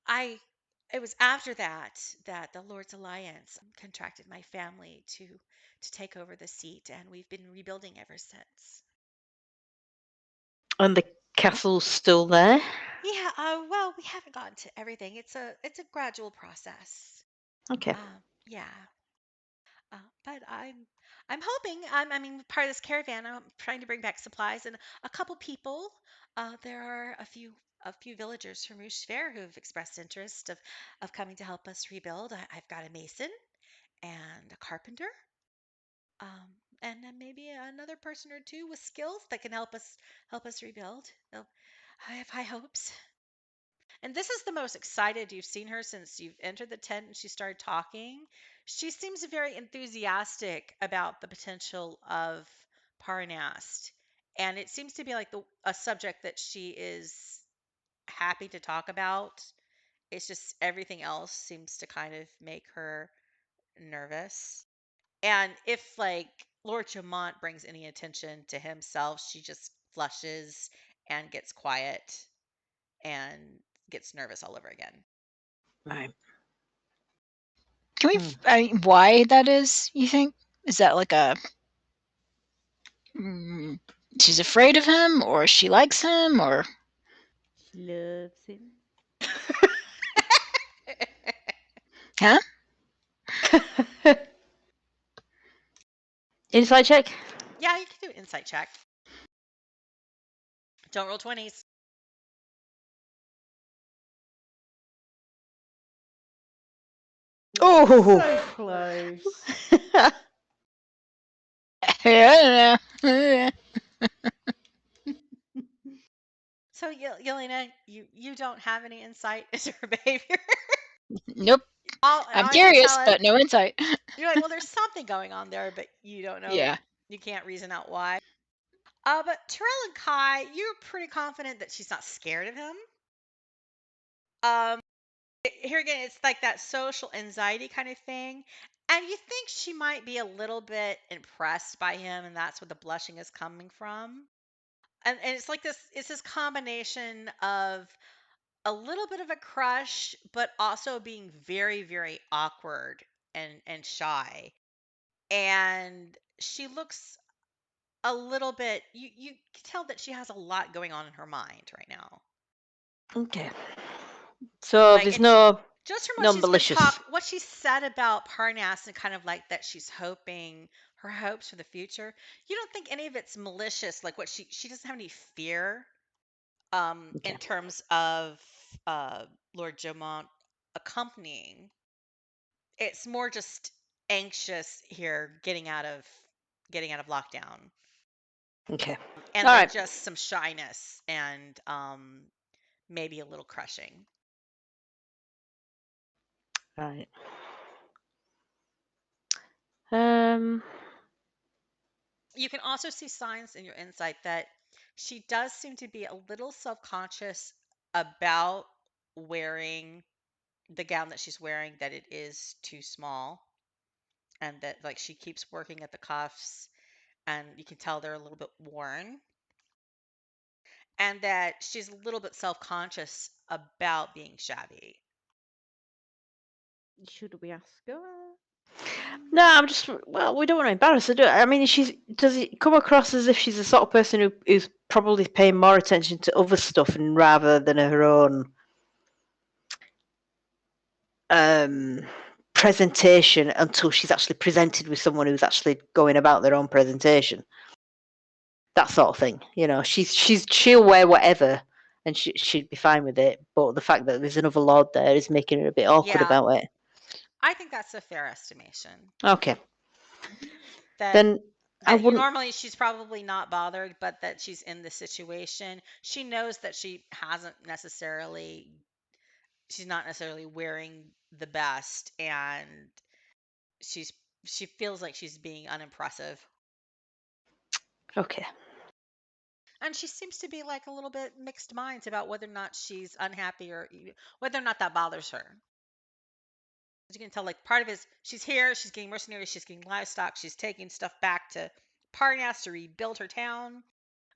B: I it was after that the Lord's Alliance contracted my family to take over the seat, and we've been rebuilding ever since.
C: And the castle's still there?
B: Yeah, well, we haven't gotten to everything. It's a gradual process.
C: Okay.
B: Yeah. But I'm hoping I mean part of this caravan. I'm trying to bring back supplies and a couple people. There are a few villagers from Ruchevert who have expressed interest of coming to help us rebuild. I've got a mason and a carpenter, and then maybe another person or two with skills that can help us rebuild. So I have high hopes. And this is the most excited you've seen her since you've entered the tent and she started talking. She seems very enthusiastic about the potential of Parnast. And it seems to be like a subject that she is happy to talk about. It's just everything else seems to kind of make her nervous. And if like Lord Jamont brings any attention to himself, she just flushes and gets quiet and gets nervous all over again.
C: Right.
A: Can we? Why that is? You think? Is that like a? She's afraid of him, or she likes him, or?
D: She loves him.
A: Huh?
C: Insight check?
B: Yeah, you can do an insight check. Don't roll 20s.
C: Oh,
D: So close.
A: I don't know.
B: So, Yelena, you don't have any insight into her behavior.
A: Nope.
B: all
A: I'm
B: you can
A: curious,
B: tell
A: but no insight.
B: you're like, well, there's something going on there, but you don't know.
A: Yeah.
B: You can't reason out why. But Terel and Kai, you're pretty confident that she's not scared of him. Here again, it's like that social anxiety kind of thing. And you think she might be a little bit impressed by him, and that's where the blushing is coming from. And it's like this combination of a little bit of a crush, but also being very, very awkward and shy. And she looks a little bit. You can tell that she has a lot going on in her mind right now.
C: Okay. So
B: Like
C: there's
B: it's
C: no
B: just from
C: no malicious.
B: what she said about Parnas and kind of like that she's hoping her hopes for the future. You don't think any of it's malicious, like what she doesn't have any fear
C: Okay.
B: in terms of Lord Jomont accompanying. It's more just anxious here getting out of lockdown.
C: Okay.
B: And
C: All
B: then
C: right.
B: just some shyness and maybe a little crushing.
C: Right.
B: You can also see signs in your insight that she does seem to be a little self-conscious about wearing the gown that she's wearing, that it is too small, and that like she keeps working at the cuffs and you can tell they're a little bit worn, and that she's a little bit self-conscious about being shabby.
D: Should we ask her?
C: No, I'm just. Well, we don't want to embarrass her, do we? I mean, does it come across as if she's the sort of person who's probably paying more attention to other stuff and rather than her own presentation until she's actually presented with someone who's actually going about their own presentation? That sort of thing, you know. She'll wear whatever, and she'd be fine with it. But the fact that there's another lord there is making her a bit awkward
B: Yeah,
C: about it.
B: I think that's a fair estimation.
C: Okay,
B: That
C: then I wouldn't.
B: normally she's probably not bothered, but that she's in the situation. She knows that she's not necessarily wearing the best, and she feels like she's being unimpressive.
C: Okay.
B: And she seems to be like a little bit mixed minds about whether or not she's unhappy or whether or not that bothers her. As you can tell, like part of it is she's here, she's getting mercenaries, she's getting livestock, she's taking stuff back to Parnas to rebuild her town.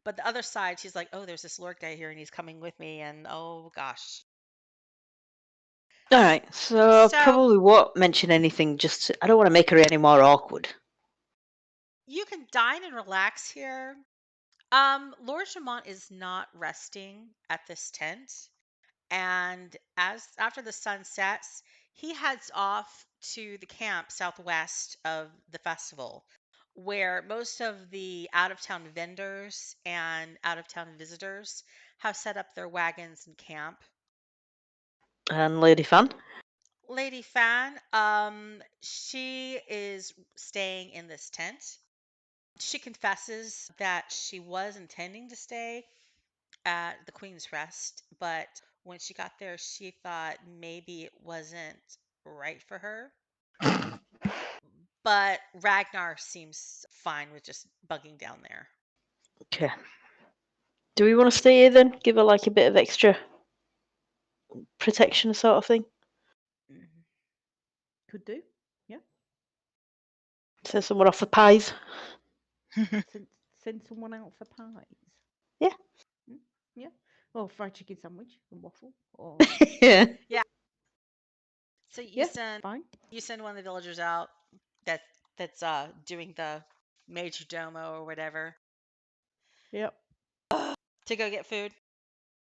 B: But the other side, she's like, oh, there's this Lord guy here and he's coming with me, and oh gosh.
C: All right, so
B: So
C: probably won't mention anything. I don't want to make her any more awkward.
B: you can dine and relax here. Lord Jamont is not resting at this tent. And after the sun sets, he heads off to the camp southwest of the festival, where most of the out of town vendors and out of town visitors have set up their wagons and camp.
C: And Lady Fan?
B: Lady Fan, she is staying in this tent. She confesses that she was intending to stay at the Queen's Rest, but when she got there, she thought maybe it wasn't right for her. But Ragnar seems fine with just bugging down there.
C: Okay. Do we want to stay here then? Give her like a bit of extra protection, sort of thing.
D: Could do. Yeah.
C: Send someone off for pies.
D: Send someone out for pies.
C: Yeah.
D: Yeah. Or fried chicken sandwich and waffle. Or
C: Yeah.
B: Yeah. So you
D: fine.
B: send one of the villagers out that's doing the major domo or whatever
D: Yep.
B: to go get food.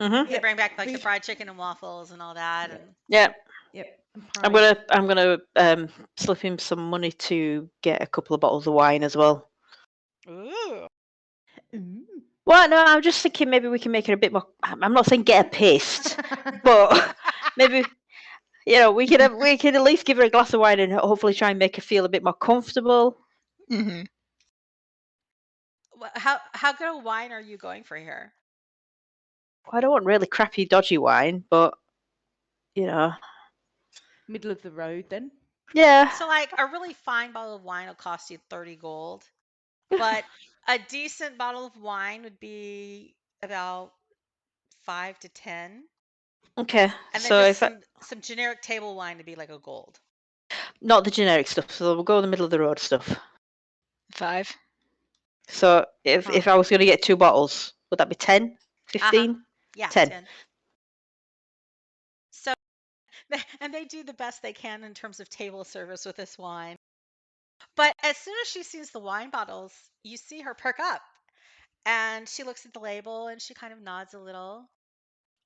C: Mhm.
B: They bring back like the fried chicken and waffles and all that.
D: Yep.
B: And
C: Yeah.
D: Yep. And
C: I'm gonna slip him some money to get a couple of bottles of wine as well.
B: ooh.
C: Well, no, I'm just thinking maybe we can make it a bit more. I'm not saying get her pissed, but maybe we can at least give her a glass of wine and hopefully try and make her feel a bit more comfortable.
A: Mm-hmm.
B: How good a wine are you going for here?
C: I don't want really crappy, dodgy wine, but
D: middle of the road then.
C: Yeah.
B: So like a really fine bottle of wine will cost you 30 gold, but a decent bottle of wine would be about 5 to 10.
C: Okay.
B: And then
C: So
B: just some generic table wine to be like a gold.
C: Not the generic stuff, so we'll go in the middle of the road stuff.
A: 5.
C: So if I was going to get 2 bottles, would that be 10? 15?
B: Yeah,
C: 10.
B: So, and they do the best they can in terms of table service with this wine. But as soon as she sees the wine bottles, you see her perk up And she looks at the label and she kind of nods a little.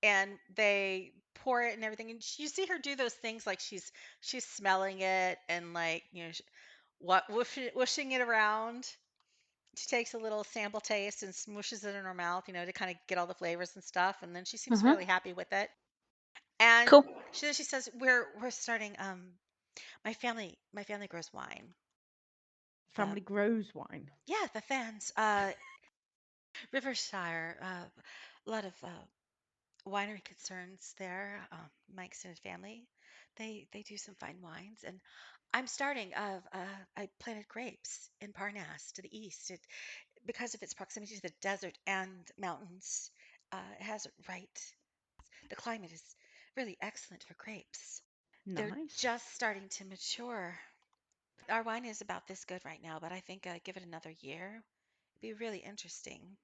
B: And they pour it and everything. And you see her do those things like she's smelling it and like whooshing it around. She takes a little sample taste and smooshes it in her mouth, to kind of get all the flavors and stuff. And then she seems fairly happy with it. And
C: Cool.
B: she says, "We're starting. My family grows wine.
D: Family grows wine.
B: Yeah, the fans. Rivershire. A lot of winery concerns there. My extended family, they do some fine wines, and I'm starting. I planted grapes in Parnas to the east. Because of its proximity to the desert and mountains, it has it right. The climate is really excellent for grapes. They're
D: Nice.
B: just starting to mature. Our wine is about this good right now, but I think give it another year. It'd be really interesting.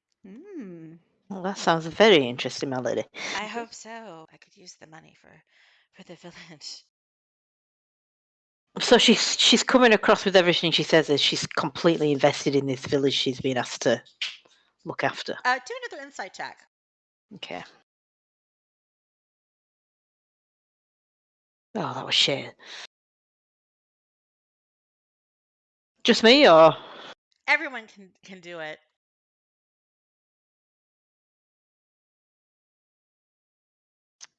C: Well, that sounds very interesting, my lady.
B: I hope so. I could use the money for the village.
C: So she's coming across with everything she says is she's completely invested in this village she's been asked to look after.
B: Do another insight check.
C: Okay. Oh, that was shit. Just me, or
B: Everyone can do it.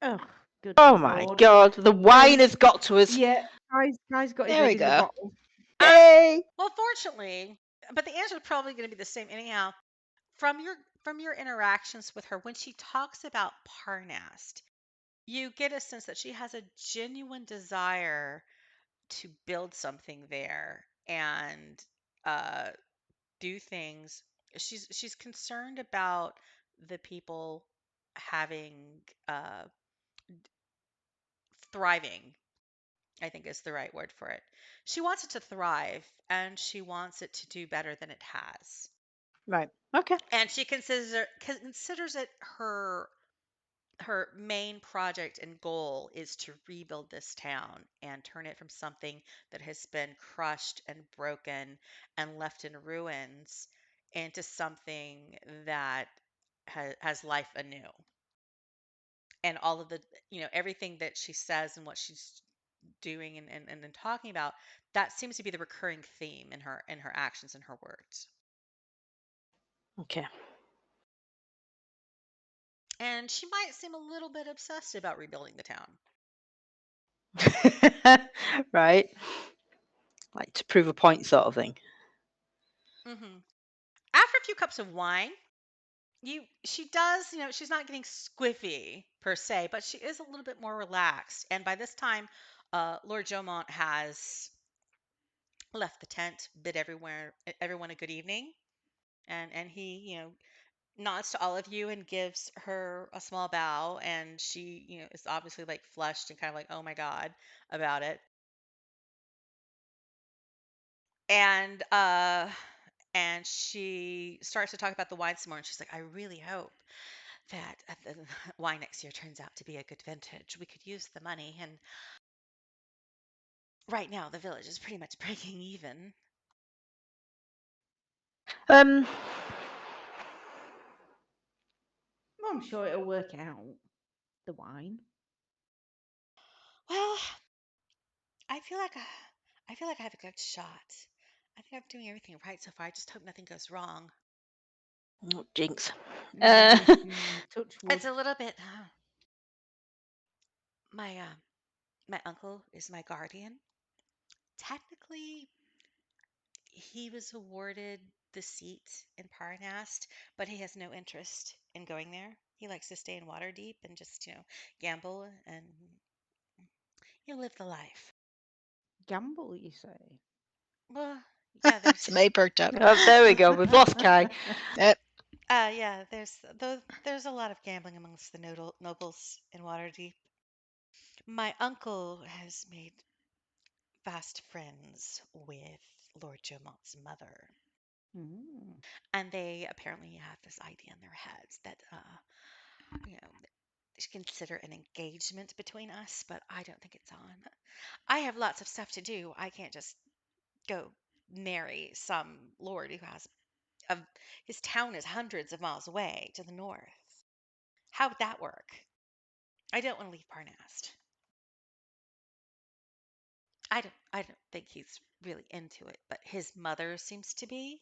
D: Oh, good.
C: oh my
D: Lord.
C: god, the wine has got to us.
D: Yeah, guys got his
A: There we
D: head in the
A: go.
D: bottle.
C: Yay!
B: Well, fortunately, but the answer is probably going to be the same anyhow. From your interactions with her, when she talks about Parnast, you get a sense that she has a genuine desire to build something there and uh, do things. She's concerned about the people having uh, thriving. I think is the right word for it. She wants it to thrive and she wants it to do better than it has.
C: Right. Okay.
B: And she considers it her main project and goal is to rebuild this town and turn it from something that has been crushed and broken and left in ruins into something that has life anew. And all of the, everything that she says and what she's doing and talking about, that seems to be the recurring theme in her actions and her words.
C: Okay.
B: And she might seem a little bit obsessed about rebuilding the town.
C: Right. Like to prove a point, sort of thing.
B: Hmm. After a few cups of wine, she does, she's not getting squiffy per se, but she is a little bit more relaxed. And by this time, Lord Jomont has left the tent, bid everyone a good evening, and he, nods to all of you and gives her a small bow, and she, is obviously like flushed and kind of like, oh my god, about it. And she starts to talk about the wine some more, and she's like, I really hope that the wine next year turns out to be a good vintage. We could use the money, and right now the village is pretty much breaking even.
C: Um.
D: Well, I'm sure it'll work out. The wine.
B: Well, I feel like I have a good shot. I think I'm doing everything right so far. I just hope nothing goes wrong.
C: Oh, jinx.
D: Touch wood.
B: It's a little bit. My my uncle is my guardian. Technically, he was awarded the seat in Parnast, but he has no interest in going there. He likes to stay in Waterdeep and just, gamble and live the life.
D: Gamble, you say?
B: Well, yeah, there's
A: Somebody perked up.
C: Oh, there we go. We've lost Kai.
A: Yep.
B: yeah, there's a lot of gambling amongst the nobles in Waterdeep. My uncle has made fast friends with Lord Jomont's mother,
D: Mm.
B: and they apparently have this idea in their heads that you know they should consider an engagement between us, but I don't think it's on. I have lots of stuff to do. I can't just go marry some lord who has his town is hundreds of miles away to the north. How would that work? I don't want to leave Parnast. I don't think he's really into it, but his mother seems to be.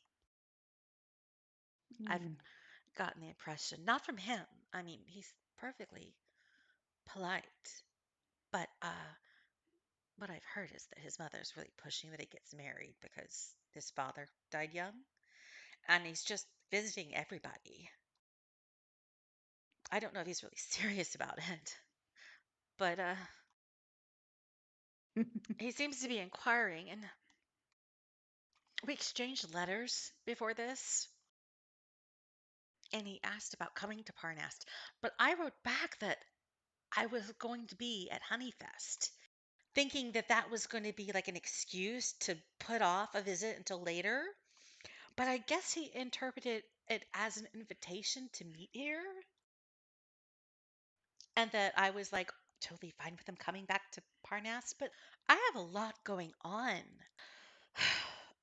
B: I've gotten the impression, not from him. I mean, he's perfectly polite, but what I've heard is that his mother's really pushing that he gets married because his father died young, and he's just visiting everybody. I don't know if he's really serious about it, but he seems to be inquiring, and we exchanged letters before this, and he asked about coming to Parnast, but I wrote back that I was going to be at Honeyfest, thinking that that was going to be like an excuse to put off a visit until later. But I guess he interpreted it as an invitation to meet here, and that I was like totally fine with him coming back to Parnas. But I have a lot going on.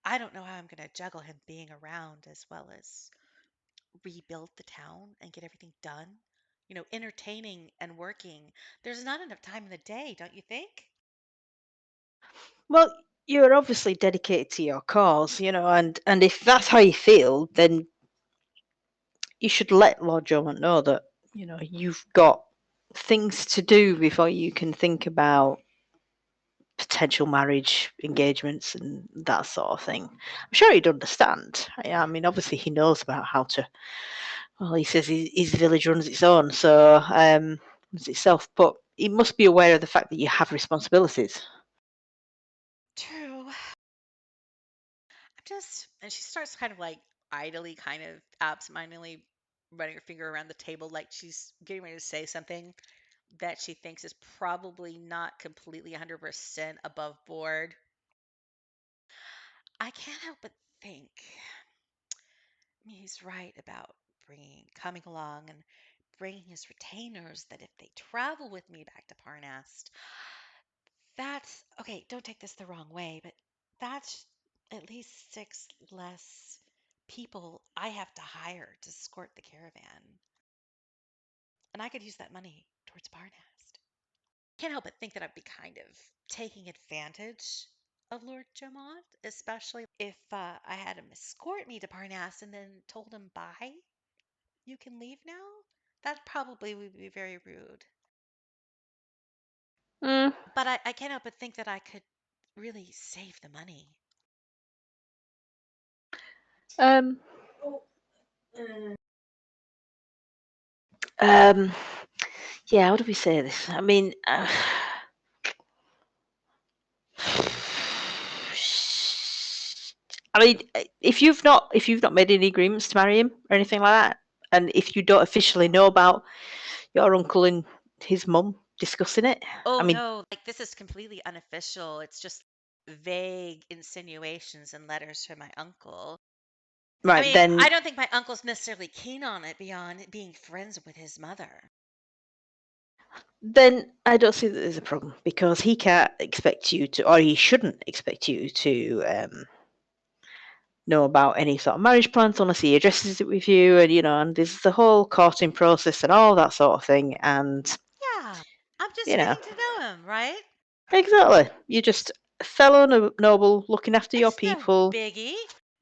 B: I don't know how I'm going to juggle him being around as well as rebuild the town and get everything done. You know, entertaining and working. There's not enough time in the day, don't you think?
C: Well, you're obviously dedicated to your cause, and if that's how you feel, then you should let Lord Jomont know that, you've got things to do before you can think about potential marriage engagements and that sort of thing. I'm sure he'd understand. I mean, obviously he knows about how to. Well, he says his village runs its own, so runs itself. But he must be aware of the fact that you have responsibilities.
B: True. And she starts kind of like idly, kind of absentmindedly running her finger around the table, like she's getting ready to say something that she thinks is probably not completely 100% above board. I can't help but think, I mean, he's right about coming along and bringing his retainers, that if they travel with me back to Parnast, that's okay. Don't take this the wrong way, but that's at least 6 less people I have to hire to escort the caravan. And I could use that money towards Parnast. Can't help but think that I'd be kind of taking advantage of Lord Jomont, especially if I had him escort me to Parnas and then told him, bye, you can leave now. That probably would be very rude.
C: Mm.
B: But I can't help but think that I could really save the money.
C: Um. Um. Yeah. How do we say this? I mean. If you've not made any agreements to marry him or anything like that, and if you don't officially know about your uncle and his mum discussing it,
B: Oh
C: I mean,
B: no, like this is completely unofficial. It's just vague insinuations and letters from my uncle. I
C: right
B: mean,
C: then,
B: I don't think my uncle's necessarily keen on it beyond being friends with his mother.
C: then I don't see that there's a problem because he can't expect you to, or he shouldn't expect you to know about any sort of marriage plans unless he addresses it with you, and there's the whole courting process and all that sort of thing, and
B: Yeah, I'm just
C: you know,
B: getting to know him, right?
C: exactly, you're just a fellow noble looking after your
B: It's no
C: people.
B: biggie.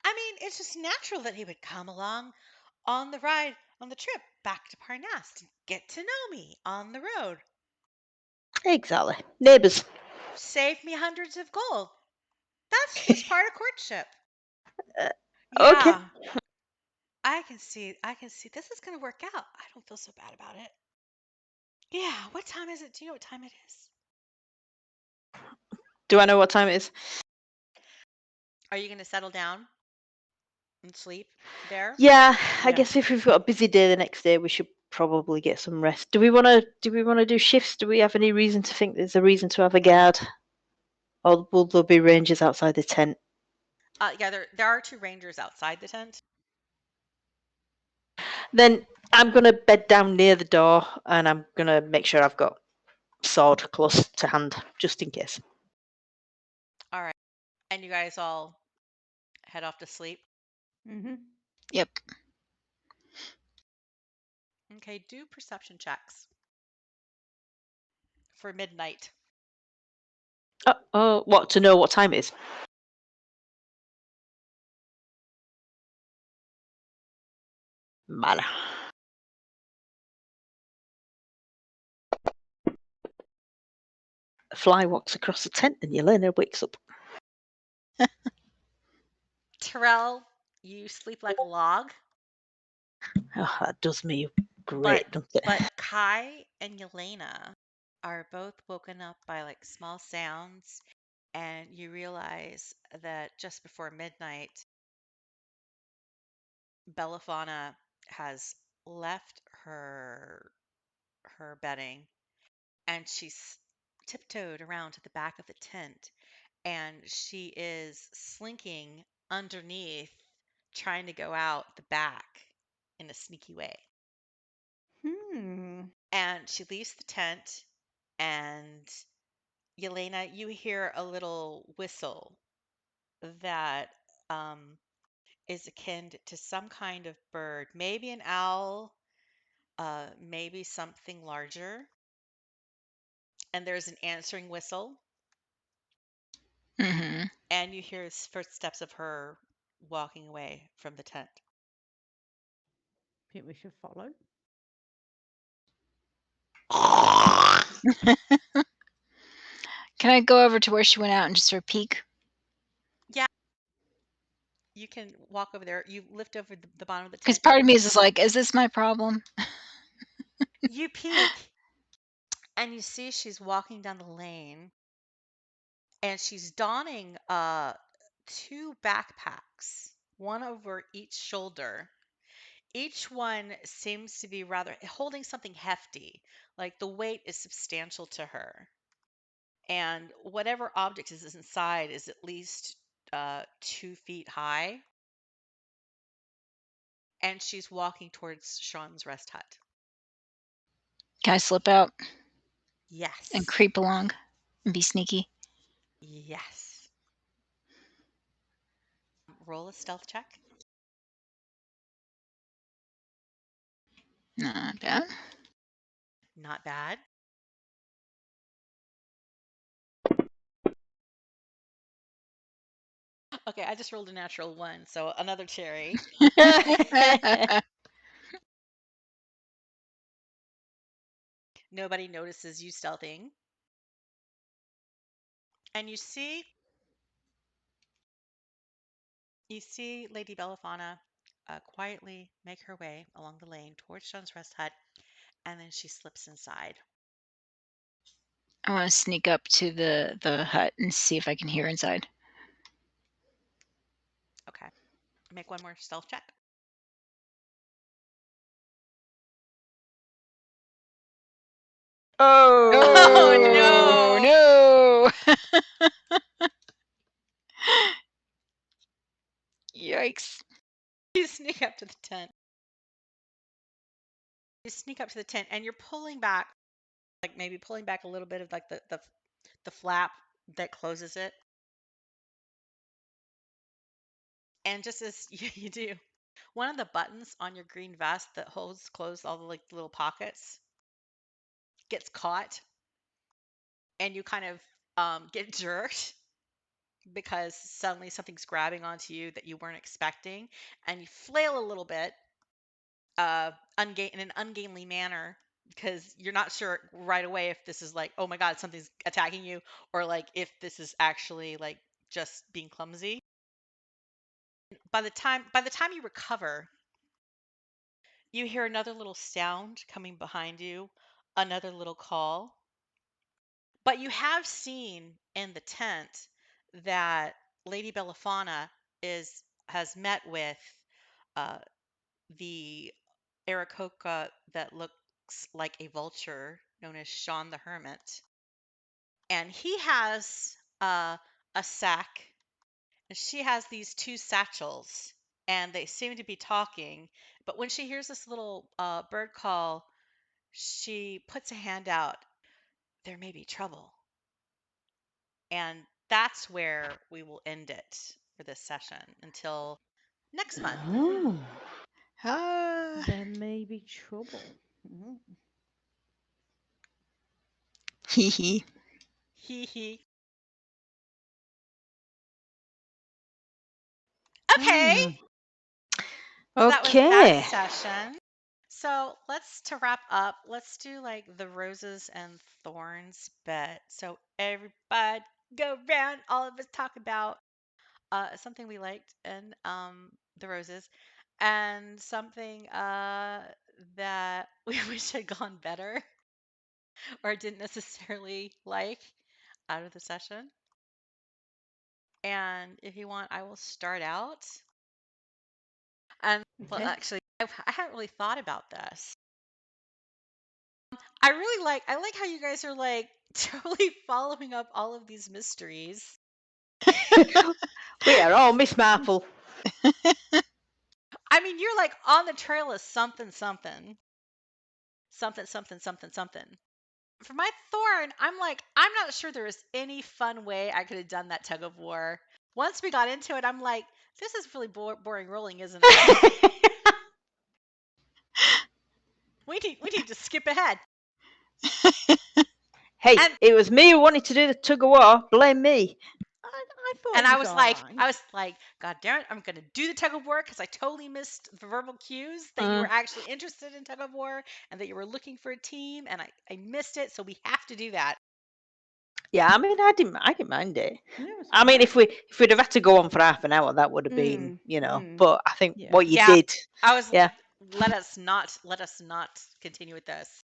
B: I mean, it's just natural that he would come along on the ride, on the trip back to Parnas and get to know me on the road.
C: Exactly, neighbours.
B: Save me hundreds of gold. That's just part of courtship.
C: Okay.
B: Yeah, I can see this is going to work out. I don't feel so bad about it. Yeah, what time is it? Do you know what time it is?
C: Do I know what time it is?
B: Are you going to settle down and sleep there?
C: Yeah, I
B: Yeah.
C: guess if we've got a busy day the next day, we should probably get some rest. Do we want to? Do we want to do shifts? Do we have any reason to think there's a reason to have a guard, or will there be rangers outside the tent?
B: Yeah, there are 2 rangers outside the tent.
C: Then I'm gonna bed down near the door, and I'm gonna make sure I've got sword close to hand, just in case.
B: All right. And you guys all head off to sleep.
D: Mm-hmm.
A: Yep.
B: Okay, do perception checks for midnight.
C: Oh, what, to know what time it is? Man. A fly walks across the tent and Yelena wakes up.
B: Terel, you sleep like a log.
C: Oh, that does me great, doesn't it?
B: But Kai and Yelena are both woken up by like small sounds, and you realize that just before midnight, Belafana has left her bedding, and she's tiptoed around to the back of the tent, and she is slinking underneath, trying to go out the back in a sneaky way. And she leaves the tent, and Yelena, you hear a little whistle that is akin to some kind of bird, maybe an owl, maybe something larger. And there's an answering whistle,
A: Mm-hmm.
B: and you hear footsteps of her walking away from the tent.
D: Think we should follow?
A: Can I go over to where she went out and just sort of peek?
B: Yeah, you can walk over there. You lift over the bottom of the
A: Because
B: tent.
A: part of me is just like, is this my problem?
B: You peek, and you see she's walking down the lane, and she's donning two backpacks, one over each shoulder. Each one seems to be rather holding something hefty, like the weight is substantial to her. And whatever object is inside is at least 2 feet high. And she's walking towards Sean's rest hut.
A: Can I slip out
B: Yes.
A: and creep along and be sneaky?
B: Yes. Roll a stealth check.
A: Not bad.
B: Not bad. Okay, I just rolled a natural 1, so another cherry. Nobody notices you stealthing. And you see Lady Belafana quietly make her way along the lane towards Sean's rest hut, and then she slips inside.
A: I want to sneak up to the hut and see if I can hear inside.
B: Okay. Make one more stealth check.
A: Oh, no! Yikes.
B: You sneak up to the tent. You sneak up to the tent, and you're pulling back, like maybe pulling back a little bit of like the flap that closes it. And just as you do, one of the buttons on your green vest that holds closed all the like little pockets gets caught, and you kind of get jerked because suddenly something's grabbing onto you that you weren't expecting, and you flail a little bit in an ungainly manner because you're not sure right away if this is like, oh my god, something's attacking you, or like if this is actually like just being clumsy. By the time you recover, you hear another little sound coming behind you, another little call. But you have seen in the tent that Lady Belafana has met with uh, the Aarakocra that looks like a vulture known as Sean the Hermit. And he has a sack, and she has these two satchels, and they seem to be talking. But when she hears this little bird call, she puts a hand out. There may be trouble. And that's where we will end it for this session until next month.
C: Oh.
D: There may be trouble.
A: Hee hee.
B: Hee hee. Okay. So that was that session. So to wrap up, let's do like the roses and thorns bet. So everybody go around, all of us talk about something we liked and the roses, and something that we wish had gone better or didn't necessarily like out of the session. And if you want, I will start out. And well, actually, I hadn't really thought about this. I like how you guys are like totally following up all of these mysteries.
C: We are all Miss Marple.
B: I mean, you're like on the trail of something, something. Something, something, something, something. For my thorn, I'm like, I'm not sure there was any fun way I could have done that tug of war. Once we got into it, I'm like, this is really boring rolling, isn't it? we need to skip ahead.
C: Hey, it was me who wanted to do the tug of war. Blame me.
D: I thought.
B: And I was like, God damn it, I'm gonna do the tug of war because I totally missed the verbal cues that you were actually interested in tug of war and that you were looking for a team, and I missed it, so we have to do that.
C: Yeah, I mean, I didn't mind it. I mean, if we'd have had to go on for half an hour, that would have been, But I think what you did,
B: I was like, let us not continue with this.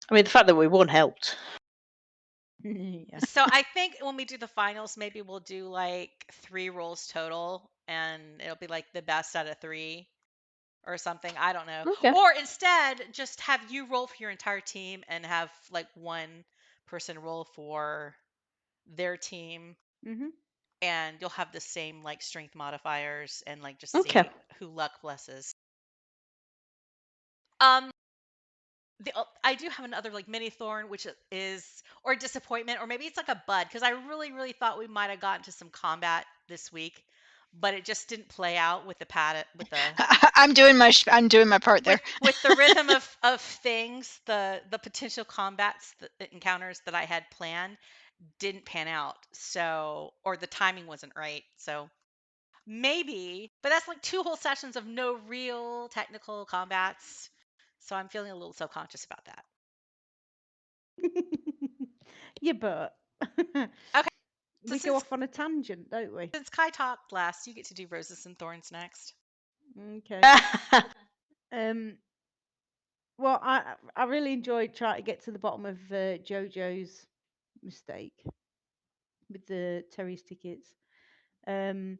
C: I mean, the fact that we won helped.
B: So I think when we do the finals, maybe we'll do like 3 rolls total, and it'll be like the best out of 3 or something. I don't know.
C: Okay.
B: Or instead, just have you roll for your entire team and have like one person roll for their team, and you'll have the same like strength modifiers and like just see who luck blesses. I do have another like mini thorn, which is or disappointment, or maybe it's like a bud, because I really, really thought we might have gotten to some combat this week, but it just didn't play out with the
A: I'm doing my part there.
B: With the rhythm of things, the potential combats, the encounters that I had planned didn't pan out. So, or the timing wasn't right. So maybe, but that's like 2 whole sessions of no real technical combats. So I'm feeling a little self-conscious about that.
D: Yeah, but
B: okay,
D: we go off on a tangent, don't we?
B: Since Kai talked last, you get to do roses and thorns next.
D: Okay. Well, I really enjoyed trying to get to the bottom of JoJo's mistake with the Terry's tickets. And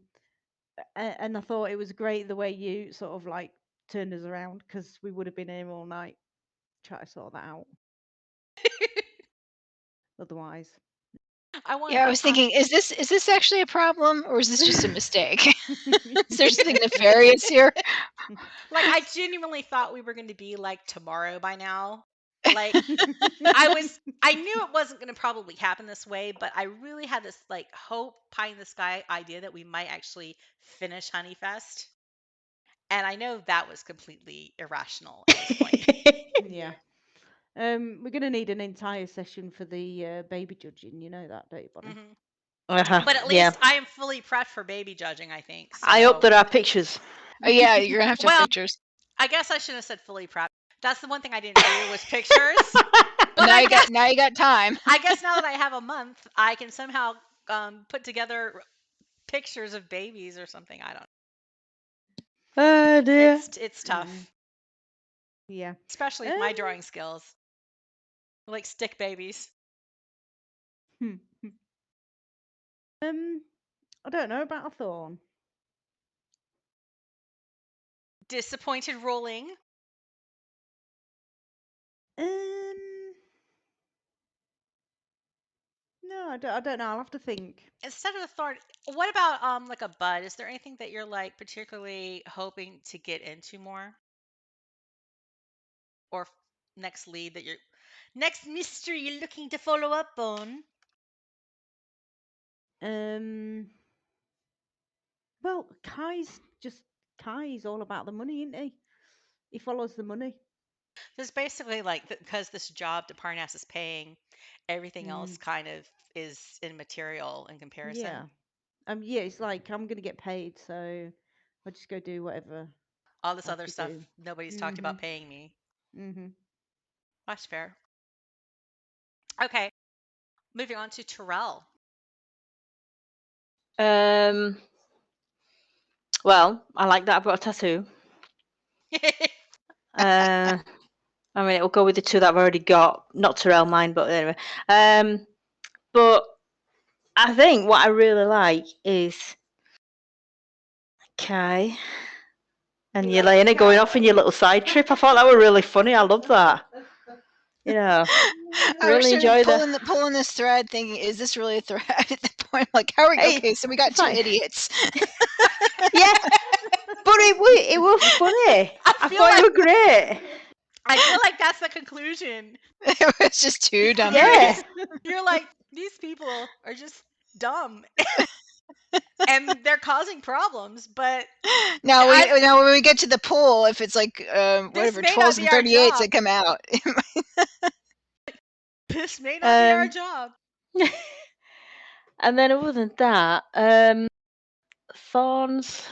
D: I thought it was great the way you sort of like turned us around, because we would have been here all night trying to sort that out. Otherwise.
A: I was thinking, is this actually a problem, or is this just a mistake? Is there something nefarious here?
B: Like, I genuinely thought we were going to be like tomorrow by now. Like, I knew it wasn't going to probably happen this way, but I really had this like hope, pie in the sky idea that we might actually finish Honeyfest. And I know that was completely irrational at this point.
D: Yeah. We're going to need an entire session for the baby judging. You know that, don't you, Bonnie?
B: But at least I am fully prepped for baby judging, I think. So.
C: I hope there are pictures.
A: Oh, yeah, you're going to have to have pictures.
B: I guess I shouldn't have said fully prepped. That's the one thing I didn't do was pictures.
A: But now you got time.
B: I guess now that I have a month, I can somehow put together pictures of babies or something. I don't know.
C: Oh dear.
B: It's tough.
D: Yeah.
B: Especially with my drawing skills. Like stick babies.
D: I don't know about a thorn.
B: Disappointed rolling.
D: No, I don't know. I'll have to think.
B: Instead of a thorn, what about like a bud? Is there anything that you're like particularly hoping to get into more? Or next lead that next mystery you're looking to follow up on?
D: Well, Kai's just Kai's all about the money, isn't he? He follows the money.
B: There's basically like because this job that Parnas is paying, everything else kind of is immaterial in comparison.
D: Yeah. Yeah, it's like I'm gonna get paid, so I'll just go do whatever.
B: All this
D: I have
B: other
D: to
B: stuff
D: do.
B: nobody's talked about paying me.
D: Mhm.
B: That's fair. Okay, moving on to Terel.
C: Well, I like that I've got a tattoo. I mean, it will go with the two that I've already got. Not Terel, mine, but anyway. But I think what I really like is Kai and Yelena going off in your little side trip. I thought that were really funny. I love that. You know,
A: I
C: really
A: was
C: enjoy
A: pulling this thread, thinking, is this really a thread? At the point, like, how are we? Okay, so we got two idiots.
C: Yeah, but it was funny. I thought you were great.
B: I feel like that's the conclusion.
A: It was just two dumb
C: Yeah.
A: idiots.
B: You're like, these people are just dumb. And they're causing problems, but
A: Now when we get to the pool, if it's like whatever
B: may not
A: 12s
B: be
A: and
B: our
A: 38s
B: job.
A: that come out,
B: this may not be our job.
C: And then other than that, Thorns.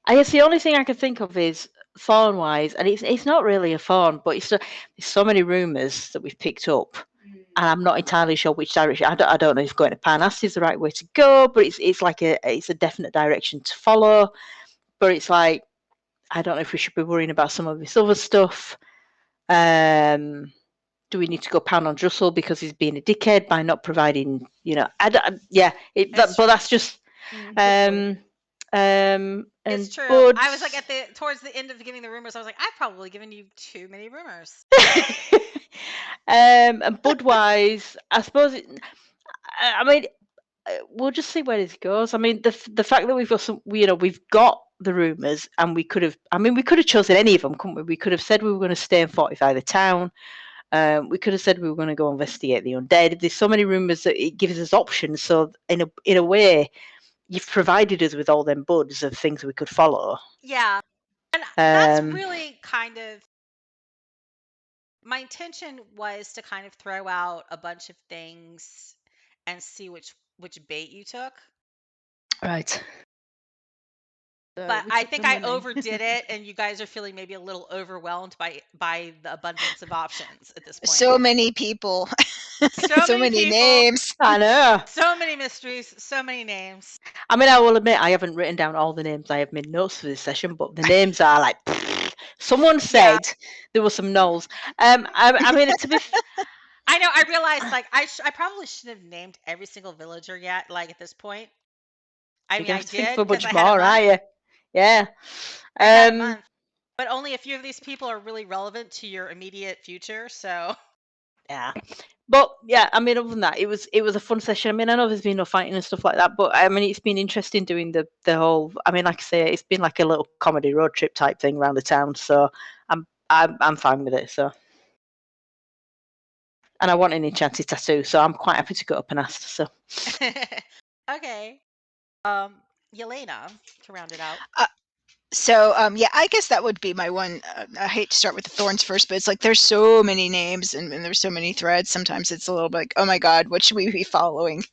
C: I guess the only thing I can think of is thorn wise, and it's not really a thorn, but there's so many rumours that we've picked up, and I'm not entirely sure which direction. I don't know if going to Parnas is the right way to go, but it's like it's a definite direction to follow. But it's like I don't know if we should be worrying about some of this other stuff. Do we need to go pound on Drussel because he's being a dickhead by not providing? But that's just.
B: It's true.
C: Buds,
B: I was like towards the end of giving the rumors, I was like, I've probably given you too many rumors.
C: And Budwise, I suppose. I mean, we'll just see where this goes. I mean, the fact that we've got we've got the rumors, and we could have. I mean, we could have chosen any of them, couldn't we? We could have said we were going to stay and fortify the town. We could have said we were going to go investigate the undead. There's so many rumors that it gives us options. So in a way, you've provided us with all them buds of things we could follow.
B: Yeah, and that's really kind of my intention was to kind of throw out a bunch of things and see which bait you took.
C: Right.
B: But I think I overdid it, and you guys are feeling maybe a little overwhelmed by the abundance of options at this point.
A: So many people, so many
B: people,
A: names.
C: I know.
B: So many mysteries, so many names.
C: I mean, I will admit I haven't written down all the names. I have made notes for this session, but the names are like. Someone said there were some gnolls. I mean, to be.
B: I know. I realized, like, I probably shouldn't have named every single villager yet. Like at this point, I mean, I did
C: for much
B: I
C: more, are you? Yeah.
B: I had a month, but only a few of these people are really relevant to your immediate future. So.
C: Yeah. But yeah, I mean, other than that, it was a fun session. I mean, I know there's been no fighting and stuff like that, but I mean, it's been interesting doing the whole. I mean, like I say, it's been like a little comedy road trip type thing around the town. So I'm fine with it. So, and I want an enchanted tattoo, so I'm quite happy to go up and ask. So,
B: okay, Yelena, to round it out.
A: So yeah, I guess that would be my one. I hate to start with the Thorns first, but it's like there's so many names and there's so many threads. Sometimes it's a little bit like, oh my god, what should we be following?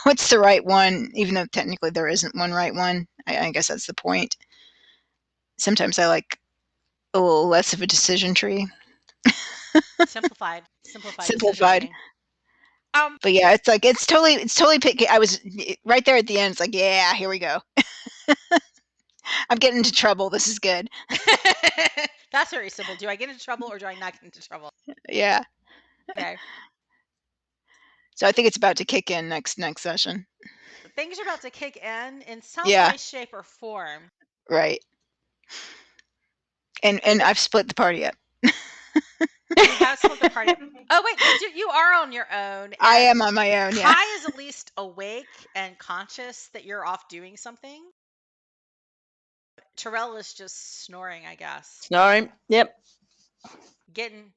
A: What's the right one? Even though technically there isn't one right one. I guess that's the point. Sometimes I like a little less of a decision tree.
B: Simplified.
A: But yeah, it's totally picky. I was right there at the end. It's like, yeah, here we go. I'm getting into trouble. This is good.
B: That's very simple. Do I get into trouble or do I not get into trouble?
A: Yeah.
B: Okay.
A: So I think it's about to kick in next session.
B: Things are about to kick in some way, shape, or form.
A: Right. And I've split the party up.
B: You have split the party up. Oh wait, you are on your own.
A: I am on my own. Yeah.
B: Kai is at least awake and conscious that you're off doing something. Terel is just snoring, I guess.
C: Snoring. Yep.
B: Getting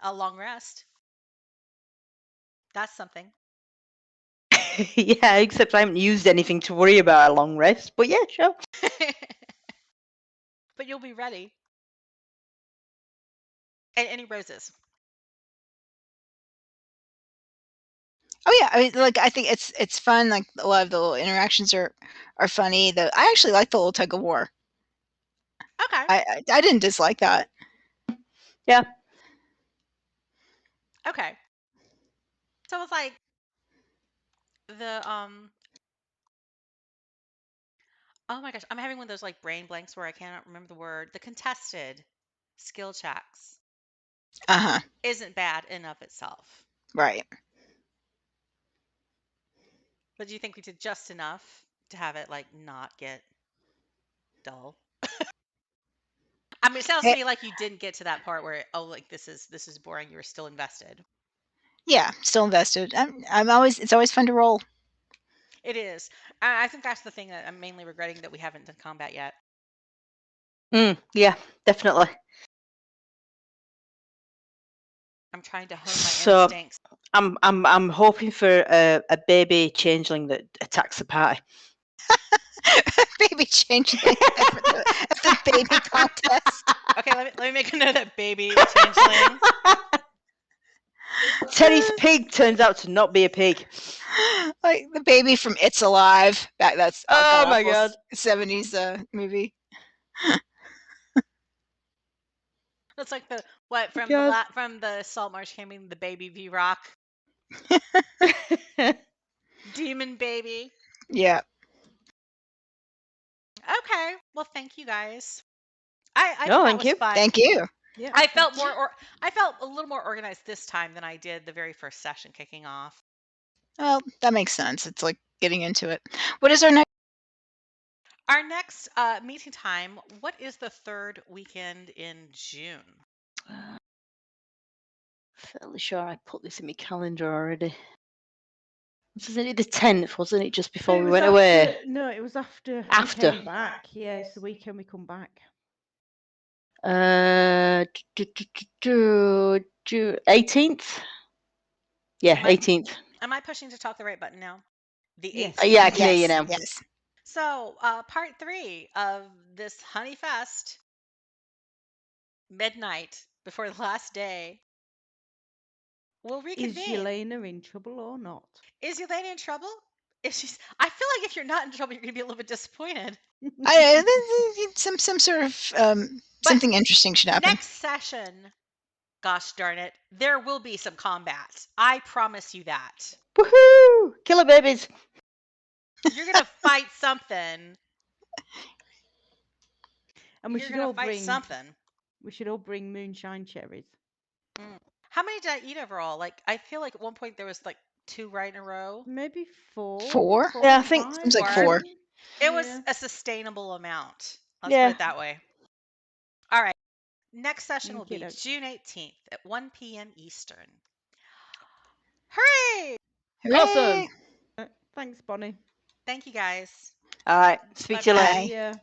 B: a long rest. That's something.
C: Yeah, except I haven't used anything to worry about a long rest. But yeah, sure.
B: But you'll be ready. And any roses?
A: Oh yeah, I mean, like I think it's fun. Like a lot of the little interactions are funny. I actually like the little Tug O War.
B: Okay.
A: I didn't dislike that.
C: Yeah.
B: Okay. So it's like the oh my gosh, I'm having one of those like brain blanks where I cannot remember the word. The contested skill checks
A: Uh-huh.
B: isn't bad in of itself.
A: Right.
B: But do you think we did just enough to have it like not get dull? I mean, it sounds to me like you didn't get to that part where like this is boring. You were still invested.
A: Yeah, still invested. It's always fun to roll.
B: It is. I think that's the thing that I'm mainly regretting, that we haven't done combat yet.
C: Yeah, definitely.
B: I'm trying to hone my instincts.
C: I'm hoping for a baby changeling that attacks the party.
A: Baby changeling at the baby contest.
B: Okay, let me make a note of that, baby changeling.
C: Terry's pig turns out to not be a pig.
A: Like the baby from It's Alive. That's
C: Oh my god,
A: 70s movie.
B: It's like the from the Saltmarsh Camping, the baby V Rock. Demon baby.
A: Yeah.
B: Okay. Well, thank you guys. I think
C: No,
B: that
C: thank
B: was
C: you.
B: fun.
A: Thank you.
D: Yeah.
B: I felt I felt a little more organized this time than I did the very first session kicking off.
A: Well, that makes sense. It's like getting into it. What is our next?
B: Our next meeting time, what is the third weekend in June?
C: Fairly sure I put this in my calendar already. Wasn't it the 10th? Wasn't it just before we went away?
D: No, it was after.
C: After.
D: We came back. Yeah, it's the weekend we come back.
C: June 18th. Yeah, 18th.
B: Am I pushing to talk the right button now? The 18th.
D: Yes.
C: Yeah, I can hear you now.
A: Yes.
B: So, part 3 of this Honeyfest, midnight before the last day, we'll reconvene.
D: Is Yelena in trouble or not?
B: Is Yelena in trouble? I feel like if you're not in trouble, you're going to be a little bit disappointed.
A: Some sort of something interesting should happen.
B: Next session, gosh darn it, there will be some combat. I promise you that.
C: Woohoo! Killer babies.
B: You're going to fight something.
D: And we
B: You're
D: should
B: going
D: all
B: to fight
D: bring
B: something.
D: We should all bring moonshine cherries.
B: How many did I eat overall? Like, I feel like at one point there was like 2 right in a row.
D: Maybe 4.
A: 4?
C: Yeah, I think
A: seems like 4.
B: It was a sustainable amount. Let's
C: Yeah.
B: put it that way. All right. Next session will be
D: Okey-doke.
B: June 18th at 1 p.m. Eastern. Hooray!
C: Awesome.
D: Thanks, Bonnie.
B: Thank you guys.
C: All right. Speak to you
B: Bye-bye.
C: later.
D: Yeah.